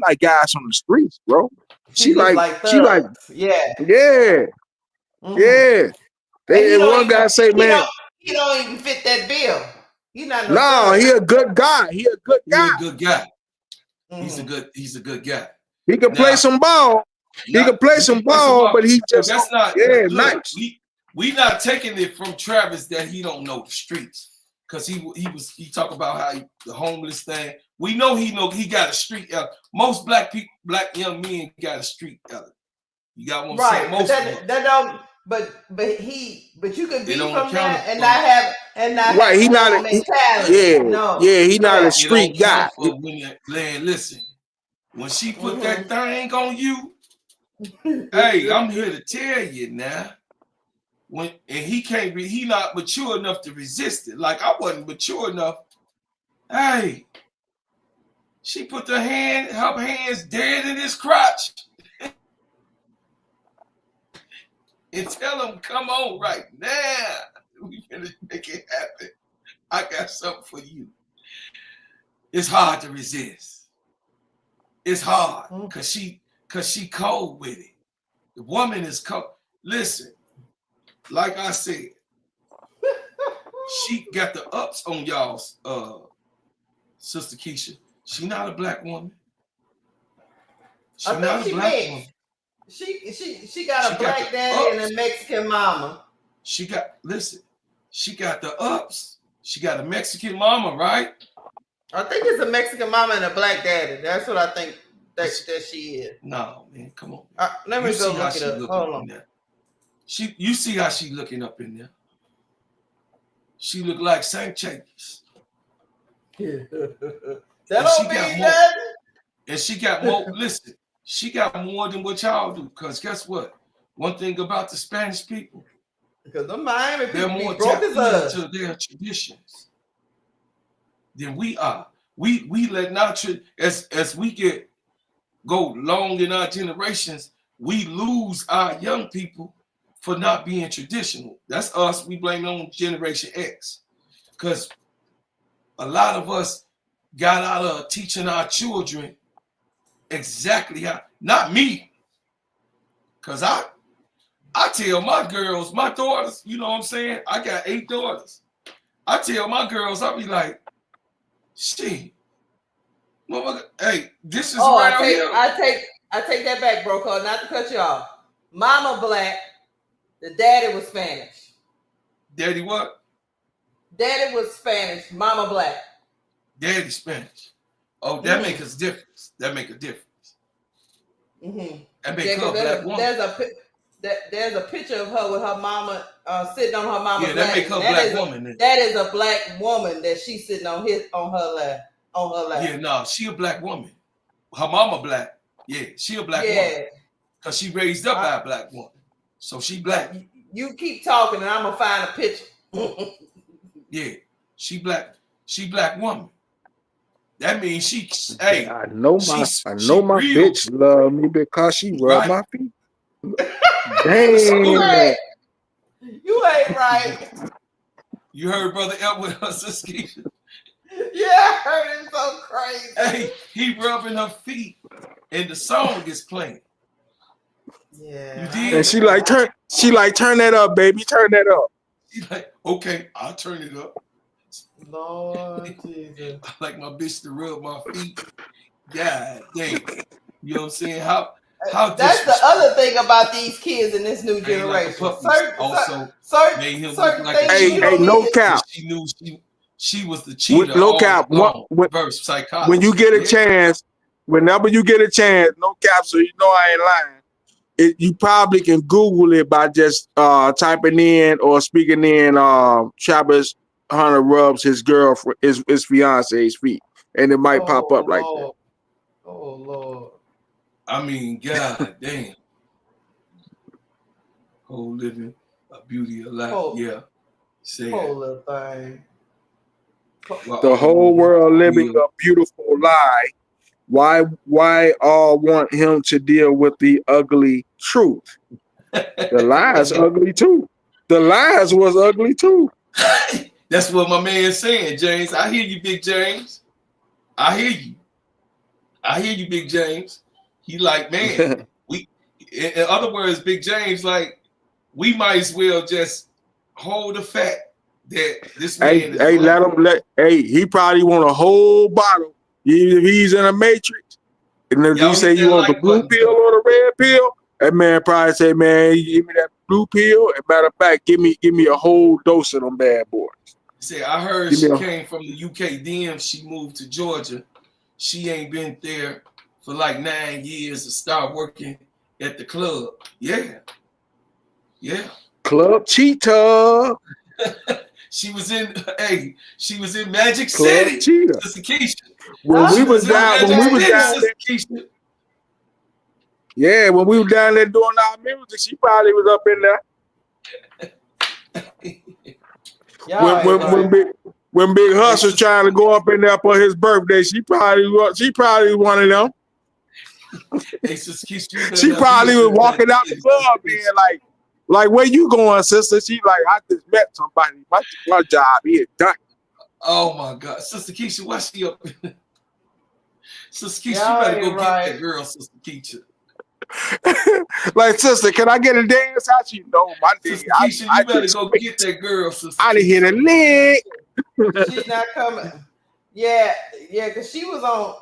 [SPEAKER 3] like guys from the streets, bro. She like
[SPEAKER 10] yeah.
[SPEAKER 3] And one guy say, man,
[SPEAKER 10] he don't even fit that bill. He's not.
[SPEAKER 3] No, he a good guy. He a good guy.
[SPEAKER 1] He's a good guy.
[SPEAKER 3] He can play some ball. But he just
[SPEAKER 1] nice. We not taking it from Travis that he don't know the streets. because he talk about how the homeless thing. We know he got a street element. Most black young men got a street element. You got what I'm saying?
[SPEAKER 10] Right,
[SPEAKER 1] Most
[SPEAKER 10] but that don't. But you could be
[SPEAKER 1] They don't
[SPEAKER 10] from
[SPEAKER 1] account
[SPEAKER 10] that and
[SPEAKER 1] for-
[SPEAKER 10] not have
[SPEAKER 3] Right, he
[SPEAKER 10] the
[SPEAKER 3] not
[SPEAKER 10] whole
[SPEAKER 3] a
[SPEAKER 10] mentality. No.
[SPEAKER 3] he not a
[SPEAKER 10] Yeah.
[SPEAKER 3] street
[SPEAKER 1] It don't
[SPEAKER 3] guy.
[SPEAKER 1] count for when man, listen. When she put that thing on you, hey, I'm here to tell you now. And he not mature enough to resist it. Like I wasn't mature enough. Hey, she put her hands dead in his crotch. And tell him, come on right now. We gonna make it happen. I got something for you. It's hard to resist. It's hard because she cold with it. The woman is cold. Listen, like I said, she got the ups on y'all's Sister Keisha. She not a black woman. She not a black woman.
[SPEAKER 10] She got a black daddy and a Mexican mama.
[SPEAKER 1] She got the ups. She got a Mexican mama, right?
[SPEAKER 10] I think it's a Mexican mama and a black daddy. That's what I think that she is.
[SPEAKER 1] No, man, come on.
[SPEAKER 10] Let me go look it up. Hold on.
[SPEAKER 1] You see how she looking up in there? She look like St. Chase.
[SPEAKER 10] That don't mean nothing.
[SPEAKER 1] And she got more. Listen, she got more than what y'all do. Because guess what? One thing about the Spanish people,
[SPEAKER 10] because the Miami people
[SPEAKER 1] they're more
[SPEAKER 10] broke as us
[SPEAKER 1] to their traditions than we are. We let not as we go long in our generations, we lose our young people for not being traditional. That's us. We blame it on Generation X. Because a lot of us got out of teaching our children exactly how, not me. Because I tell my girls, my daughters, you know what I'm saying? I got 8 daughters. I tell my girls, I'll be like, shit, hey, this is around here.
[SPEAKER 10] I take that back, bro, cause not to cut you off. Mama black, the daddy was Spanish.
[SPEAKER 1] Daddy what?
[SPEAKER 10] Daddy was Spanish, mama black.
[SPEAKER 1] Daddy Spanish. Oh, that make us difference. That make a difference. That make her a black woman.
[SPEAKER 10] There's a picture of her with her mama sitting on her mama's lap.
[SPEAKER 1] Yeah, that make her a black woman.
[SPEAKER 10] That is a black woman that she's sitting on her lap.
[SPEAKER 1] Yeah, no, she a black woman. Her mama black. Yeah, she a black woman. Because she raised up by a black woman. So she black.
[SPEAKER 10] You keep talking and I'm gonna find a picture.
[SPEAKER 1] Yeah, she black. She black woman. That means she. Hey,
[SPEAKER 3] I know my
[SPEAKER 1] real.
[SPEAKER 3] bitch love me because she rub my feet.
[SPEAKER 10] Damn. You ain't right.
[SPEAKER 1] You heard Brother Edward Husky?
[SPEAKER 10] Yeah, I heard it. So crazy.
[SPEAKER 1] Hey, he rubbing her feet, and the song is playing.
[SPEAKER 10] Yeah.
[SPEAKER 1] You did.
[SPEAKER 3] And she like turn that up, baby, turn that up.
[SPEAKER 1] She's like, okay, I'll turn it up.
[SPEAKER 10] Lord Jesus.
[SPEAKER 1] I like my bitch to rub my feet. God dang. You know what I'm saying? How
[SPEAKER 10] that's the other thing about these kids in this new generation. Certain things.
[SPEAKER 3] Hey, no cap.
[SPEAKER 1] She knew she was the cheater.
[SPEAKER 3] With no cap. When you get a chance, whenever you get a chance, no cap, so you know I ain't lying. You probably can Google it by just typing in or speaking in Travis Hunter rubs his girlfriend, his fiance's feet, and it might pop up like that.
[SPEAKER 10] Oh Lord.
[SPEAKER 1] I mean, God damn. Whole living a beauty of life. Yeah. Say
[SPEAKER 10] whole little thing.
[SPEAKER 3] The whole world living a beautiful lie. Why all want him to deal with the ugly truth? The lies ugly too. The lies was ugly too.
[SPEAKER 1] That's what my man's saying, James. I hear you, Big James. I hear you, Big James. He like, man, in other words, Big James, like, we might as well just hold the fact that this man is
[SPEAKER 3] he probably want a whole bottle. If he's in a matrix, and if you say you want the blue pill or the red pill, that man probably say, man, you give me that blue pill. And matter of fact, give me a whole dose of them bad boys.
[SPEAKER 1] Say, I heard
[SPEAKER 3] Give
[SPEAKER 1] she
[SPEAKER 3] me a-
[SPEAKER 1] came from the UK. Then she moved to Georgia. She ain't been there for like 9 years to start working at the club. Yeah.
[SPEAKER 3] Club Cheetah.
[SPEAKER 1] She was in she was in Magic
[SPEAKER 3] Club
[SPEAKER 1] City.
[SPEAKER 3] Cheetah.
[SPEAKER 1] Sister Keisha.
[SPEAKER 3] When
[SPEAKER 10] Huh?
[SPEAKER 3] we
[SPEAKER 1] She
[SPEAKER 3] was
[SPEAKER 1] was in
[SPEAKER 3] down, when
[SPEAKER 1] Magic
[SPEAKER 3] we was
[SPEAKER 1] City,
[SPEAKER 3] down
[SPEAKER 1] Sister
[SPEAKER 3] there,
[SPEAKER 1] Keisha.
[SPEAKER 3] yeah, when we were down there doing our music, she probably was up in there.
[SPEAKER 10] Y'all ain't right.
[SPEAKER 3] When Big Hus was trying to go up in there for his birthday, she probably was one of them.
[SPEAKER 1] Hey, Sister Keisha, you better
[SPEAKER 3] She
[SPEAKER 1] not be
[SPEAKER 3] probably
[SPEAKER 1] up
[SPEAKER 3] was
[SPEAKER 1] in
[SPEAKER 3] walking
[SPEAKER 1] Magic
[SPEAKER 3] out the
[SPEAKER 1] City,
[SPEAKER 3] club
[SPEAKER 1] Sister
[SPEAKER 3] being
[SPEAKER 1] Keisha.
[SPEAKER 3] like, where you going, sister? She like, I just met somebody. My job here done.
[SPEAKER 1] Oh my God. Sister Keisha, why she up in Sister Keisha, you
[SPEAKER 10] Y'all
[SPEAKER 1] better go
[SPEAKER 10] ain't
[SPEAKER 1] get
[SPEAKER 10] right.
[SPEAKER 1] that girl, Sister Keisha.
[SPEAKER 3] Like, sister, can I get a dance? How she know my name?
[SPEAKER 1] Sister Keisha,
[SPEAKER 3] I
[SPEAKER 1] you better
[SPEAKER 3] just
[SPEAKER 1] go
[SPEAKER 3] wait.
[SPEAKER 1] get that girl, Sister
[SPEAKER 3] I didn't hear
[SPEAKER 1] Keisha.
[SPEAKER 3] the lick.
[SPEAKER 10] She's not coming. Yeah, because she was on.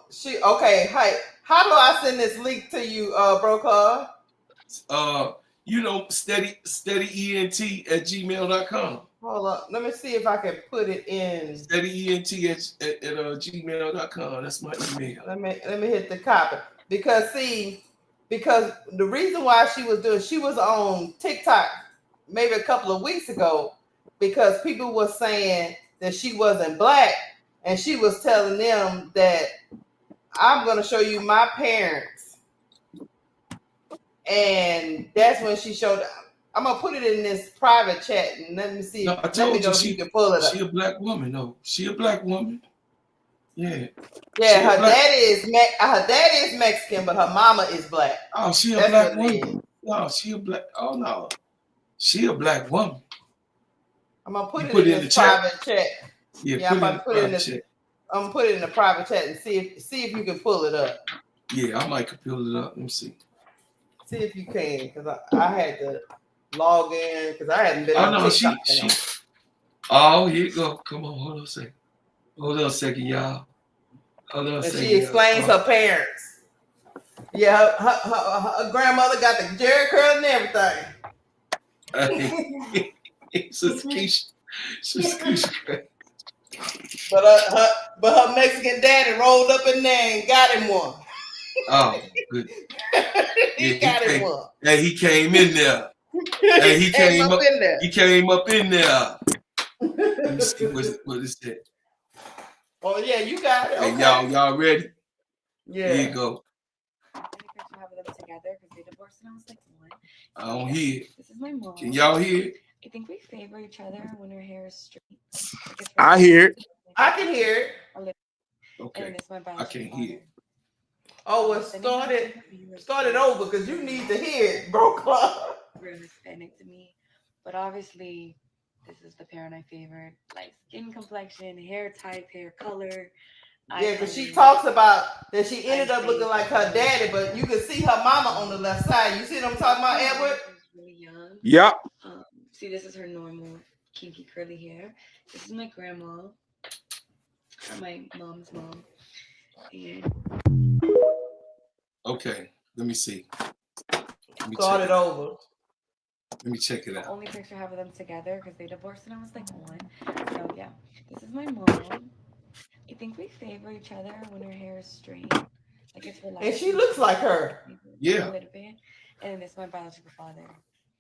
[SPEAKER 10] Okay. Hi. How do I send this link to you, Brokaw?
[SPEAKER 1] You know, steadyent@gmail.com.
[SPEAKER 10] Hold on. Let me see if I can put it in.
[SPEAKER 1] Steadyent@gmail.com. That's my email.
[SPEAKER 10] Let me hit the copy because the reason why she was on TikTok maybe a couple of weeks ago because people were saying that she wasn't black and she was telling them that I'm going to show you my parents, and that's when she showed. I'm gonna put it in this private chat and let me see.
[SPEAKER 1] No, I
[SPEAKER 10] Let me
[SPEAKER 1] told
[SPEAKER 10] know
[SPEAKER 1] you
[SPEAKER 10] if you can pull it up.
[SPEAKER 1] she a black woman, though. She a black woman. Yeah.
[SPEAKER 10] Yeah, her daddy is Mexican, but her mama is black.
[SPEAKER 1] Oh, she a
[SPEAKER 10] That's
[SPEAKER 1] black
[SPEAKER 10] what it
[SPEAKER 1] woman. No, she a black. Oh no, she a black woman.
[SPEAKER 10] I'm gonna put
[SPEAKER 1] You
[SPEAKER 10] it in this private chat.
[SPEAKER 1] Yeah,
[SPEAKER 10] I'm about to put it in this.
[SPEAKER 1] chat.
[SPEAKER 10] I'm gonna put it in the private chat and see if you can pull it up.
[SPEAKER 1] Yeah, I might pull it up. Let me see.
[SPEAKER 10] See if you can, because I had to log in because I hadn't been on TikTok.
[SPEAKER 1] Oh, here you go. Come on, hold on a second. Hold on a second, y'all. Hold on a
[SPEAKER 10] And
[SPEAKER 1] second.
[SPEAKER 10] she explains her parents. Yeah, her grandmother got the Jerry curl and everything.
[SPEAKER 1] Sister Keisha.
[SPEAKER 10] But her Mexican daddy rolled up in there and got him one.
[SPEAKER 1] Oh, good.
[SPEAKER 10] He got him one.
[SPEAKER 1] Hey, he came in there. Hey, he came up in there. He came up in there. Let me see what is that.
[SPEAKER 10] Oh yeah, you got it.
[SPEAKER 1] Hey,
[SPEAKER 10] Okay.
[SPEAKER 1] y'all ready?
[SPEAKER 10] Yeah.
[SPEAKER 1] Here you go.
[SPEAKER 11] Have them together because they divorced when I was like 1.
[SPEAKER 1] I don't hear it.
[SPEAKER 11] This is my mom.
[SPEAKER 1] Can y'all hear it?
[SPEAKER 11] I think we favor each other when her hair is straight.
[SPEAKER 3] I hear it.
[SPEAKER 10] I can hear it.
[SPEAKER 11] Okay. And it's my
[SPEAKER 1] I can't hear it.
[SPEAKER 10] Oh, it started over because you need to hear it, bro.
[SPEAKER 11] Real Hispanic to me, but obviously this is the parent I favored. Like skin complexion, hair type, hair color.
[SPEAKER 10] Yeah, because she talks about that she ended up looking like her daddy, but you can see her mama on the left side. You see what I'm talking about, Edward?
[SPEAKER 11] Really young.
[SPEAKER 3] Yep.
[SPEAKER 11] See, this is her normal kinky curly hair. This is my grandma, or my mom's mom. And
[SPEAKER 1] okay, let me see.
[SPEAKER 10] Start it over.
[SPEAKER 1] Let me check it out.
[SPEAKER 11] The only picture I have of them together because they divorced when I was like 1. So yeah, this is my mom. I think we favor each other when her hair is straight. Like it's relaxed.
[SPEAKER 10] And she looks like her.
[SPEAKER 11] Yeah. A little bit. And it's my biological father.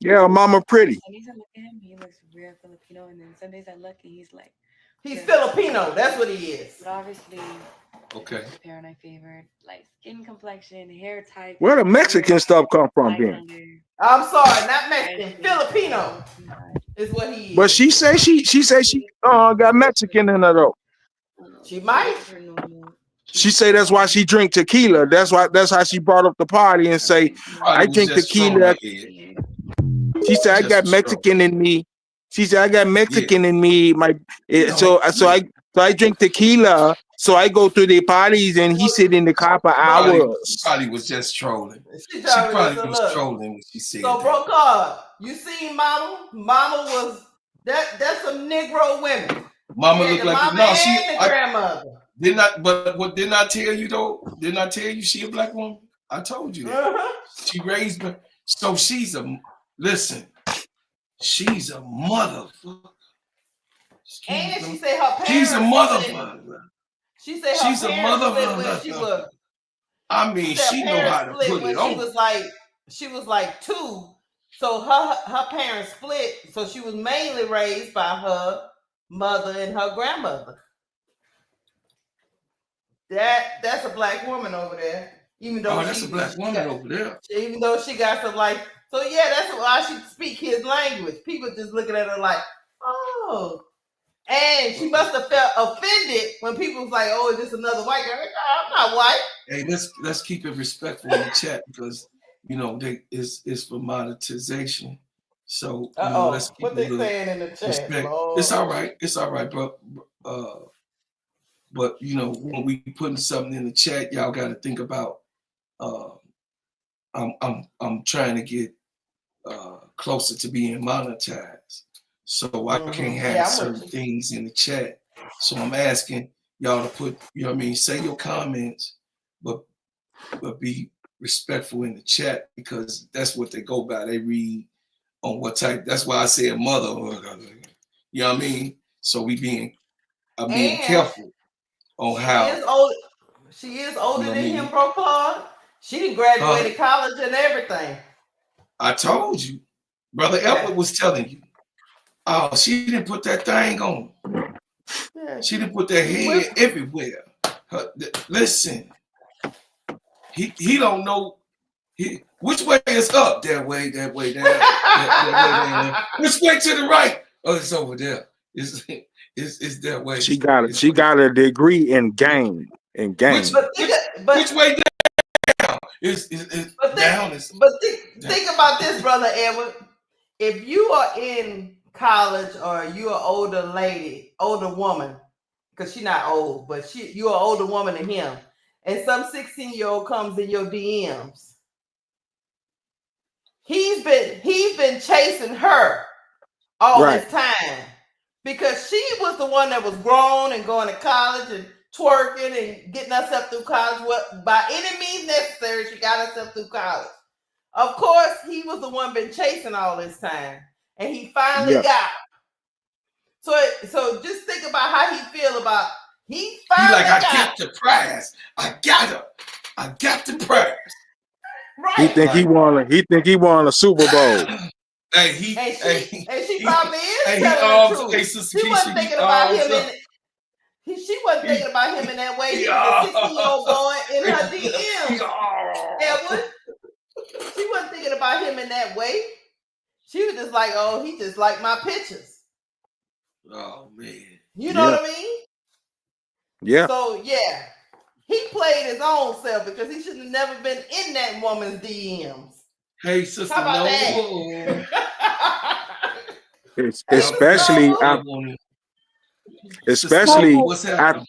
[SPEAKER 3] Yeah, mama pretty.
[SPEAKER 11] Some days I look at him, he looks real Filipino, and then some days I look and he's like
[SPEAKER 10] Filipino. That's what he is.
[SPEAKER 11] But obviously,
[SPEAKER 1] okay.
[SPEAKER 11] The parent I favored, like skin complexion, hair type.
[SPEAKER 3] Where the Mexican stuff come from, then?
[SPEAKER 10] I'm sorry, not Mexican. Filipino is what he is.
[SPEAKER 3] But she say she got Mexican in her though.
[SPEAKER 10] She might.
[SPEAKER 3] She say that's why she drink tequila. That's how she brought up the party and say, I drink tequila. She said I got Mexican in me. She said I got Mexican in me. So I drink tequila. So I go to the parties and he sit in the car for hours.
[SPEAKER 1] She probably was just trolling. She probably was trolling when she said
[SPEAKER 10] so, bro, God, you seen Mama? Mama was that's some Negro women.
[SPEAKER 1] Mama looked like
[SPEAKER 10] grandmother.
[SPEAKER 1] Didn't I tell you though? Didn't I tell you she a black woman? I told you that. She raised me. So she's a motherfucker.
[SPEAKER 10] And she said her parents.
[SPEAKER 1] She's a
[SPEAKER 10] split.
[SPEAKER 1] motherfucker.
[SPEAKER 10] She said her
[SPEAKER 1] She's a
[SPEAKER 10] parents split when she
[SPEAKER 1] motherfucker.
[SPEAKER 10] was.
[SPEAKER 1] I mean, she know
[SPEAKER 10] parents
[SPEAKER 1] how to
[SPEAKER 10] split
[SPEAKER 1] put
[SPEAKER 10] when
[SPEAKER 1] it
[SPEAKER 10] she
[SPEAKER 1] on.
[SPEAKER 10] was like 2. So her parents split. So she was mainly raised by her mother and her grandmother. That's a black woman over there. Even though
[SPEAKER 1] that's a black woman over there.
[SPEAKER 10] Even though she got some like, so yeah, that's why she speak his language. People just looking at her like, oh. And she must have felt offended when people was like, "Oh, is this another white girl?" Like, oh, I'm not white.
[SPEAKER 1] Hey, let's keep it respectful in the chat because it's for monetization. So let's keep
[SPEAKER 10] what they saying in the chat?
[SPEAKER 1] Respect. It's all right, bro. But when we putting something in the chat, y'all got to think about. I'm trying to get closer to being monetized. So I can't have certain things in the chat. So I'm asking y'all to put, say your comments, but be respectful in the chat because that's what they go by. They read on what type. That's why I said mother. You know what I mean? So we being careful on how.
[SPEAKER 10] She is older than him, bro, Claude. She done graduated college and everything.
[SPEAKER 1] I told you. Brother Edward was telling you. Oh, she didn't put that thing on. Yeah. She didn't put that head everywhere. Listen, he don't know. Which way is up? That way, that way, that way. Which way to the right? Oh, it's over there. It's that way.
[SPEAKER 3] She got a degree in game.
[SPEAKER 1] Which way down? It's down.
[SPEAKER 10] Think about this, Brother Edward. If you are in college or you're an older woman, because she's not old, but you're an older woman than him, and some 16-year-old comes in your DMs, he's been chasing her all this time because she was the one that was grown and going to college and twerking and getting herself through college. By any means necessary, she got herself through college. Of course, he was the one been chasing all this time, and he finally got her. So just think about how he feel about he finally
[SPEAKER 1] I got the prize. I got her. I got the prize.
[SPEAKER 10] Right.
[SPEAKER 3] He think he won a Super Bowl.
[SPEAKER 10] And she probably is telling the truth. She wasn't thinking about him she wasn't thinking about him in that way. She was a 16-year-old boy in her DMs. Edward. She wasn't thinking about him in that way. She was just like, oh, he just liked my pictures.
[SPEAKER 1] Oh, man.
[SPEAKER 10] You know what I mean?
[SPEAKER 3] Yeah.
[SPEAKER 10] So, yeah. He played his own self because he should have never been in that woman's DMs.
[SPEAKER 1] Hey, Sister Noble.
[SPEAKER 3] Especially
[SPEAKER 1] what's happening?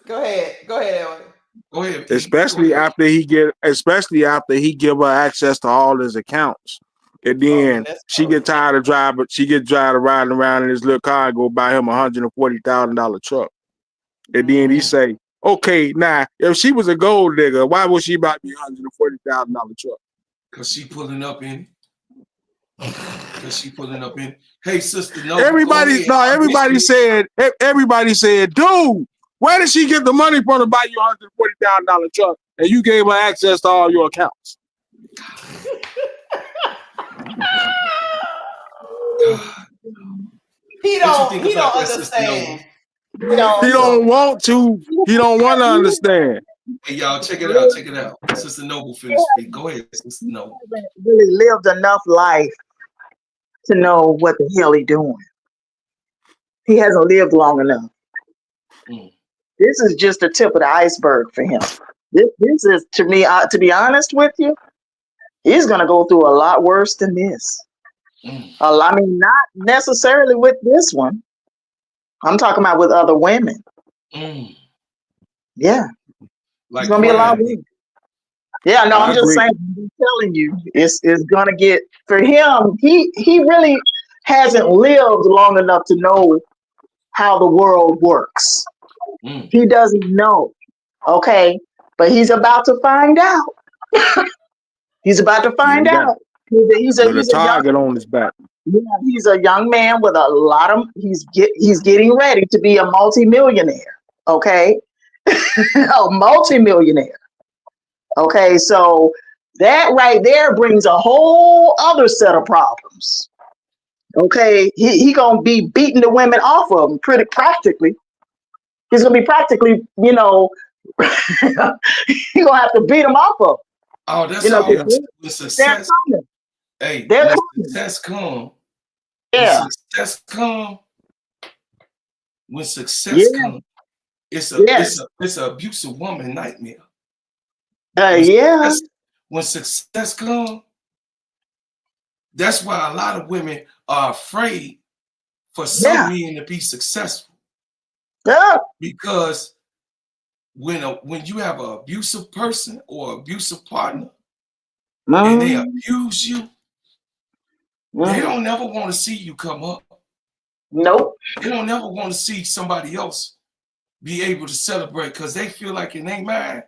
[SPEAKER 10] Go ahead, Edward.
[SPEAKER 1] Go ahead.
[SPEAKER 3] Especially after he give her access to all his accounts. And then she get tired of riding around in his little car and go buy him $140,000 truck. And then he say, okay, now if she was a gold digger, why would she buy me $140,000 truck?
[SPEAKER 1] Because she pulling up in. Hey, Sister Noble.
[SPEAKER 3] Everybody said, dude, where did she get the money from to buy you $140,000 truck? And you gave her access to all your accounts.
[SPEAKER 10] He don't understand.
[SPEAKER 3] He don't want to understand.
[SPEAKER 1] Hey, y'all, check it out. Sister Noble finished speak. Go ahead, Sister Noble.
[SPEAKER 12] Really lived enough life to know what the hell he's doing. He hasn't lived long enough. This is just the tip of the iceberg for him. This is, to me, to be honest with you, he's going to go through a lot worse than this. I mean, not necessarily with this one. I'm talking about with other women. Yeah. It's going to be a lot of women. Yeah, no, I'm just saying, I'm telling you, it's going to get, for him, he really hasn't lived long enough to know how the world works. He doesn't know. Okay. But he's about to find out. He's about to find out. He's
[SPEAKER 3] with a
[SPEAKER 12] a young
[SPEAKER 3] target on his back.
[SPEAKER 12] yeah, he's a young man with a lot of he's getting ready to be a multimillionaire. Okay, a multimillionaire. Okay, so that right there brings a whole other set of problems. Okay, he gonna be beating the women off of him pretty practically. He's gonna be practically, you know, he gonna have to beat them off of them.
[SPEAKER 1] Oh, that's
[SPEAKER 12] You know,
[SPEAKER 1] all.
[SPEAKER 12] 'cause
[SPEAKER 1] With
[SPEAKER 12] they're
[SPEAKER 1] success,
[SPEAKER 12] coming.
[SPEAKER 1] hey,
[SPEAKER 12] They're
[SPEAKER 1] when
[SPEAKER 12] coming.
[SPEAKER 1] success come, when
[SPEAKER 12] Yeah,
[SPEAKER 1] success come, when
[SPEAKER 12] yeah,
[SPEAKER 1] success come,
[SPEAKER 12] yes,
[SPEAKER 1] it's an abusive woman nightmare. When
[SPEAKER 12] yeah,
[SPEAKER 1] success, when success come, that's why a lot of women are afraid for some
[SPEAKER 12] yeah,
[SPEAKER 1] men to be successful,
[SPEAKER 12] yeah.
[SPEAKER 1] because when you have an abusive person or abusive partner and they
[SPEAKER 12] Mm,
[SPEAKER 1] abuse you, they
[SPEAKER 12] mm.
[SPEAKER 1] don't never want to see you come up.
[SPEAKER 12] Nope.
[SPEAKER 1] They don't never want to see somebody else be able to celebrate, because they feel like in their mind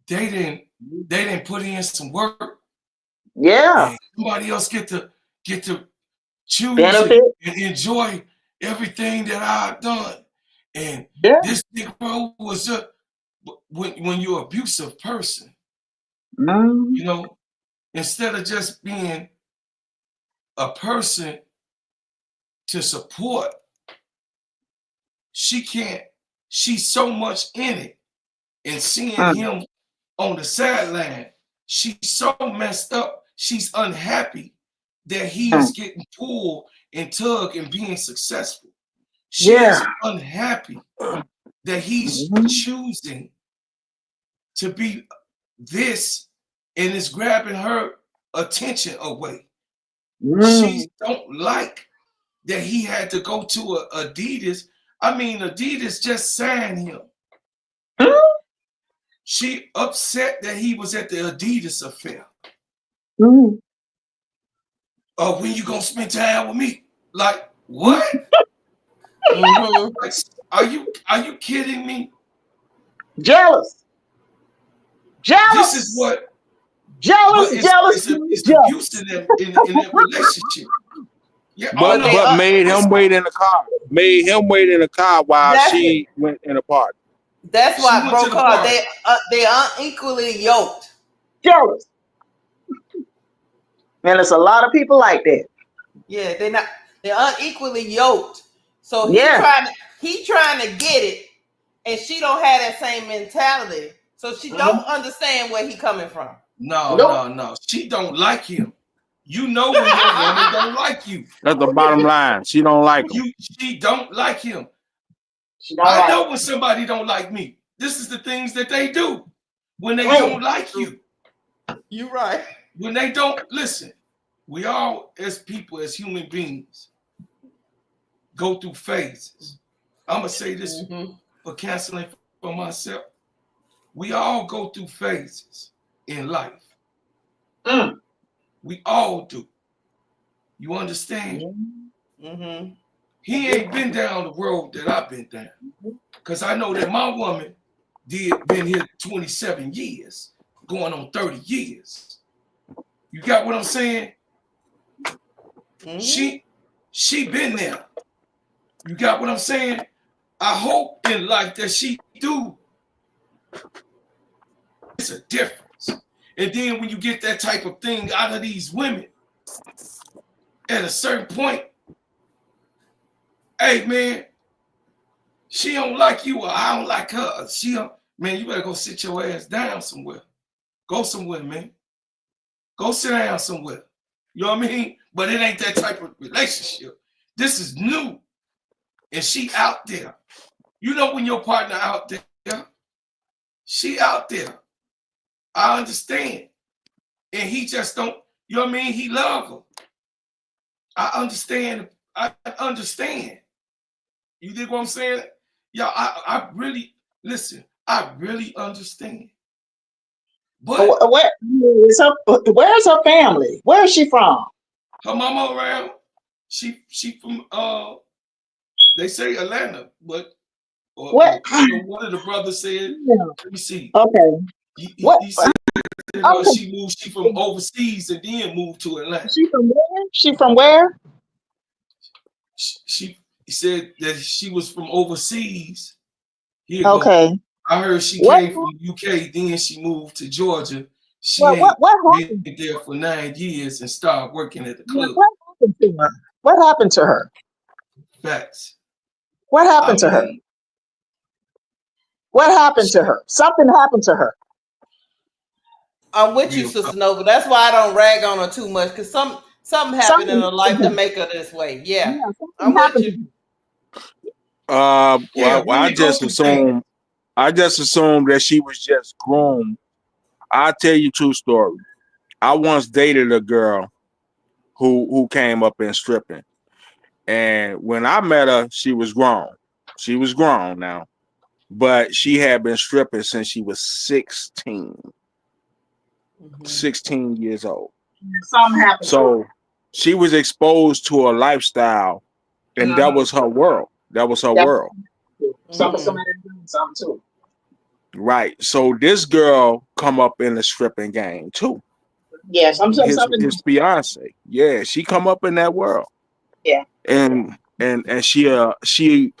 [SPEAKER 1] they didn't put in some work,
[SPEAKER 12] Yeah.
[SPEAKER 1] and somebody else get to choose it
[SPEAKER 12] Benefit.
[SPEAKER 1] and enjoy everything that I've done. And
[SPEAKER 12] Yeah.
[SPEAKER 1] this Negro was just when you're an abusive person,
[SPEAKER 12] Mm,
[SPEAKER 1] you know, instead of just being a person to support, she can't, she's so much in it, and seeing
[SPEAKER 12] mm,
[SPEAKER 1] him on the sideline, she's so messed up. She's unhappy that he
[SPEAKER 12] mm.
[SPEAKER 1] is getting pulled and tugged and being successful. She
[SPEAKER 12] Yeah.
[SPEAKER 1] is unhappy that he's
[SPEAKER 12] Mm,
[SPEAKER 1] choosing to be this and is grabbing her attention away. She
[SPEAKER 12] mm,
[SPEAKER 1] don't like that he had to go to Adidas. I mean, Adidas just signed him.
[SPEAKER 12] mm,
[SPEAKER 1] She upset that he was at the Adidas affair.
[SPEAKER 12] mm.
[SPEAKER 1] Oh, when you gonna spend time with me? Like what?
[SPEAKER 10] Mhm.
[SPEAKER 1] Like, are you kidding me?
[SPEAKER 12] Jealous.
[SPEAKER 1] This is
[SPEAKER 12] Jealous.
[SPEAKER 1] what, but
[SPEAKER 12] Jealous. Jealous.
[SPEAKER 1] it's abuse
[SPEAKER 12] Jealous.
[SPEAKER 1] in that relationship. Yeah. Oh
[SPEAKER 3] But
[SPEAKER 10] But they
[SPEAKER 1] no.
[SPEAKER 3] but made
[SPEAKER 1] It's,
[SPEAKER 3] him wait in the car. Made him wait in the car while
[SPEAKER 10] that's it.
[SPEAKER 3] she went in the party.
[SPEAKER 10] That's
[SPEAKER 1] she
[SPEAKER 10] why
[SPEAKER 1] went to
[SPEAKER 10] broke
[SPEAKER 1] the
[SPEAKER 10] heart.
[SPEAKER 1] party.
[SPEAKER 10] They unequally yoked.
[SPEAKER 12] Jealous. And there's a lot of people like that.
[SPEAKER 10] Yeah, they're unequally yoked. So
[SPEAKER 12] Yeah.
[SPEAKER 10] he trying to get it, and she don't have that same mentality. So she don't
[SPEAKER 12] Mhm.
[SPEAKER 10] understand where he coming from.
[SPEAKER 12] Nope.
[SPEAKER 1] No. She don't like him. You know when your woman don't like you.
[SPEAKER 3] That's the bottom line. She don't like him.
[SPEAKER 1] She don't like him.
[SPEAKER 12] She don't
[SPEAKER 1] I
[SPEAKER 12] like
[SPEAKER 1] know when somebody don't like me. This is the things that they do when they
[SPEAKER 12] it.
[SPEAKER 1] don't like you.
[SPEAKER 10] You right.
[SPEAKER 1] When they don't listen. We all, as people, as human beings, go through phases. I'm gonna say this
[SPEAKER 10] Mm-hmm.
[SPEAKER 1] for canceling for myself. We all go through phases in life.
[SPEAKER 12] Mm.
[SPEAKER 1] We all do. You understand?
[SPEAKER 10] Mm-hmm.
[SPEAKER 1] He ain't been down the road that I've been down. Because I know that my woman been here 27 years, going on 30 years. You got what I'm saying?
[SPEAKER 10] Mm-hmm.
[SPEAKER 1] She been there. You got what I'm saying? I hope in life that she do. It's a difference. And then when you get that type of thing out of these women, at a certain point, hey man, she don't like you or I don't like her. She don't, man, you better go sit your ass down somewhere. Go somewhere, man. Go sit down somewhere. You know what I mean? But it ain't that type of relationship. This is new. And she out there. You know when your partner out there, she out there. I understand. And he just don't, you know what I mean? He love her. I understand. I understand. You dig what I'm saying? Yeah, I really, listen, I really understand. But
[SPEAKER 12] Where's her family? Where is she from?
[SPEAKER 1] her mama around, she from they say Atlanta, but
[SPEAKER 12] What?
[SPEAKER 1] or one of the brothers said, let me see.
[SPEAKER 12] Okay.
[SPEAKER 1] He
[SPEAKER 12] What?
[SPEAKER 1] said
[SPEAKER 12] I'm confused.
[SPEAKER 1] she moved. She from overseas and then moved to Atlanta.
[SPEAKER 12] She from where? She from where?
[SPEAKER 1] She said that she was from overseas. Here you go.
[SPEAKER 12] Okay.
[SPEAKER 1] I heard she
[SPEAKER 12] What
[SPEAKER 1] came from UK, then she moved to Georgia. She
[SPEAKER 12] what
[SPEAKER 1] ain't
[SPEAKER 12] what
[SPEAKER 1] been
[SPEAKER 12] happened?
[SPEAKER 1] there for 9 years and started working at the
[SPEAKER 12] Yeah,
[SPEAKER 1] club.
[SPEAKER 12] what happened to her? What happened to her?
[SPEAKER 1] Facts.
[SPEAKER 12] What
[SPEAKER 1] I
[SPEAKER 12] happened to her?
[SPEAKER 1] mean,
[SPEAKER 12] What happened to her? Something happened to her.
[SPEAKER 10] I'm with you,
[SPEAKER 1] real
[SPEAKER 10] Sister
[SPEAKER 1] talk.
[SPEAKER 10] Nova. That's why I don't rag on her too much, because something happened in
[SPEAKER 12] Something
[SPEAKER 10] her
[SPEAKER 12] happened
[SPEAKER 10] life
[SPEAKER 12] to
[SPEAKER 10] to
[SPEAKER 12] her.
[SPEAKER 10] make her this way. Yeah,
[SPEAKER 12] Yeah, something
[SPEAKER 10] I'm with
[SPEAKER 12] happened to
[SPEAKER 10] you.
[SPEAKER 12] her.
[SPEAKER 1] Yeah,
[SPEAKER 3] Well, I
[SPEAKER 1] women go
[SPEAKER 3] just
[SPEAKER 1] through things.
[SPEAKER 3] assumed that she was just groomed. I'll tell you true story. I once dated a girl who came up in stripping. And when I met her, she was grown. She was grown now. But she had been stripping since she was 16,
[SPEAKER 10] Mhm.
[SPEAKER 3] 16 years old.
[SPEAKER 12] Something happened to her.
[SPEAKER 3] So she was exposed to a lifestyle, and that was her world. That was her
[SPEAKER 12] That
[SPEAKER 3] world.
[SPEAKER 12] somebody
[SPEAKER 10] Mhm.
[SPEAKER 12] doing something too.
[SPEAKER 3] Right. So this girl come up in the stripping game too.
[SPEAKER 12] Yeah, something.
[SPEAKER 3] His fiance. Yeah, she come up in that world.
[SPEAKER 12] Yeah.
[SPEAKER 3] And she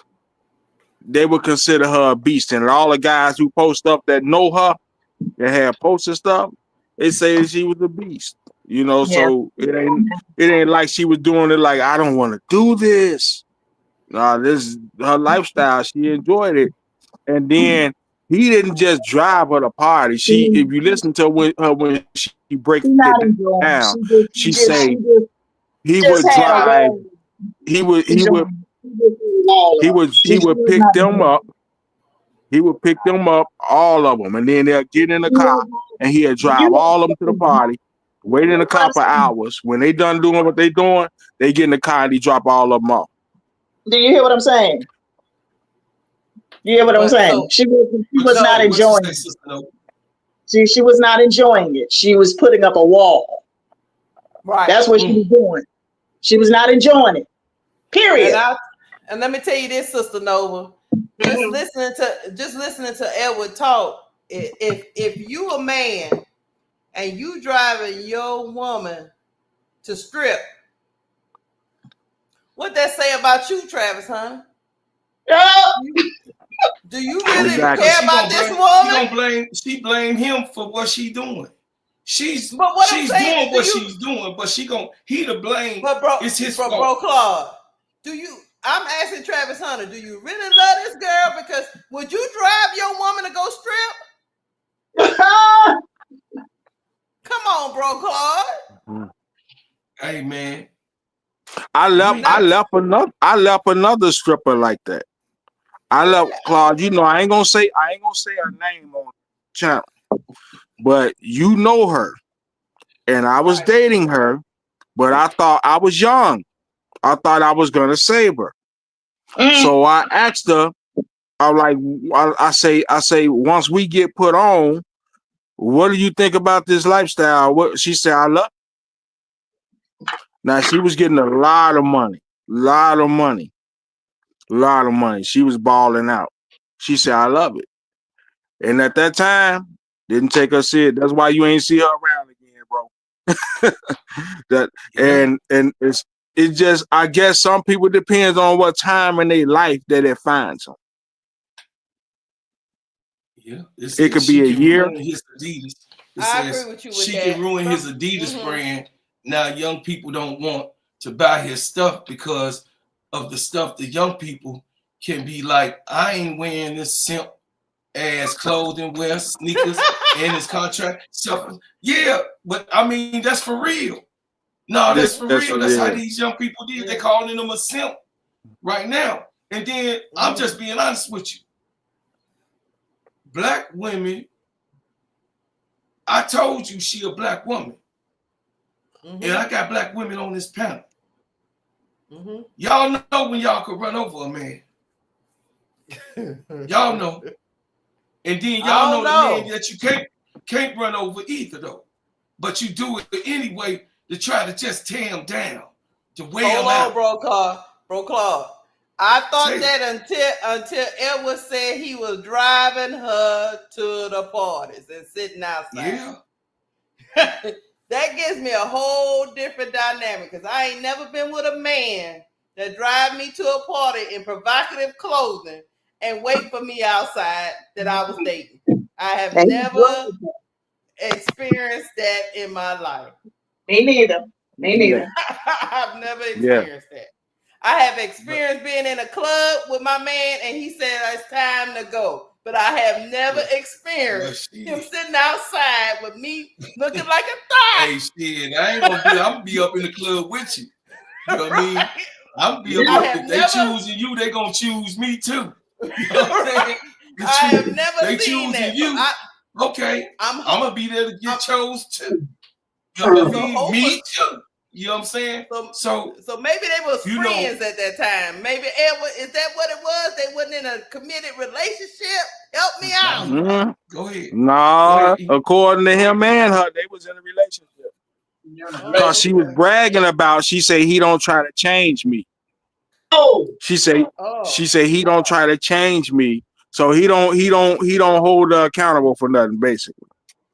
[SPEAKER 3] they would consider her a beast. And all the guys who post up that know her and have posted stuff, they say she was a beast. You know,
[SPEAKER 12] Yeah.
[SPEAKER 3] so it ain't like she was doing it like I don't want to do this. Nah, this is her lifestyle. She enjoyed it. And then he didn't just drive her to party.
[SPEAKER 12] She,
[SPEAKER 3] If you listen to when she break
[SPEAKER 12] she
[SPEAKER 3] it
[SPEAKER 12] not enjoying.
[SPEAKER 3] down, she
[SPEAKER 12] She
[SPEAKER 3] say he
[SPEAKER 12] just
[SPEAKER 3] would
[SPEAKER 12] had a
[SPEAKER 3] drive.
[SPEAKER 12] wall.
[SPEAKER 3] He would
[SPEAKER 12] Enjoying. She just had a wall up.
[SPEAKER 3] he
[SPEAKER 12] She
[SPEAKER 3] would
[SPEAKER 12] was
[SPEAKER 3] pick
[SPEAKER 12] not
[SPEAKER 3] them
[SPEAKER 12] enjoying.
[SPEAKER 3] up. He would pick them up, all of them, and then they'll get in the car and he'll drive all of them to the party, wait in the car for hours. When they done doing what they doing, they get in the car and he drop all of them off.
[SPEAKER 12] Do you hear what I'm saying? You hear what I'm
[SPEAKER 10] But
[SPEAKER 12] saying?
[SPEAKER 10] so
[SPEAKER 12] She
[SPEAKER 1] What
[SPEAKER 12] was
[SPEAKER 1] you
[SPEAKER 12] not
[SPEAKER 1] say? What you
[SPEAKER 12] enjoying
[SPEAKER 1] say,
[SPEAKER 12] it.
[SPEAKER 1] Sister Nova?
[SPEAKER 12] She was not enjoying it. She was putting up a wall.
[SPEAKER 10] right,
[SPEAKER 12] That's what she was doing. She was not enjoying it. Period.
[SPEAKER 10] and let me tell you this, Sister Nova. Just listening to Edward talk. If you a man and you driving your woman to strip, what that say about you, Travis, huh? Do you really
[SPEAKER 3] Exactly.
[SPEAKER 10] care about this woman?
[SPEAKER 1] She blame him for what she doing. She's
[SPEAKER 10] But what I'm saying
[SPEAKER 1] doing
[SPEAKER 10] is,
[SPEAKER 1] what she's doing, but he to blame.
[SPEAKER 10] But bro,
[SPEAKER 1] It's his
[SPEAKER 10] bro,
[SPEAKER 1] fault.
[SPEAKER 10] Claude, I'm asking Travis Hunter, do you really love this girl? Because would you drive your woman to go strip? Come on, bro, Claude.
[SPEAKER 1] Hey man,
[SPEAKER 3] I left another stripper like that. I left Claude. You know, I ain't gonna say her name on the channel, but you know her. And I was dating her, but I thought I was young. I thought I was gonna save her. So I asked her, I'm like, I say, once we get put on, what do you think about this lifestyle? What she said, I love it. Now she was getting a lot of money. She was balling out. She said, I love it. And at that time, didn't take her serious. That's why you ain't see her around again, bro. And it's just, I guess some people depends on what time in their life that it finds them.
[SPEAKER 1] yeah,
[SPEAKER 3] It could be a year.
[SPEAKER 1] Ruin his Adidas. It
[SPEAKER 10] I
[SPEAKER 1] says
[SPEAKER 10] agree with you with
[SPEAKER 1] she
[SPEAKER 10] that.
[SPEAKER 1] can ruin his Adidas brand. Now young people don't want to buy his stuff because of the stuff the young people can be like, I ain't wearing this simp ass clothing, wear sneakers and his contract stuff. Yeah, but I mean that's for real. No, that's for real. That's how these young people did. They calling him a simp right now. And then I'm just being honest with you. Black women, I told you she a black woman. And I got black women on this panel. Y'all know when y'all could run over a man. Y'all know. And then y'all know the men that you can't run over either though. But you do it anyway to try to just tear him down, to weigh him out.
[SPEAKER 10] Bro Claude. I thought that until Edward said he was driving her to the parties and sitting outside.
[SPEAKER 1] Yeah.
[SPEAKER 10] That gives me a whole different dynamic because I ain't never been with a man that drive me to a party in provocative clothing and wait for me outside that I was dating. I have
[SPEAKER 12] And he
[SPEAKER 10] never
[SPEAKER 12] drove.
[SPEAKER 10] experienced that in my life.
[SPEAKER 12] Me neither. Me neither.
[SPEAKER 10] I've never
[SPEAKER 3] Yeah.
[SPEAKER 10] experienced that. I have experienced being in a club with my man and he said it's time to go. But I have never experienced him sitting outside with me looking like a thot.
[SPEAKER 1] Hey, shit, I ain't gonna be. I'm gonna be up in the club with you. You know what I mean? I'm be
[SPEAKER 10] I
[SPEAKER 1] up.
[SPEAKER 10] have
[SPEAKER 1] If they
[SPEAKER 10] never-
[SPEAKER 1] choosing you, they gonna choose me too. You know what I'm saying?
[SPEAKER 10] I have never
[SPEAKER 1] They
[SPEAKER 10] seen
[SPEAKER 1] choosing
[SPEAKER 10] that.
[SPEAKER 1] you. Okay, I'm gonna be there to get chose too. You know what I mean? Me too. You know what I'm saying?
[SPEAKER 10] So maybe they was
[SPEAKER 1] you know-
[SPEAKER 10] friends at that time. Maybe is that what it was? They wasn't in a committed relationship. Help me out.
[SPEAKER 3] Mhm.
[SPEAKER 1] Go ahead.
[SPEAKER 3] Nah, according to him and her, they was in a relationship. Because she was bragging about, she said he don't try to change me.
[SPEAKER 12] Oh.
[SPEAKER 3] She said he don't try to change me. So he don't hold her accountable for nothing, basically.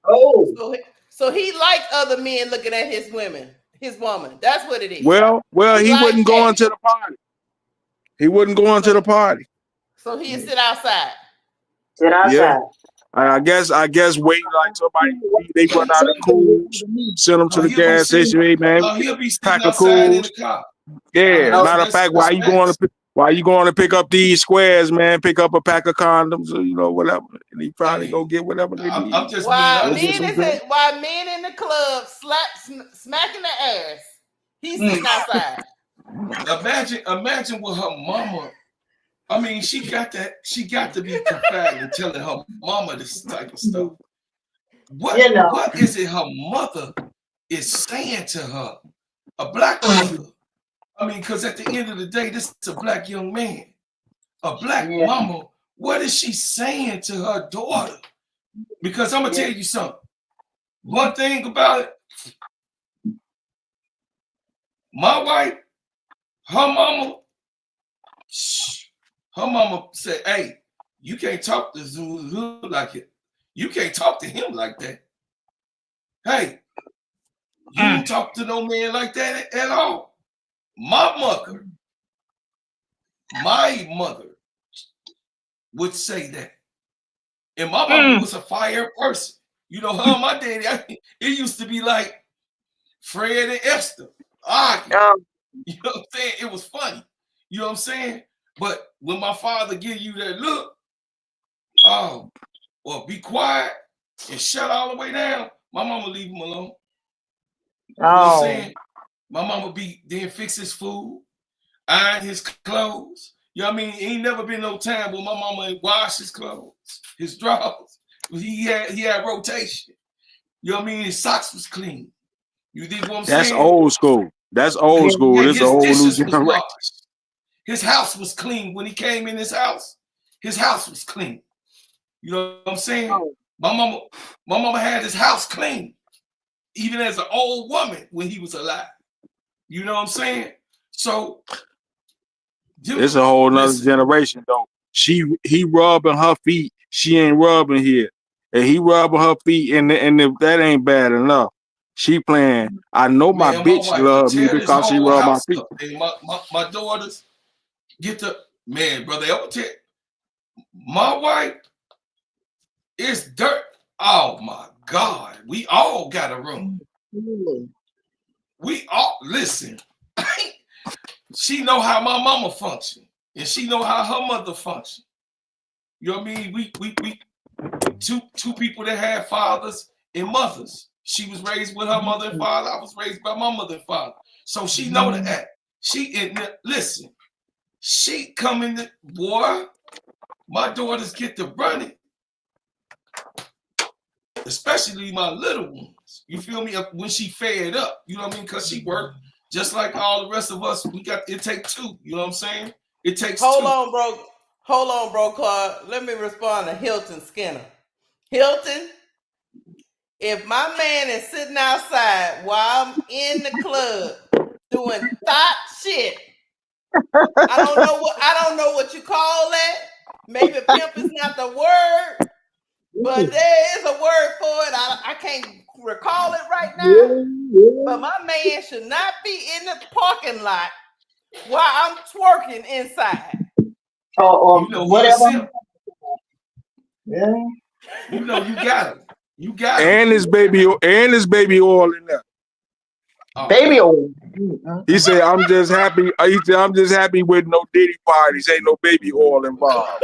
[SPEAKER 12] Oh.
[SPEAKER 10] So he liked other men looking at his woman, his woman. That's what it is.
[SPEAKER 3] Well, he
[SPEAKER 10] liked
[SPEAKER 3] wouldn't go into the party. He wouldn't go into the party.
[SPEAKER 10] So he'd sit outside.
[SPEAKER 12] Sit outside.
[SPEAKER 3] Yeah. I guess waiting like somebody they run out of cools, send them to the gas station. Hey man,
[SPEAKER 1] he'll be sitting
[SPEAKER 3] pack of
[SPEAKER 1] outside in
[SPEAKER 3] cools.
[SPEAKER 1] the car.
[SPEAKER 3] Yeah,
[SPEAKER 1] No,
[SPEAKER 3] matter of fact, why you going to pick up these squares, man? Pick up a pack of condoms, or, whatever. And he probably go get whatever they need.
[SPEAKER 1] I'm just
[SPEAKER 10] Why
[SPEAKER 1] being honest.
[SPEAKER 10] men in the club smacking the ass, he's sitting outside.
[SPEAKER 1] Imagine with her mama. I mean, she got to be confiding and telling her mama this type of stuff. What is it her mother is saying to her? A black mother. I mean, because at the end of the day, this is a black young man. A black mama, what is she saying to her daughter? Because I'm going to tell you something. One thing about it, my wife, her mama said, hey, you can't talk to Zulu like it. You can't talk to him like that. Hey, you don't talk to no man like that at all. My mother would say that. And my mama was a fire person. You know, her and my daddy, it used to be like Fred and Esther. You know what I'm saying? It was funny. You know what I'm saying? But when my father give you that look, well, be quiet and shut all the way down, my mama leave him alone. You know what I'm saying? My mama be then fix his food, iron his clothes. You know what I mean? Ain't never been no time where my mama ain't wash his clothes, his drawers. He had rotation. You know what I mean? His socks was clean. You dig what I'm saying?
[SPEAKER 3] That's old school. That's old school. This is a whole new generation.
[SPEAKER 1] His house was clean when he came in his house. His house was clean. You know what I'm saying? My mama had his house clean, even as an old woman when he was alive. You know what I'm saying? So
[SPEAKER 3] it's a whole nother generation though. He rubbing her feet, she ain't rubbing here. And he rubbing her feet, and if that ain't bad enough, she playing, I know my bitch love me because she rub my feet.
[SPEAKER 1] And my daughters get the brother. I will tell you, my wife is dirt. Oh my God, we all got a room. We all listen. She know how my mama function, and she know how her mother function. You know what I mean? We two people that had fathers and mothers. She was raised with her mother and father. I was raised by my mother and father. So she know that. Listen. She coming to boy. My daughters get to running, especially my little ones. You feel me? When she fed up, you know what I mean? Because she worked just like all the rest of us. It take two. You know what I'm saying? It takes two.
[SPEAKER 10] Hold on, bro, Claude. Let me respond to Hilton Skinner. Hilton, if my man is sitting outside while I'm in the club doing thot shit, I don't know what you call that. Maybe pimp is not the word, But there is a word for it. I can't recall it right now.
[SPEAKER 12] Yeah.
[SPEAKER 10] But my man should not be in the parking lot while I'm twerking inside.
[SPEAKER 12] Or
[SPEAKER 1] You know he a
[SPEAKER 12] whatever.
[SPEAKER 1] simp.
[SPEAKER 12] Yeah.
[SPEAKER 1] You know you got him. You got him.
[SPEAKER 3] And his baby oil in there.
[SPEAKER 1] Oh,
[SPEAKER 12] Baby
[SPEAKER 1] God.
[SPEAKER 12] oil.
[SPEAKER 3] He said, "I'm just happy." He said, "I'm just happy with no Diddy parties. Ain't no baby oil involved."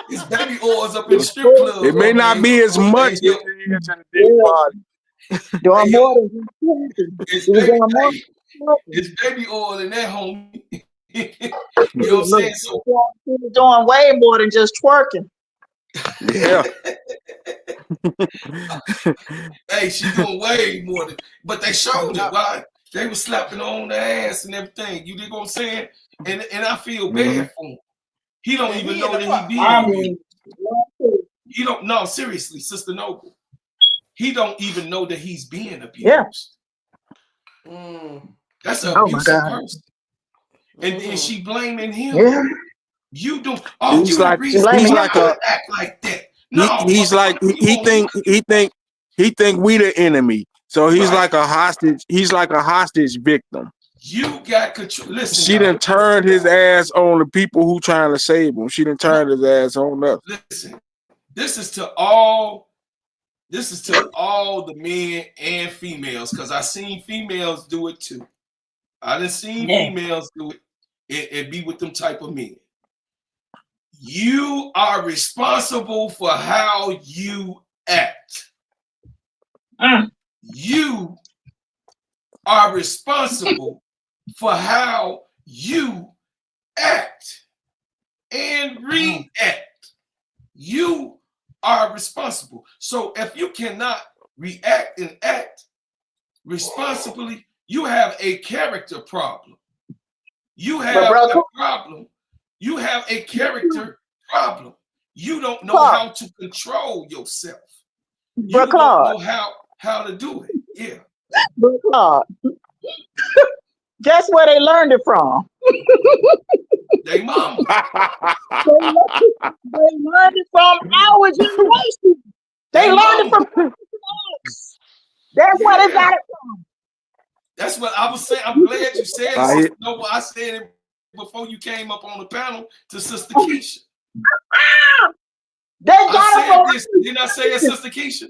[SPEAKER 1] His baby oil's up in the strip club.
[SPEAKER 3] It may not be as much as
[SPEAKER 1] Hey,
[SPEAKER 3] it is in the Diddy party.
[SPEAKER 12] Doing
[SPEAKER 1] Hey,
[SPEAKER 12] more than just twerking.
[SPEAKER 1] His
[SPEAKER 12] He was
[SPEAKER 1] baby,
[SPEAKER 12] doing more
[SPEAKER 1] hey,
[SPEAKER 12] than twerking.
[SPEAKER 1] his baby oil in that homie. You know what I'm
[SPEAKER 12] Look,
[SPEAKER 1] saying? So
[SPEAKER 12] he was doing way more than just twerking.
[SPEAKER 3] Yeah.
[SPEAKER 1] hey, she doing way more than, but they showed it. Why? They was slapping on the ass and everything. You dig what I'm saying? And I feel bad for him. He don't
[SPEAKER 10] And
[SPEAKER 1] even
[SPEAKER 10] he
[SPEAKER 1] know
[SPEAKER 10] in
[SPEAKER 1] that
[SPEAKER 10] the
[SPEAKER 1] he
[SPEAKER 10] park.
[SPEAKER 1] being
[SPEAKER 12] I
[SPEAKER 1] abused.
[SPEAKER 12] mean,
[SPEAKER 1] He don't know, seriously, Sister Noble. He don't even know that he's being
[SPEAKER 12] yeah.
[SPEAKER 1] abused. That's an
[SPEAKER 12] Oh my
[SPEAKER 1] abusive
[SPEAKER 12] God.
[SPEAKER 1] person. And she blaming him.
[SPEAKER 12] Yeah.
[SPEAKER 1] You don't. Oh,
[SPEAKER 3] He's
[SPEAKER 1] you the
[SPEAKER 3] like
[SPEAKER 1] reason
[SPEAKER 12] Blame
[SPEAKER 3] he's
[SPEAKER 1] why
[SPEAKER 12] him.
[SPEAKER 3] like
[SPEAKER 1] I
[SPEAKER 3] a
[SPEAKER 1] act like that. No,
[SPEAKER 3] he's like
[SPEAKER 1] motherfucker, you won't.
[SPEAKER 3] he think we the enemy. So he's
[SPEAKER 1] Right.
[SPEAKER 3] like a hostage. He's like a hostage victim.
[SPEAKER 1] You got control. Listen,
[SPEAKER 3] She done
[SPEAKER 1] y'all.
[SPEAKER 3] turned his ass on the people who trying to save him. She done turned his ass on us.
[SPEAKER 1] Listen. This is to all the men and females, because I seen females do it too. I done seen
[SPEAKER 12] Yeah.
[SPEAKER 1] females do it and be with them type of men. You are responsible for how you act. You are responsible for how you act and react. You are responsible. So if you cannot react and act responsibly, you have a character problem. You have a problem. You have a character problem. You don't know how to control yourself. You don't know how to do it. Yeah.
[SPEAKER 12] Guess where they learned it from?
[SPEAKER 1] They mama.
[SPEAKER 12] They learned it from our generation. They learned it from us. That's where they got it from.
[SPEAKER 1] That's what I was saying. I'm glad you said it, Sister
[SPEAKER 3] Right.
[SPEAKER 1] Noble. I said it before you came up on the panel to Sister Keisha.
[SPEAKER 12] They got
[SPEAKER 1] I
[SPEAKER 12] it from
[SPEAKER 1] said this. Didn't I say it, Sister Keisha?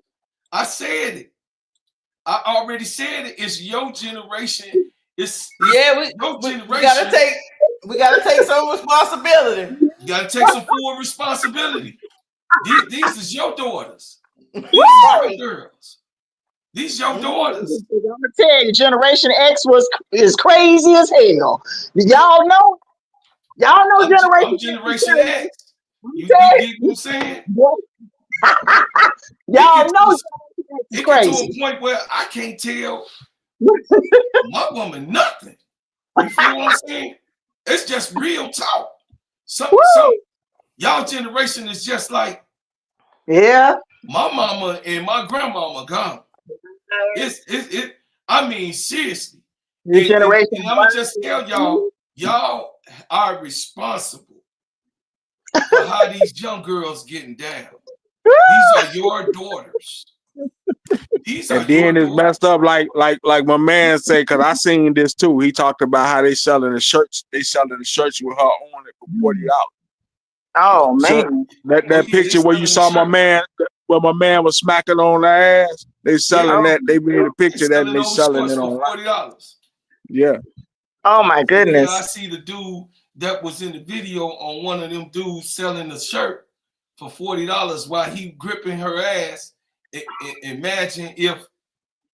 [SPEAKER 1] I said it. I already said it. It's your generation. It's
[SPEAKER 10] Yeah,
[SPEAKER 1] your generation.
[SPEAKER 10] we gotta take some responsibility.
[SPEAKER 1] You gotta take some full responsibility. These is your daughters. These is your girls. These your daughters.
[SPEAKER 12] I'm gonna tell you, Generation X is crazy as hell. Y'all know
[SPEAKER 1] I'm Generation X. You dig what I'm saying?
[SPEAKER 12] Y'all know
[SPEAKER 1] it get to a point where I can't tell my woman nothing. You feel what I'm saying? It's just real talk. Some y'all generation is just like my mama and my grandmama gone. I mean, seriously. And I'm gonna just tell y'all are responsible for how these young girls getting down. These are your daughters.
[SPEAKER 3] And then it's messed up, like my man say, because I seen this too. He talked about how they selling the shirts. They selling the shirts with her on it for $40.
[SPEAKER 12] Oh man,
[SPEAKER 3] that picture where you saw my man, where my man was smacking on the ass. They selling that. They made a picture of that and they selling it on
[SPEAKER 1] $40.
[SPEAKER 3] Yeah.
[SPEAKER 12] Oh my goodness.
[SPEAKER 1] I see the dude that was in the video on one of them dudes selling the shirt for $40 while he gripping her ass. Imagine if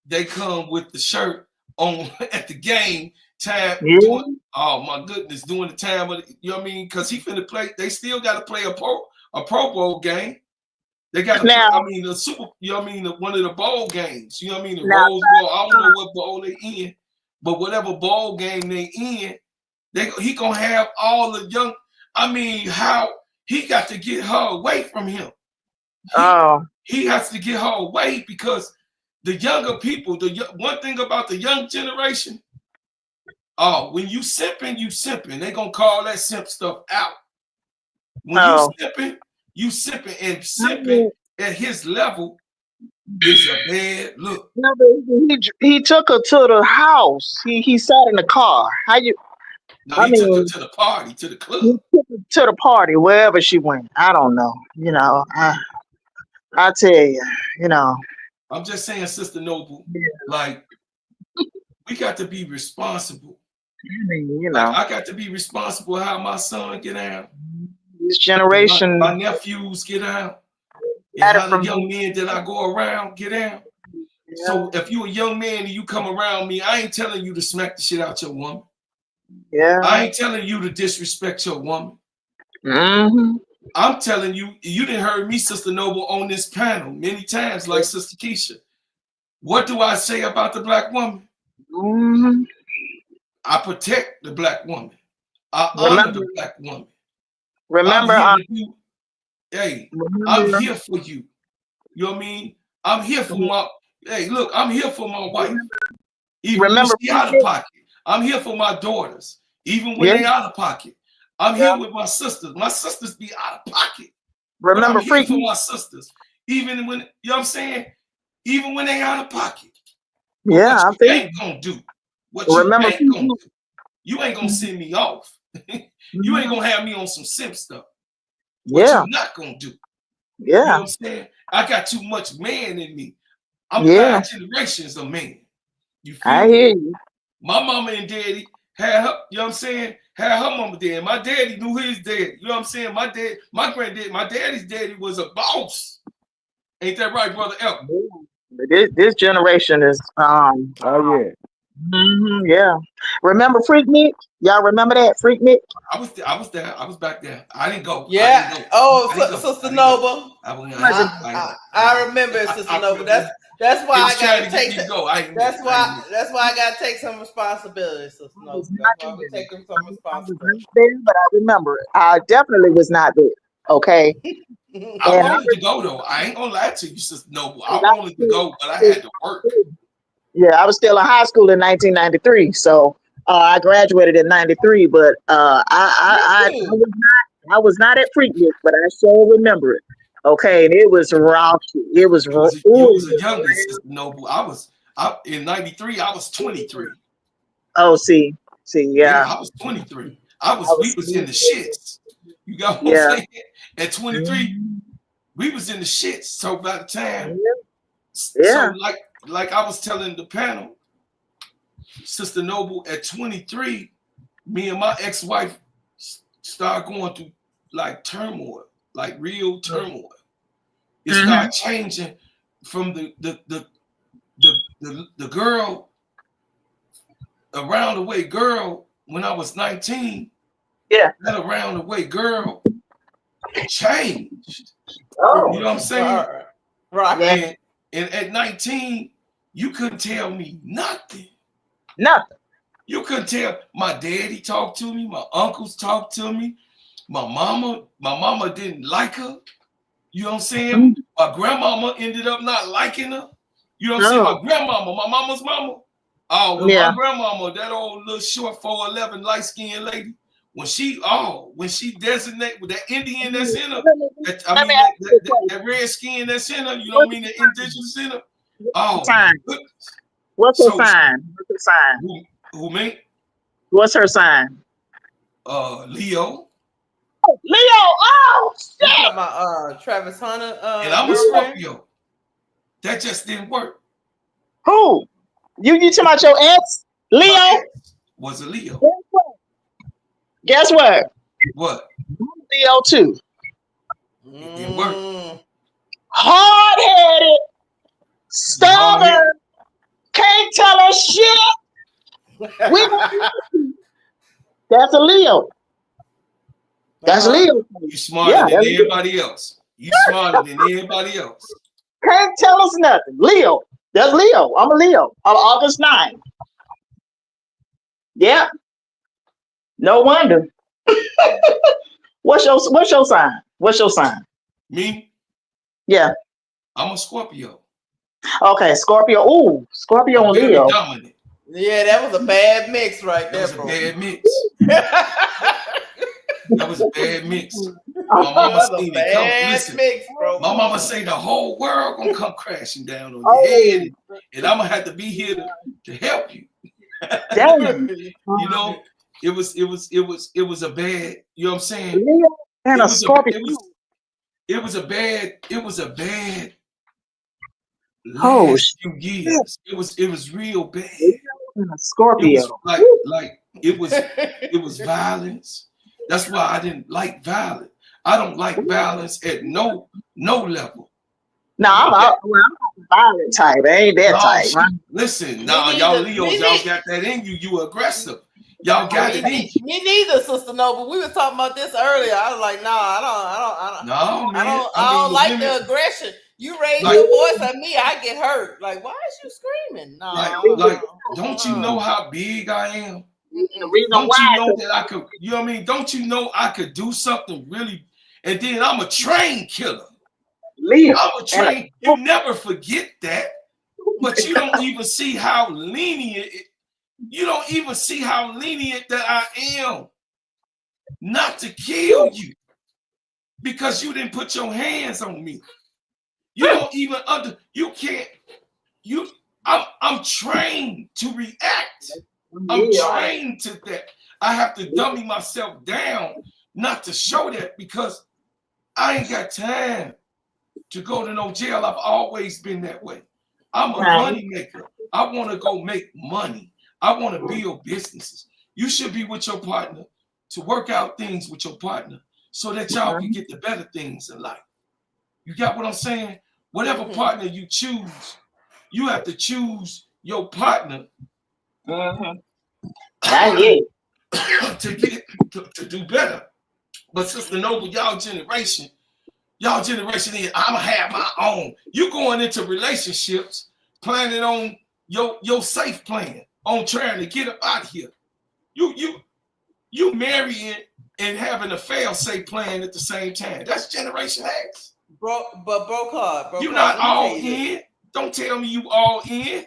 [SPEAKER 1] they come with the shirt on at the game time. Oh my goodness, doing the time of you know what I mean? Because he finna play. They still got to play a Pro Bowl game. They got to play. I mean the Super. You know what I mean? One of the bowl games. You know what I mean? The Rose Bowl. I don't know what bowl they in, but whatever bowl game they in, he gonna have all the young. I mean, how he got to get her away from him. He has to get her away because the younger people, one thing about the young generation, when you simping, They're going to call that simp stuff out. When you simping, You simping and simping at his level is a bad look.
[SPEAKER 12] No, but he took her to the house. He sat in the car. How you?
[SPEAKER 1] No,
[SPEAKER 12] I
[SPEAKER 1] he took her
[SPEAKER 12] mean,
[SPEAKER 1] to the party, to the
[SPEAKER 12] he
[SPEAKER 1] club.
[SPEAKER 12] took her to the party wherever she went. I don't know. You know, I tell you, you know.
[SPEAKER 1] I'm just saying, Sister Noble,
[SPEAKER 12] Yeah.
[SPEAKER 1] like we got to be responsible.
[SPEAKER 12] I mean, you
[SPEAKER 1] Like
[SPEAKER 12] know,
[SPEAKER 1] I got to be responsible how my son get out,
[SPEAKER 12] this generation
[SPEAKER 1] my nephews get out, and
[SPEAKER 12] got it
[SPEAKER 1] how the
[SPEAKER 12] from
[SPEAKER 1] young men that I go around get out.
[SPEAKER 12] yeah.
[SPEAKER 1] So if you a young man and you come around me, I ain't telling you to smack the shit out your woman.
[SPEAKER 12] Yeah.
[SPEAKER 1] I ain't telling you to disrespect your woman.
[SPEAKER 12] Mm-hmm.
[SPEAKER 1] I'm telling you, you didn't heard me, Sister Noble, on this panel many times, like Sister Keisha. What do I say about the black woman?
[SPEAKER 12] Mm-hmm.
[SPEAKER 1] I protect the black woman. I honor the black woman. I'm
[SPEAKER 12] Remember,
[SPEAKER 1] here to do, hey, I'm here for you. You know what I mean? I'm here for my, hey, look, I'm here for my wife. Even when she out of pocket. I'm here for my daughters. Even when they out of pocket. I'm here with my sisters. My sisters be out of pocket. But I'm here for my sisters. Even when, you know what I'm saying? Even when they out of pocket. But
[SPEAKER 12] yeah,
[SPEAKER 1] what you ain't gonna do. What you
[SPEAKER 12] remember,
[SPEAKER 1] ain't gonna do. You ain't gonna send me off. You ain't gonna have me on some simp stuff. What you not gonna do. You know what I'm saying? I got too much man in me. I'm 5 generations of man. You feel
[SPEAKER 12] I
[SPEAKER 1] me?
[SPEAKER 12] hear you.
[SPEAKER 1] My mama and daddy had her, you know what I'm saying? Had her mama dead. My daddy knew his dad. You know what I'm saying? My dad, my granddad, my daddy's daddy was a boss. Ain't that right, Brother Elton?
[SPEAKER 12] This generation is
[SPEAKER 3] Oh yeah.
[SPEAKER 12] yeah. Remember Freak Nick? Y'all remember that Freak Nick?
[SPEAKER 1] I was there. I was back there. I didn't go.
[SPEAKER 10] Yeah.
[SPEAKER 1] I didn't go.
[SPEAKER 10] Oh, Sister Noble.
[SPEAKER 1] I
[SPEAKER 10] remember Sister Noble. That's why I gotta take. That's why I gotta take some responsibility, Sister Noble. That's why we're taking some responsibility.
[SPEAKER 12] But I remember it. I definitely was not there. Okay.
[SPEAKER 1] I wanted to go though. I ain't gonna lie to you, Sister Noble. I wanted to go, but I had to work.
[SPEAKER 12] Yeah, I was still in high school in 1993, so I graduated in '93. But I was not at Freaknik, but I sure remember it. Okay, and it was raunchy. It was
[SPEAKER 1] You was a youngest, Sister Noble. I in '93. I was 23.
[SPEAKER 12] Oh, see, yeah.
[SPEAKER 1] I was 23. We was in the shits. You got what I'm saying? At 23, we was in the shits. So by the time, so like I was telling the panel, Sister Noble, at 23, me and my ex-wife started going through like turmoil, like real turmoil. It started changing from the girl, around the way girl, when I was 19.
[SPEAKER 12] Yeah.
[SPEAKER 1] That around the way girl changed. You know what I'm saying?
[SPEAKER 10] Right.
[SPEAKER 1] And at 19, you couldn't tell me nothing.
[SPEAKER 12] Nothing.
[SPEAKER 1] You couldn't tell. My daddy talked to me. My uncles talked to me. My mama didn't like her. You know what I'm saying? My grandmama ended up not liking her. You know what I'm saying? My grandmama, my mama's mama. Oh, well, my grandmama, that old little short 4'11" light-skinned lady, when she designate with that Indian that's in her, that red skin that's in her, you know what I mean? The indigenous in her. Oh, my goodness.
[SPEAKER 12] What's her sign? What's her sign?
[SPEAKER 1] Who me?
[SPEAKER 12] What's her sign?
[SPEAKER 1] Leo.
[SPEAKER 12] Leo. Oh shit!
[SPEAKER 10] You talking about Travis Hunter?
[SPEAKER 1] And I'm a Scorpio. That just didn't work.
[SPEAKER 12] Who? You talking about your ex? Leo?
[SPEAKER 1] Ex was a Leo.
[SPEAKER 12] Guess what?
[SPEAKER 1] What?
[SPEAKER 12] Leo too.
[SPEAKER 1] It didn't work.
[SPEAKER 12] Hard-headed, stubborn, can't tell us shit. That's a Leo. That's Leo.
[SPEAKER 1] You smarter than everybody else. You smarter than everybody else.
[SPEAKER 12] Can't tell us nothing. Leo. That's Leo. I'm a Leo. I'm August 9th. Yeah. No wonder. What's your sign? What's your sign?
[SPEAKER 1] Me?
[SPEAKER 12] Yeah.
[SPEAKER 1] I'm a Scorpio.
[SPEAKER 12] Okay, Scorpio. Ooh, Scorpio and Leo.
[SPEAKER 1] That was a bad mix.
[SPEAKER 12] Oh,
[SPEAKER 1] My mama
[SPEAKER 10] That's a
[SPEAKER 1] seen it come.
[SPEAKER 10] bad
[SPEAKER 1] Listen,
[SPEAKER 10] mix, bro.
[SPEAKER 1] my mama say the whole world gonna come crashing down on your
[SPEAKER 12] oh,
[SPEAKER 1] head, and I'm gonna have to be here to help you.
[SPEAKER 12] dang.
[SPEAKER 1] You know, it was a bad. You know what I'm saying?
[SPEAKER 12] Leo and
[SPEAKER 1] It
[SPEAKER 12] a
[SPEAKER 1] was
[SPEAKER 12] Scorpio.
[SPEAKER 1] it was a bad
[SPEAKER 12] Oh,
[SPEAKER 1] last few
[SPEAKER 12] shit.
[SPEAKER 1] years. It was real bad.
[SPEAKER 12] Leo and a
[SPEAKER 1] It
[SPEAKER 12] Scorpio.
[SPEAKER 1] was like it was violence. That's why I didn't like violence. I don't like violence at no level.
[SPEAKER 12] No, I'm a violent type. I ain't that
[SPEAKER 1] No,
[SPEAKER 12] type. Right?
[SPEAKER 1] listen,
[SPEAKER 10] Me
[SPEAKER 1] nah, y'all
[SPEAKER 10] neither.
[SPEAKER 1] Leos,
[SPEAKER 10] Me
[SPEAKER 1] y'all
[SPEAKER 10] neither.
[SPEAKER 1] got that in you. You aggressive. Y'all got it in you.
[SPEAKER 10] Me neither, Sister Noble. We were talking about this earlier. I was like, no,
[SPEAKER 1] No, man.
[SPEAKER 10] I don't
[SPEAKER 1] the
[SPEAKER 10] like
[SPEAKER 1] women,
[SPEAKER 10] the aggression. You raise
[SPEAKER 1] like,
[SPEAKER 10] your voice at me, I get hurt. Like, why is you screaming?
[SPEAKER 1] like, don't you know how big I am?
[SPEAKER 12] The reason
[SPEAKER 1] Don't
[SPEAKER 12] why,
[SPEAKER 1] you know that I could, you know what I mean? Don't you know I could do something really? And then I'm a trained killer.
[SPEAKER 12] Leo.
[SPEAKER 1] I'm a trained, you never forget that, but you don't even see how lenient, you don't even see how lenient that I am not to kill you because you didn't put your hands on me. You don't even you can't, I'm trained to react. I'm trained to that. I have to dummy myself down not to show that because I ain't got time to go to no jail. I've always been that way. I'm a money maker. I want to go make money. I want to build businesses. You should be with your partner to work out things with your partner so that y'all can get the better things in life. You got what I'm saying? Whatever partner you choose, you have to choose your partner to get to do better. But Sister Noble, y'all generation is I'ma have my own. You going into relationships planning on your safe plan, on trying to get up out of here. You marrying and having a fail-safe plan at the same time. That's Generation X.
[SPEAKER 10] Bro Claude,
[SPEAKER 1] You not all in. Don't tell me you all in.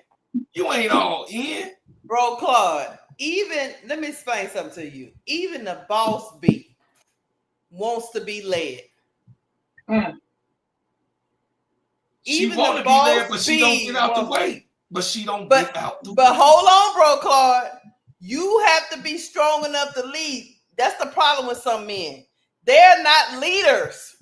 [SPEAKER 1] You ain't all in.
[SPEAKER 10] Bro Claude, even let me explain something to you. Even the boss bee wants to be led.
[SPEAKER 1] She want to be led, but she don't get out the way. But she don't get out the way.
[SPEAKER 10] But hold on, Bro Claude. You have to be strong enough to lead. That's the problem with some men. They're not leaders.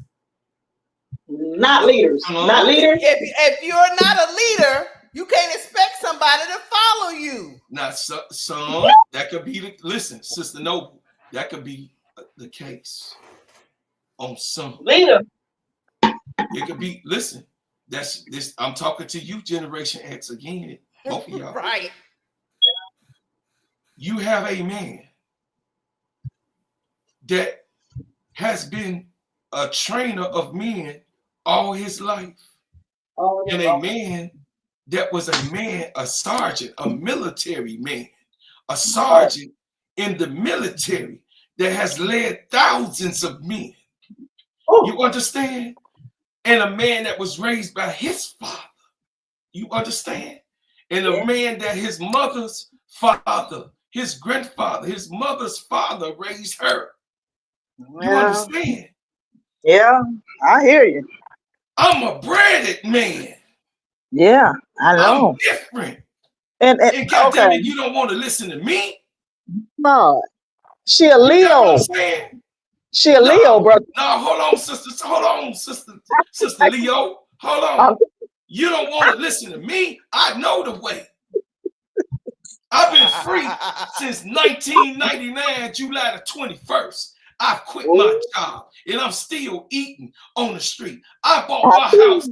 [SPEAKER 12] Not leaders. Not leaders.
[SPEAKER 10] If you're not a leader, you can't expect somebody to follow you.
[SPEAKER 1] Not some. That could be the listen, Sister Noble. That could be the case on some
[SPEAKER 12] leader.
[SPEAKER 1] It could be. Listen, that's this. I'm talking to you, Generation X again. Both of y'all.
[SPEAKER 10] Right.
[SPEAKER 1] You have a man that has been a trainer of men all his life. And a man that was a sergeant, a military man, a sergeant in the military that has led thousands of men. You understand? And a man that was raised by his father. You understand? And a man that his mother's father, his grandfather, his mother's father raised her. You understand?
[SPEAKER 12] Yeah, I hear you.
[SPEAKER 1] I'm a breaded man.
[SPEAKER 12] Yeah, I know.
[SPEAKER 1] I'm different.
[SPEAKER 12] And
[SPEAKER 1] goddamn it, you don't want to listen to me?
[SPEAKER 12] No. She a Leo.
[SPEAKER 1] You know what I'm saying?
[SPEAKER 12] She a Leo, brother.
[SPEAKER 1] No, hold on, sister. Hold on, sister Leo. Hold on. You don't want to listen to me? I know the way. I've been free since 1999, July the 21st. I quit my job and I'm still eating on the street. I bought my house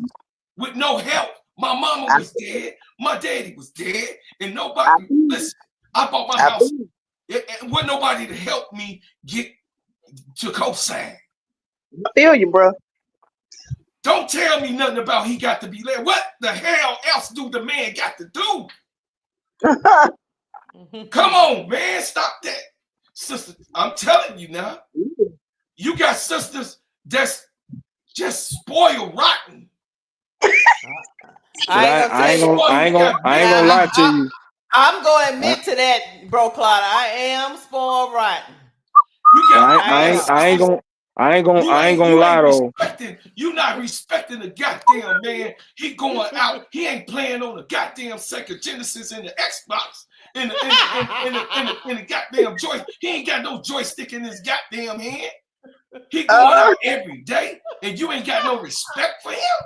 [SPEAKER 1] with no help. My mama was dead. My daddy was dead. And nobody, listen, I bought my house with nobody to help me get to co-sign.
[SPEAKER 12] I feel you, bro.
[SPEAKER 1] Don't tell me nothing about he got to be led. What the hell else do the man got to do? Come on, man. Stop that. Sister, I'm telling you now. You got sisters that's just spoiled rotten.
[SPEAKER 3] I ain't gonna lie to you.
[SPEAKER 10] I'm going to admit to that, Bro Claude. I am spoiled rotten.
[SPEAKER 1] You got
[SPEAKER 3] I ain't gonna lie though.
[SPEAKER 1] You not respecting the goddamn man. He going out. He ain't playing on the goddamn Sega Genesis in the Xbox. In the goddamn joystick. He ain't got no joystick in his goddamn hand. He going out every day, and you ain't got no respect for him.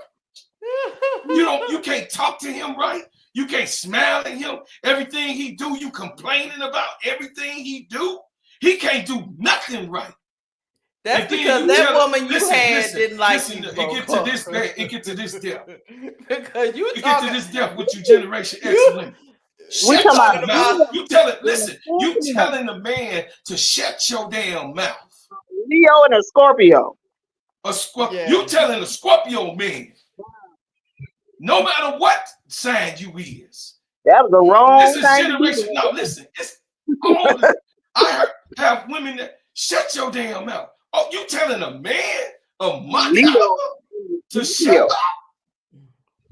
[SPEAKER 1] You can't talk to him right. You can't smile at him. Everything he do, you complaining about everything he do. He can't do nothing right.
[SPEAKER 10] That's because that woman you had didn't like you.
[SPEAKER 1] It get to this bad. It get to this depth.
[SPEAKER 10] Because you
[SPEAKER 1] get to this depth with you Generation X women.
[SPEAKER 12] We
[SPEAKER 1] Shut
[SPEAKER 12] talking
[SPEAKER 1] your
[SPEAKER 12] about
[SPEAKER 1] mouth. You tell it. Listen. You telling the man to shut your damn mouth.
[SPEAKER 12] Leo and a Scorpio.
[SPEAKER 1] You telling a Scorpio man. No matter what sign you is.
[SPEAKER 12] That was the wrong.
[SPEAKER 1] This is generation. No, listen. I have women that shut your damn mouth. Oh, you telling a man of my caliber to shut up?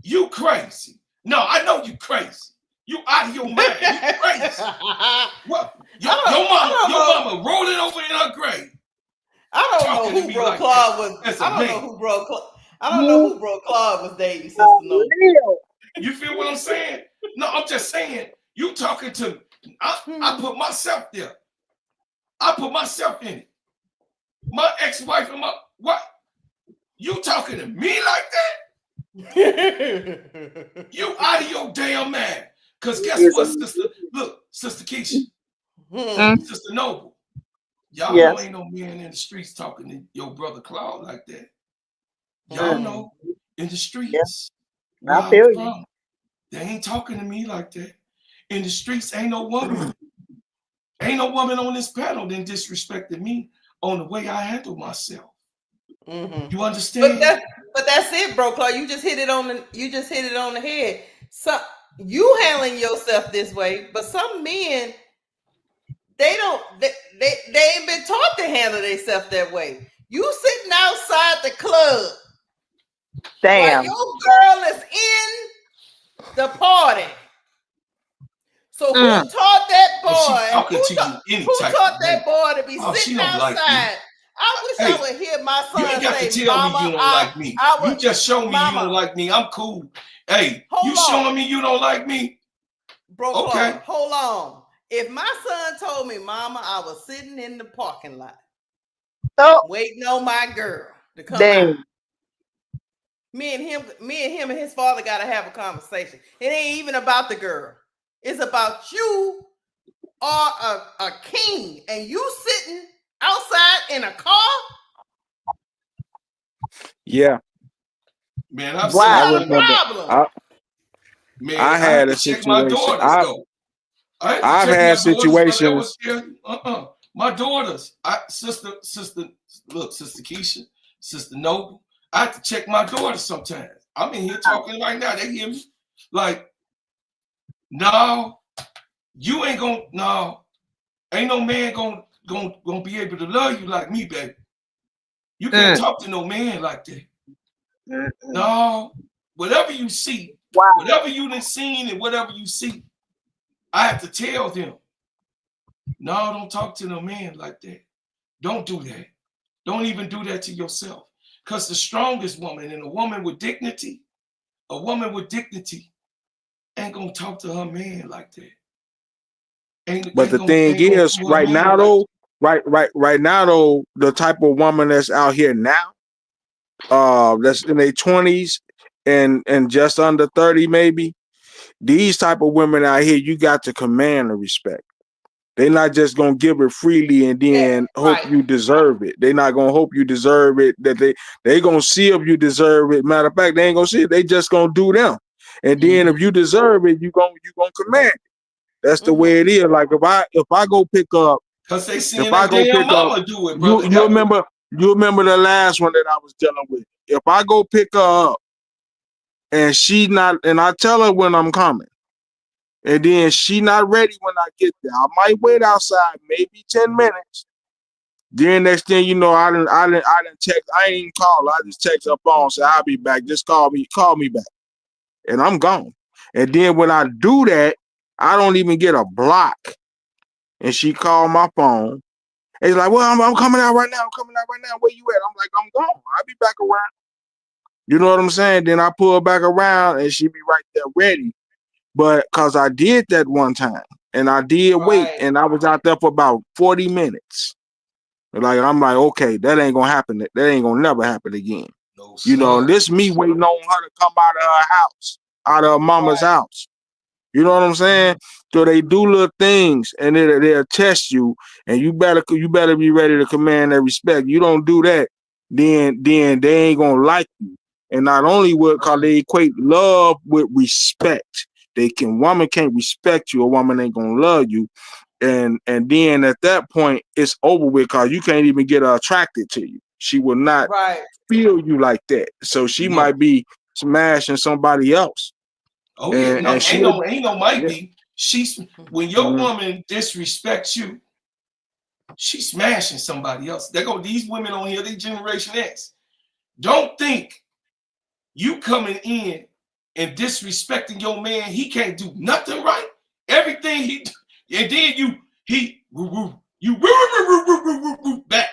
[SPEAKER 1] You crazy. No, I know you crazy. You out of your mind. You crazy. What? Your mama rolling over in her grave.
[SPEAKER 10] I don't know who Bro Claude was. I don't know who Bro Claude was dating, Sister No.
[SPEAKER 1] You feel what I'm saying? No, I'm just saying. You talking to? I put myself there. I put myself in it. My ex-wife and what? You talking to me like that? You out of your damn mind. Because guess what, sister? Look, Sister Keisha, Sister Noble, y'all know ain't no men in the streets talking to your brother Claude like that. Y'all know in the streets.
[SPEAKER 12] I feel you.
[SPEAKER 1] They ain't talking to me like that. In the streets, ain't no woman. Ain't no woman on this panel that disrespected me on the way I handle myself. You understand?
[SPEAKER 10] But that's it, Bro Claude. You just hit it on the head. So you handling yourself this way, but some men they ain't been taught to handle themselves that way. You sitting outside the club.
[SPEAKER 12] Damn.
[SPEAKER 10] While your girl is in the party. So who taught that boy? Who taught that boy to be sitting outside?
[SPEAKER 1] Like
[SPEAKER 10] I wish I would hear my son
[SPEAKER 1] you ain't got
[SPEAKER 10] say,
[SPEAKER 1] to tell
[SPEAKER 10] Mama,
[SPEAKER 1] me you don't like me. You just show me you don't like me. I'm cool. Hey, showing me you don't like me?
[SPEAKER 10] Bro, okay. Hold on. If my son told me, Mama, I was sitting in the parking lot waiting on my girl to come out. Me and him and his father got to have a conversation. It ain't even about the girl. It's about you are a king and you sitting outside in a car.
[SPEAKER 3] Yeah.
[SPEAKER 1] Man, I've seen a
[SPEAKER 10] problem.
[SPEAKER 3] I had a situation. I've had situations.
[SPEAKER 1] My daughters, Sister Keisha, Sister Noble. I have to check my daughters sometimes. I'm in here talking right now. They hear me. Like, no, you ain't gonna. No, ain't no man gonna be able to love you like me, baby. You can't talk to no man like that. No, whatever you see, whatever you done seen and whatever you see, I have to tell them. No, don't talk to no man like that. Don't do that. Don't even do that to yourself. Because the strongest woman and a woman with dignity ain't gonna talk to her man like that.
[SPEAKER 3] But the thing is, right now though, the type of woman that's out here now, that's in their 20s and just under 30 maybe, these type of women out here, you got to command the respect. They're not just gonna give it freely and then hope you deserve it. They're not gonna hope you deserve it. That they gonna see if you deserve it. Matter of fact, they ain't gonna see it. They just gonna do them. And then if you deserve it, you gonna command it. That's the way it is. Like if I go pick up,
[SPEAKER 1] because they seeing their damn mama do it, brother.
[SPEAKER 3] You remember the last one that I was dealing with. If I go pick her up and she not, and I tell her when I'm coming, and then she not ready when I get there, I might wait outside maybe 10 minutes. Then next thing you know, I didn't text. I ain't even call. I just text her phone, say I'll be back. Just call me back, and I'm gone. And then when I do that, I don't even get a block. And she called my phone, And he's like, well, I'm coming out right now. I'm coming out right now. Where you at? I'm like, I'm gone. I'll be back around. You know what I'm saying? Then I pull back around and she be right there ready. But because I did that one time and I did wait and I was out there for about 40 minutes. Like, I'm like, okay, that ain't going to happen. That ain't going to never happen again.
[SPEAKER 1] No,
[SPEAKER 3] you know,
[SPEAKER 1] sir.
[SPEAKER 3] this me waiting on her to come out of her house, out of her mama's house. You know what I'm saying? So they do little things and they'll test you and you better be ready to command their respect. You don't do that, then they ain't going to like you. And not only because they equate love with respect. Woman can't respect you, a woman ain't gonna love you. And then at that point, it's over with because you can't even get her attracted to you. She will not feel you like that. So she might be smashing somebody else.
[SPEAKER 1] Oh yeah, no, ain't no might be. She's when your woman disrespects you, she's smashing somebody else. They go these women on here, they Generation X. Don't think you coming in and disrespecting your man, he can't do nothing right. Everything he and then you back.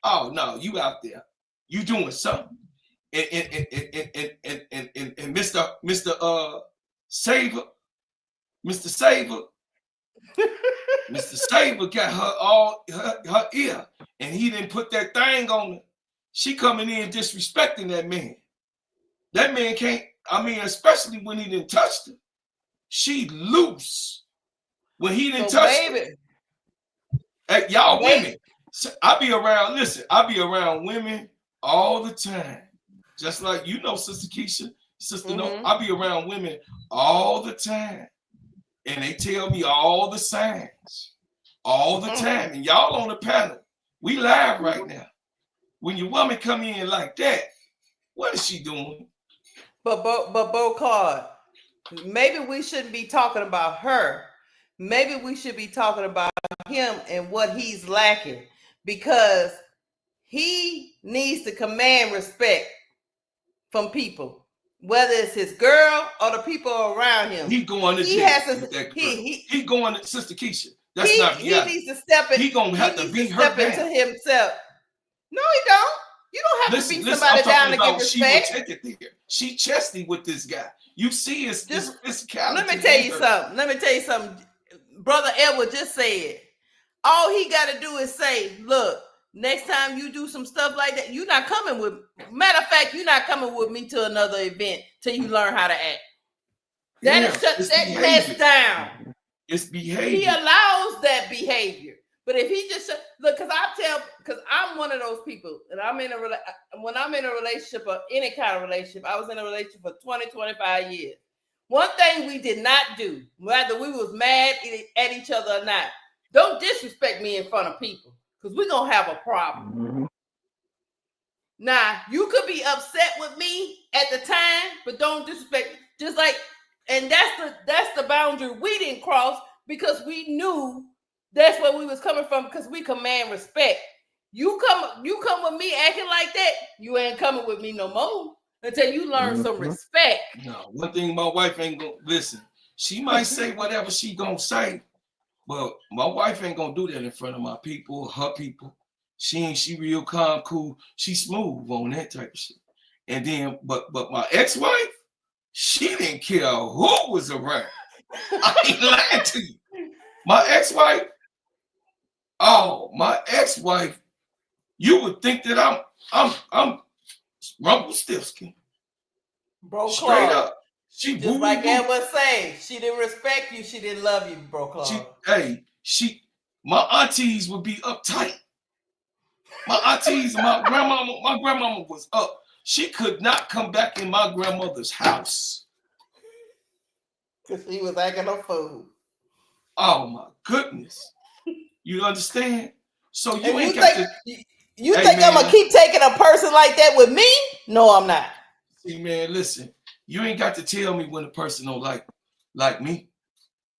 [SPEAKER 1] Oh no, you out there. You doing something. And Mr. Saver, Mr. Saver, Mr. Saver got her ear, and he didn't put that thing on her. She coming in disrespecting that man. That man can't. I mean, especially when he didn't touch her, she loose. When he didn't touch her, hey, y'all women. So I be around. Listen, I be around women all the time, just like you know, Sister Keisha. Sister, no, I be around women all the time, and they tell me all the signs, all the time. And y'all on the panel, we live right now. When your woman come in like that, what is she doing?
[SPEAKER 10] But Bo Card, maybe we shouldn't be talking about her. Maybe we should be talking about him and what he's lacking, because he needs to command respect from people, whether it's his girl or the people around him.
[SPEAKER 1] He going to jail with that girl. He going to Sister Keisha. That's not reality.
[SPEAKER 10] He needs to step in.
[SPEAKER 1] He gonna have to beat her down.
[SPEAKER 10] Into himself. No, he don't. You don't have to beat somebody down to get respect.
[SPEAKER 1] She will take it there. She chesty with this guy. You see his physicality.
[SPEAKER 10] Let me tell you something. Brother Edward just said, all he got to do is say, look, next time you do some stuff like that, you're not coming with. Matter of fact, you're not coming with me to another event till you learn how to act. That is shut that mess down.
[SPEAKER 1] It's behavior.
[SPEAKER 10] He allows that behavior. But if he just look, because I'm one of those people, and when I'm in a relationship or any kind of relationship, I was in a relationship for 20, 25 years. One thing we did not do, whether we was mad at each other or not, don't disrespect me in front of people, because we're gonna have a problem. Now, you could be upset with me at the time, but don't disrespect me. Just like, and that's the boundary we didn't cross, because we knew that's where we was coming from, because we command respect. You come with me acting like that, you ain't coming with me no more until you learn some respect.
[SPEAKER 1] No, one thing my wife ain't gonna listen. She might say whatever she gonna say, but my wife ain't gonna do that in front of my people, her people. She real calm, cool. She smooth on that type of shit. And then, but my ex-wife, she didn't care who was around. I ain't lying to you. My ex-wife, you would think that I'm Rumpelstiltskin.
[SPEAKER 10] Bro,
[SPEAKER 1] straight
[SPEAKER 10] Clark,
[SPEAKER 1] up. She
[SPEAKER 10] just like Ed was saying, she didn't respect you, she didn't love you, bro. Clark.
[SPEAKER 1] My aunties would be uptight. My aunties and my grandmama was up. She could not come back in my grandmother's house.
[SPEAKER 10] Because she was acting a fool.
[SPEAKER 1] Oh my goodness. You understand? So you
[SPEAKER 10] and
[SPEAKER 1] ain't got to.
[SPEAKER 10] You think I'm gonna keep taking a person like that with me? No, I'm not.
[SPEAKER 1] See, man, listen. You ain't got to tell me when a person don't like me.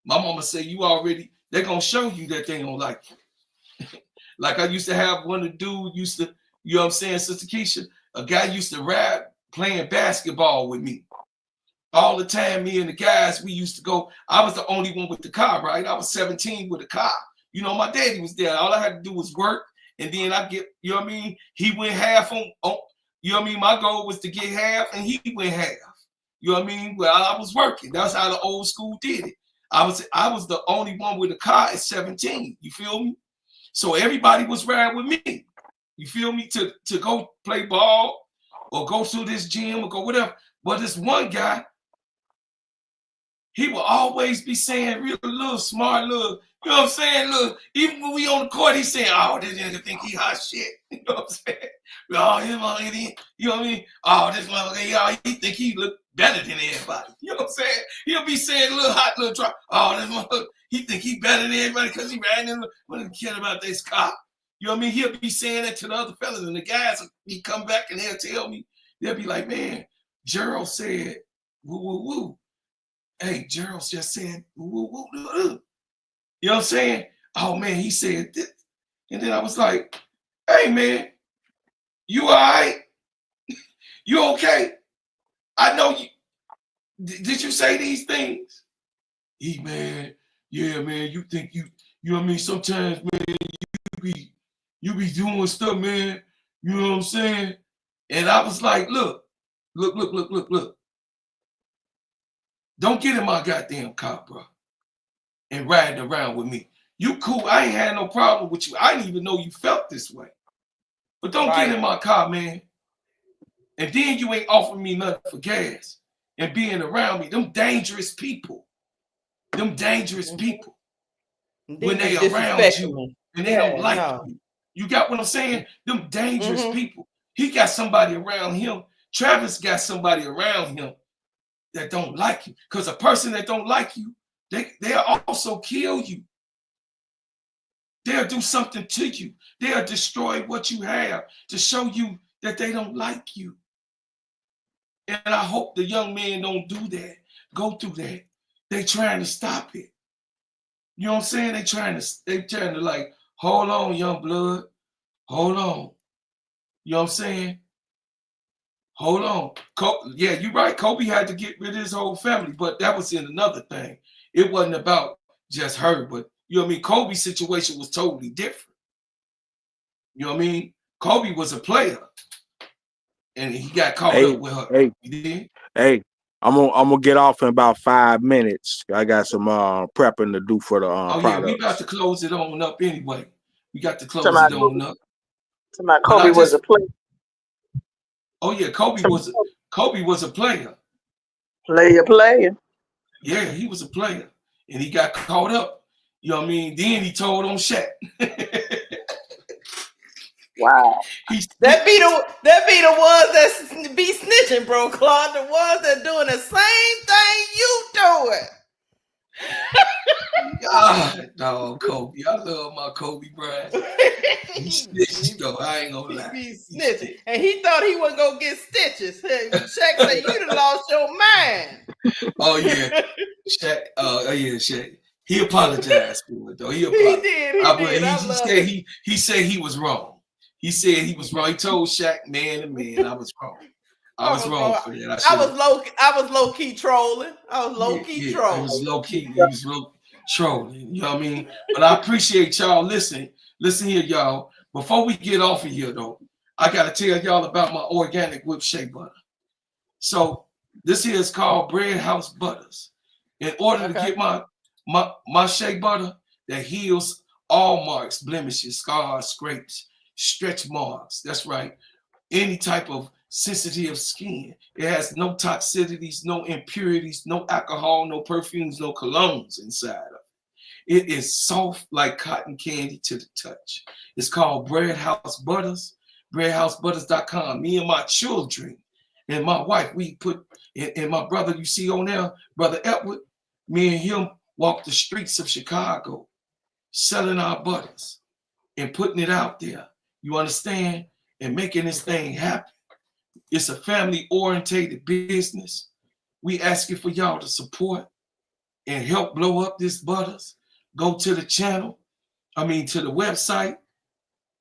[SPEAKER 1] My mama say they're gonna show you that they don't like you. Like I used to have one of the dude used to, you know what I'm saying, Sister Keisha, a guy used to ride playing basketball with me. All the time, me and the guys, we used to go. I was the only one with the car, right? I was 17 with a car. You know, my daddy was there. All I had to do was work and then I get, you know what I mean? He went half on, you know what I mean? My goal was to get half, and he went half. You know what I mean? Well, I was working. That's how the old school did it. I was the only one with a car at 17. You feel me? So everybody was riding with me. You feel me? To go play ball or go to this gym or go whatever. But this one guy, he will always be saying real little smart little, you know what I'm saying? Look, even when we on the court, he's saying, oh, this nigga think he hot shit. You know what I'm saying? Oh, his motherfucker, you know what I mean? Oh, this motherfucker, he think he look better than everybody. You know what I'm saying? He'll be saying a little hot little drop. Oh, this motherfucker, he think he better than everybody because he ran in. What do he care about this cop? You know what I mean? He'll be saying that to the other fellas, and the guys, he come back and they'll tell me, they'll be like, man, Gerald said, woo, woo, woo. Hey, Gerald just said, woo, woo, woo, woo. You know what I'm saying? Oh, man, he said this. And then I was like, hey, man, you all right? You okay? I know you. Did you say these things? Man, yeah, man, you think you know what I mean? Sometimes, man, you be doing stuff, man. You know what I'm saying? And I was like, look. Don't get in my goddamn car, bro, and riding around with me. You cool. I ain't had no problem with you. I didn't even know you felt this way. But don't get in my car, man. And then you ain't offering me nothing for gas and being around me. Them dangerous people. Them dangerous people. When they around you and they don't like you. You got what I'm saying? Them dangerous people. He got somebody around him. Travis got somebody around him that don't like you. Because a person that don't like you, they'll also kill you. They'll do something to you. They'll destroy what you have to show you that they don't like you. And I hope the young men don't do that, go through that. They trying to stop it. You know what I'm saying? They trying to like, hold on, young blood. Hold on. You know what I'm saying? Hold on. Yeah, you're right. Kobe had to get rid of his whole family, but that was in another thing. It wasn't about just her, but you know what I mean? Kobe's situation was totally different. You know what I mean? Kobe was a player, and he got caught up with her.
[SPEAKER 3] Hey, I'm gonna get off in about 5 minutes. I got some prepping to do for the
[SPEAKER 1] oh
[SPEAKER 3] products.
[SPEAKER 1] yeah, we got to close it on up anyway. We got to close it on up.
[SPEAKER 12] Somebody Kobe was a player.
[SPEAKER 1] Oh yeah, Kobe was a player.
[SPEAKER 12] Player.
[SPEAKER 1] Yeah, he was a player, and he got caught up. You know what I mean? Then he told on Shaq.
[SPEAKER 12] Wow.
[SPEAKER 10] That be the ones that be snitching, bro, Claude. The ones that doing the same thing you doing.
[SPEAKER 1] God, no, Kobe. I love my Kobe Bryant. He snitched though. I ain't gonna lie.
[SPEAKER 10] He snitching. And he thought he wasn't gonna get stitches. Shaq said, you done lost your mind.
[SPEAKER 1] Oh yeah. Shaq. Shaq. He apologized for it though. He apologized. He said he was wrong. He said he was wrong. He told Shaq, man, I was wrong. I was wrong for that.
[SPEAKER 10] I was low key trolling. I was low key trolling.
[SPEAKER 1] He was low key trolling. You know what I mean? But I appreciate y'all. Listen here, y'all. Before we get off of here, though, I gotta tell y'all about my organic whipped shea butter. So this here is called Bread House Butters. In order to get my shea butter that heals all marks, blemishes, scars, scrapes, stretch marks. That's right. Any type of sensitive skin. It has no toxicities, no impurities, no alcohol, no perfumes, no colognes inside of it. It is soft like cotton candy to the touch. It's called Bread House Butters, breadhousebutters.com. Me and my children and my wife, we put, and my brother you see on there, Brother Edward, me and him walk the streets of Chicago selling our butters and putting it out there. You understand? And making this thing happen. It's a family-orientated business. We asking for y'all to support and help blow up this butters. Go to the channel, to the website.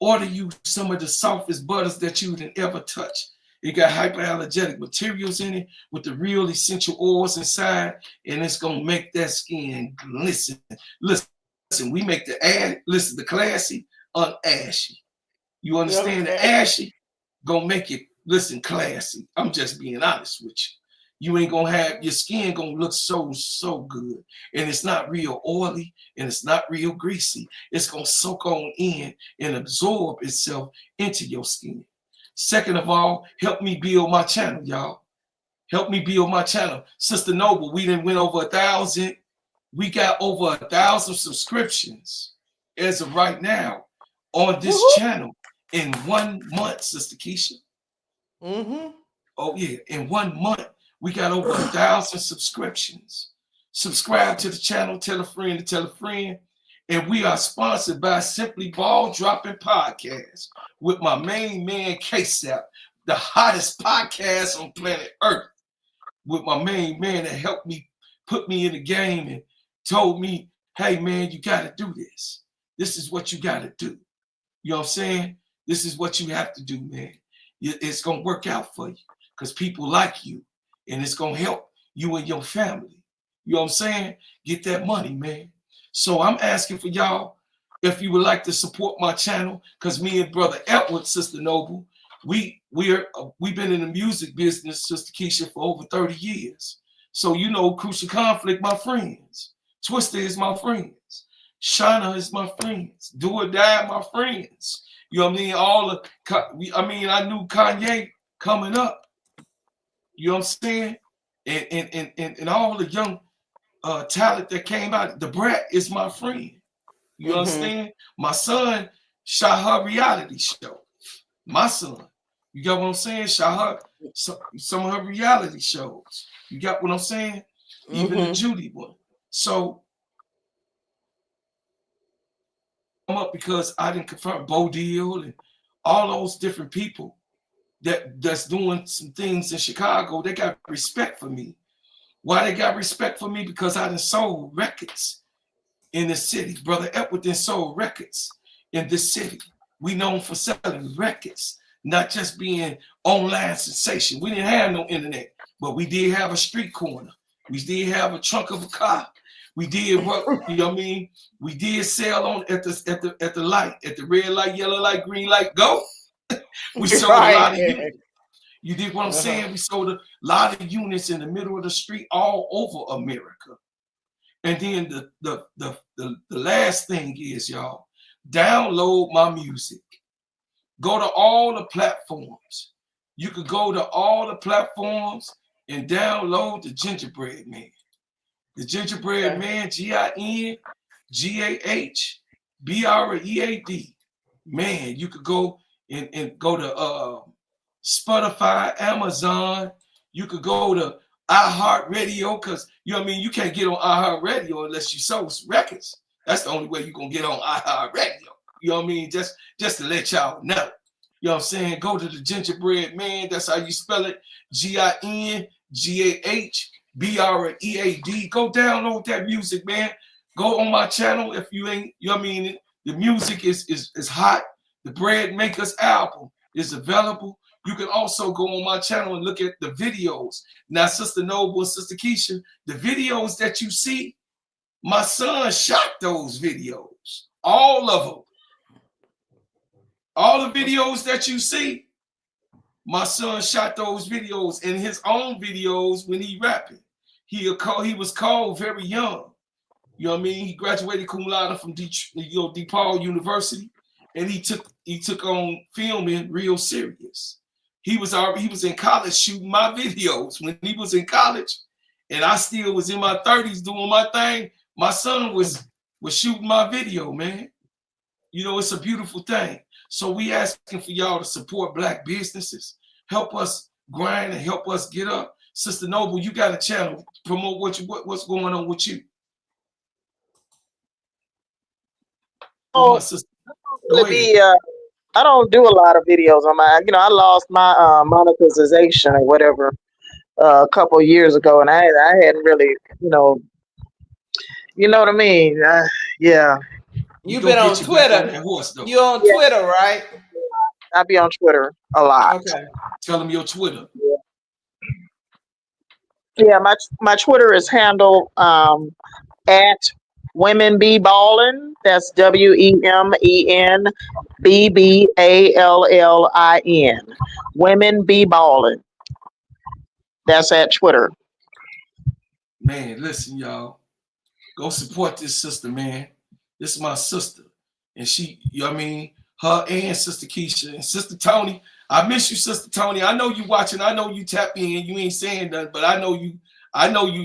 [SPEAKER 1] Order you some of the softest butters that you would ever touch. It got hyperallergenic materials in it with the real essential oils inside, and it's gonna make that skin glisten. Listen, we make the classy unashy. You understand? The ashy gonna make it listen classy. I'm just being honest with you. You ain't gonna have your skin gonna look so good, and it's not real oily and it's not real greasy. It's gonna soak on in and absorb itself into your skin. Second of all, help me build my channel, y'all. Help me build my channel. Sister Noble, we done went over 1,000. We got over 1,000 subscriptions as of right now on this channel in 1 month, Sister Keisha. Oh yeah, in 1 month we got over 1,000 subscriptions. Subscribe to the channel, tell a friend to tell a friend. And we are sponsored by Simply Ball Dropping Podcast with my main man K-Sap, the hottest podcast on planet Earth. With my main man that helped me put me in the game and told me, hey man, you got to do this. This is what you got to do. You know what I'm saying? This is what you have to do, man. It's going to work out for you because people like you and it's going to help you and your family. You know what I'm saying? Get that money, man. So I'm asking for y'all, if you would like to support my channel, because me and Brother Edward, Sister Noble, we've been in the music business, Sister Keisha, for over 30 years. So you know, Crucial Conflict, my friends. Twister is my friends. Shauna is my friends. Do or Die, my friends. You know what I mean? I knew Kanye coming up. You know what I'm saying? And all the young talent that came out. The Brat is my friend. You understand? My son shot her reality show. My son. You got what I'm saying? Shot her some of her reality shows. You got what I'm saying? Even the Judy one. So I'm up because I didn't confront Bo Deal and all those different people that's doing some things in Chicago. They got respect for me. Why they got respect for me? Because I done sold records in the city. Brother Edward done sold records in this city. We known for selling records, not just being online sensation. We didn't have no internet, but we did have a street corner. We did have a trunk of a car. We did what, you know what I mean? We did sell on at the light, at the red light, yellow light, green light, go. We sold a lot of units. You dig what I'm saying? We sold a lot of units in the middle of the street all over America. And then the last thing is, y'all, download my music. Go to all the platforms. You could go to all the platforms and download the Gingerbread Man. The Gingerbread Man, GINGAHBREAD. Man, you could go and go to Spotify, Amazon. You could go to iHeartRadio, because you know what I mean, you can't get on iHeartRadio unless you sell records. That's the only way you're gonna get on iHeartRadio. You know what I mean? Just to let y'all know. You know what I'm saying? Go to the Gingerbread Man. That's how you spell it. GINGAHBREAD. Go download that music, man. Go on my channel if you ain't, you know what I mean? The music is hot. The Bread Makers album is available. You can also go on my channel and look at the videos. Now, Sister Noble and Sister Keisha, the videos that you see, my son shot those videos. All of them. All the videos that you see, my son shot those videos in his own videos when he rapping. He was called very young. You know what I mean? He graduated cum laude from DePaul University, and he took on filming real serious. He was in college shooting my videos when he was in college, and I still was in my 30s doing my thing. My son was shooting my video, man. You know, it's a beautiful thing. So we asking for y'all to support Black businesses, help us grind and help us get up. Sister Noble, you got a channel. Promote what's going on with you.
[SPEAKER 12] Oh, my sister. I don't do a lot of videos on my. I lost my monetization or whatever a couple of years ago, and I hadn't really, you know what I mean. Yeah.
[SPEAKER 10] You've been on Twitter. You on Twitter, right?
[SPEAKER 12] I be on Twitter a lot.
[SPEAKER 10] Okay.
[SPEAKER 1] Tell them your Twitter.
[SPEAKER 12] Yeah, my Twitter is handled at Women Be Ballin'. That's WEMENBBALLIN. Women Be Ballin'. That's at Twitter.
[SPEAKER 1] Man, listen, y'all. Go support this sister, man. This is my sister. And she, you know what I mean? Her and Sister Keisha and Sister Tony. I miss you, Sister Tony. I know you watching. I know you tap in. You ain't saying nothing, but I know you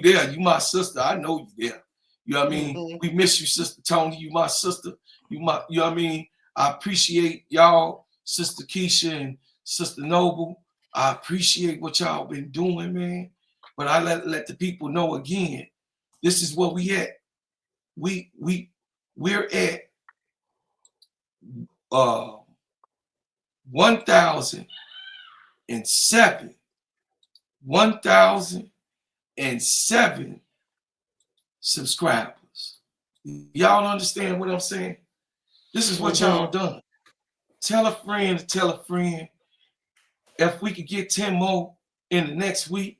[SPEAKER 1] there. You my sister. I know you there. You know what I mean? We miss you, Sister Tony. You my sister. You know what I mean? I appreciate y'all, Sister Keisha and Sister Noble. I appreciate what y'all been doing, man. But I let the people know again, this is where we at. We're at 1,007 subscribers. Y'all understand what I'm saying? This is what y'all done. Tell a friend to tell a friend. If we could get 10 more in the next week,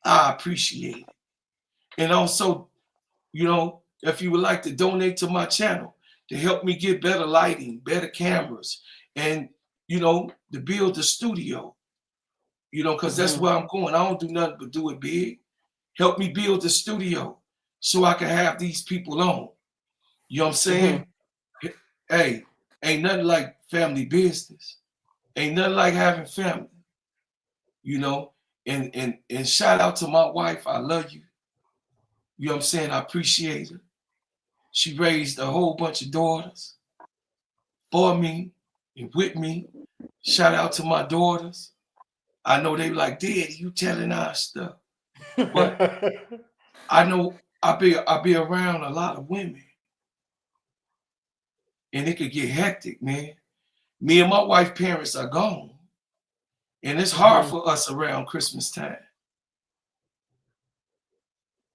[SPEAKER 1] I appreciate it. And also, you know, if you would like to donate to my channel to help me get better lighting, better cameras, and, you know, to build the studio, you know, because that's where I'm going. I don't do nothing but do it big. Help me build the studio so I can have these people on. You know what I'm saying? Hey, ain't nothing like family business. Ain't nothing like having family. You know, and shout out to my wife. I love you. You know what I'm saying? I appreciate her. She raised a whole bunch of daughters for me and with me. Shout out to my daughters. I know they like, Daddy, you telling our stuff. But I know I be around a lot of women. And it could get hectic, man. Me and my wife's parents are gone. And it's hard for us around Christmas time.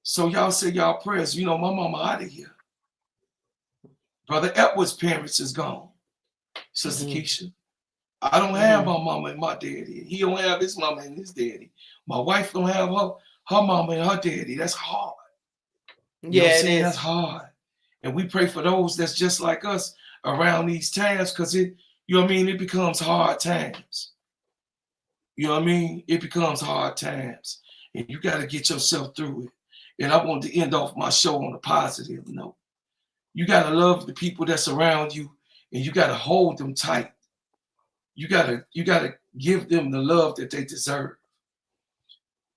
[SPEAKER 1] So y'all say y'all prayers. You know, my mama out of here. Brother Edward's parents is gone. Sister Keisha. I don't have my mama and my daddy. He don't have his mama and his daddy. My wife don't have her mama and her daddy. That's hard. You know what I'm saying? That's hard. And we pray for those that's just like us around these times, because it, you know what I mean, it becomes hard times. You know what I mean? It becomes hard times. And you got to get yourself through it. And I want to end off my show on a positive note. You got to love the people that's around you, and you got to hold them tight. You gotta give them the love that they deserve.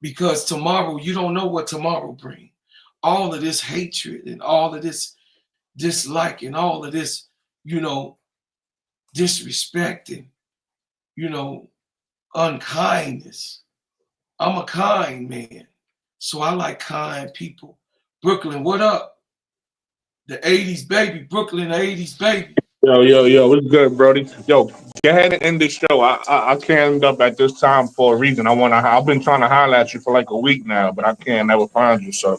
[SPEAKER 1] Because tomorrow, you don't know what tomorrow brings. All of this hatred and all of this dislike and all of this, you know, disrespect and, you know, unkindness. I'm a kind man, so I like kind people. Brooklyn, what up? The 80s baby, Brooklyn, the 80s baby.
[SPEAKER 3] Yo, what's good, Brody? Yo, go ahead and end this show. I can't end up at this time for a reason. I've been trying to holler at you for like a week now, but I can't never find you. So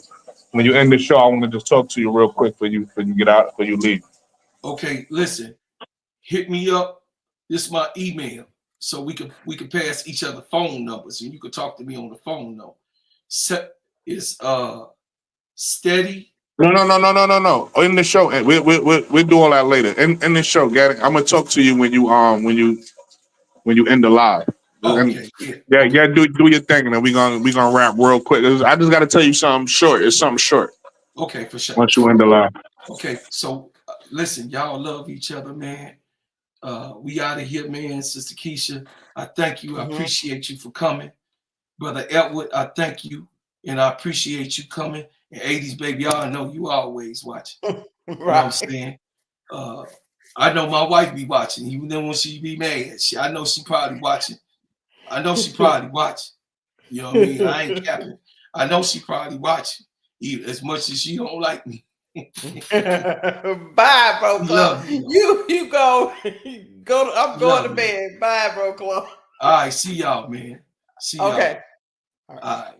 [SPEAKER 3] when you end the show, I want to just talk to you real quick for you get out, for you leave.
[SPEAKER 1] Okay, listen, hit me up. This is my email, so we can pass each other phone numbers, and you can talk to me on the phone number. It's steady.
[SPEAKER 3] No. In the show, we'll do all that later. In the show, Gaddy, I'm gonna talk to you when you end the live.
[SPEAKER 1] Okay.
[SPEAKER 3] Yeah. Do your thing, and then we gonna wrap real quick. I just gotta tell you something short. It's something short.
[SPEAKER 1] Okay, for sure.
[SPEAKER 3] Once you end the live.
[SPEAKER 1] Okay, so listen, y'all love each other, man. We out of here, man. Sister Keisha, I thank you. I appreciate you for coming. Brother Edward, I thank you, and I appreciate you coming. And 80s baby, y'all know you always watching.
[SPEAKER 10] Right.
[SPEAKER 1] You know what I'm saying? I know my wife be watching, even then when she be mad. I know she probably watching. You know what I mean? I ain't capping. I know she probably watching, even as much as she don't like me.
[SPEAKER 10] Bye, bro. Club. You go. I'm going to bed. Bye, bro. Club.
[SPEAKER 1] All right, see y'all, man. See y'all.
[SPEAKER 10] Okay.
[SPEAKER 1] All right.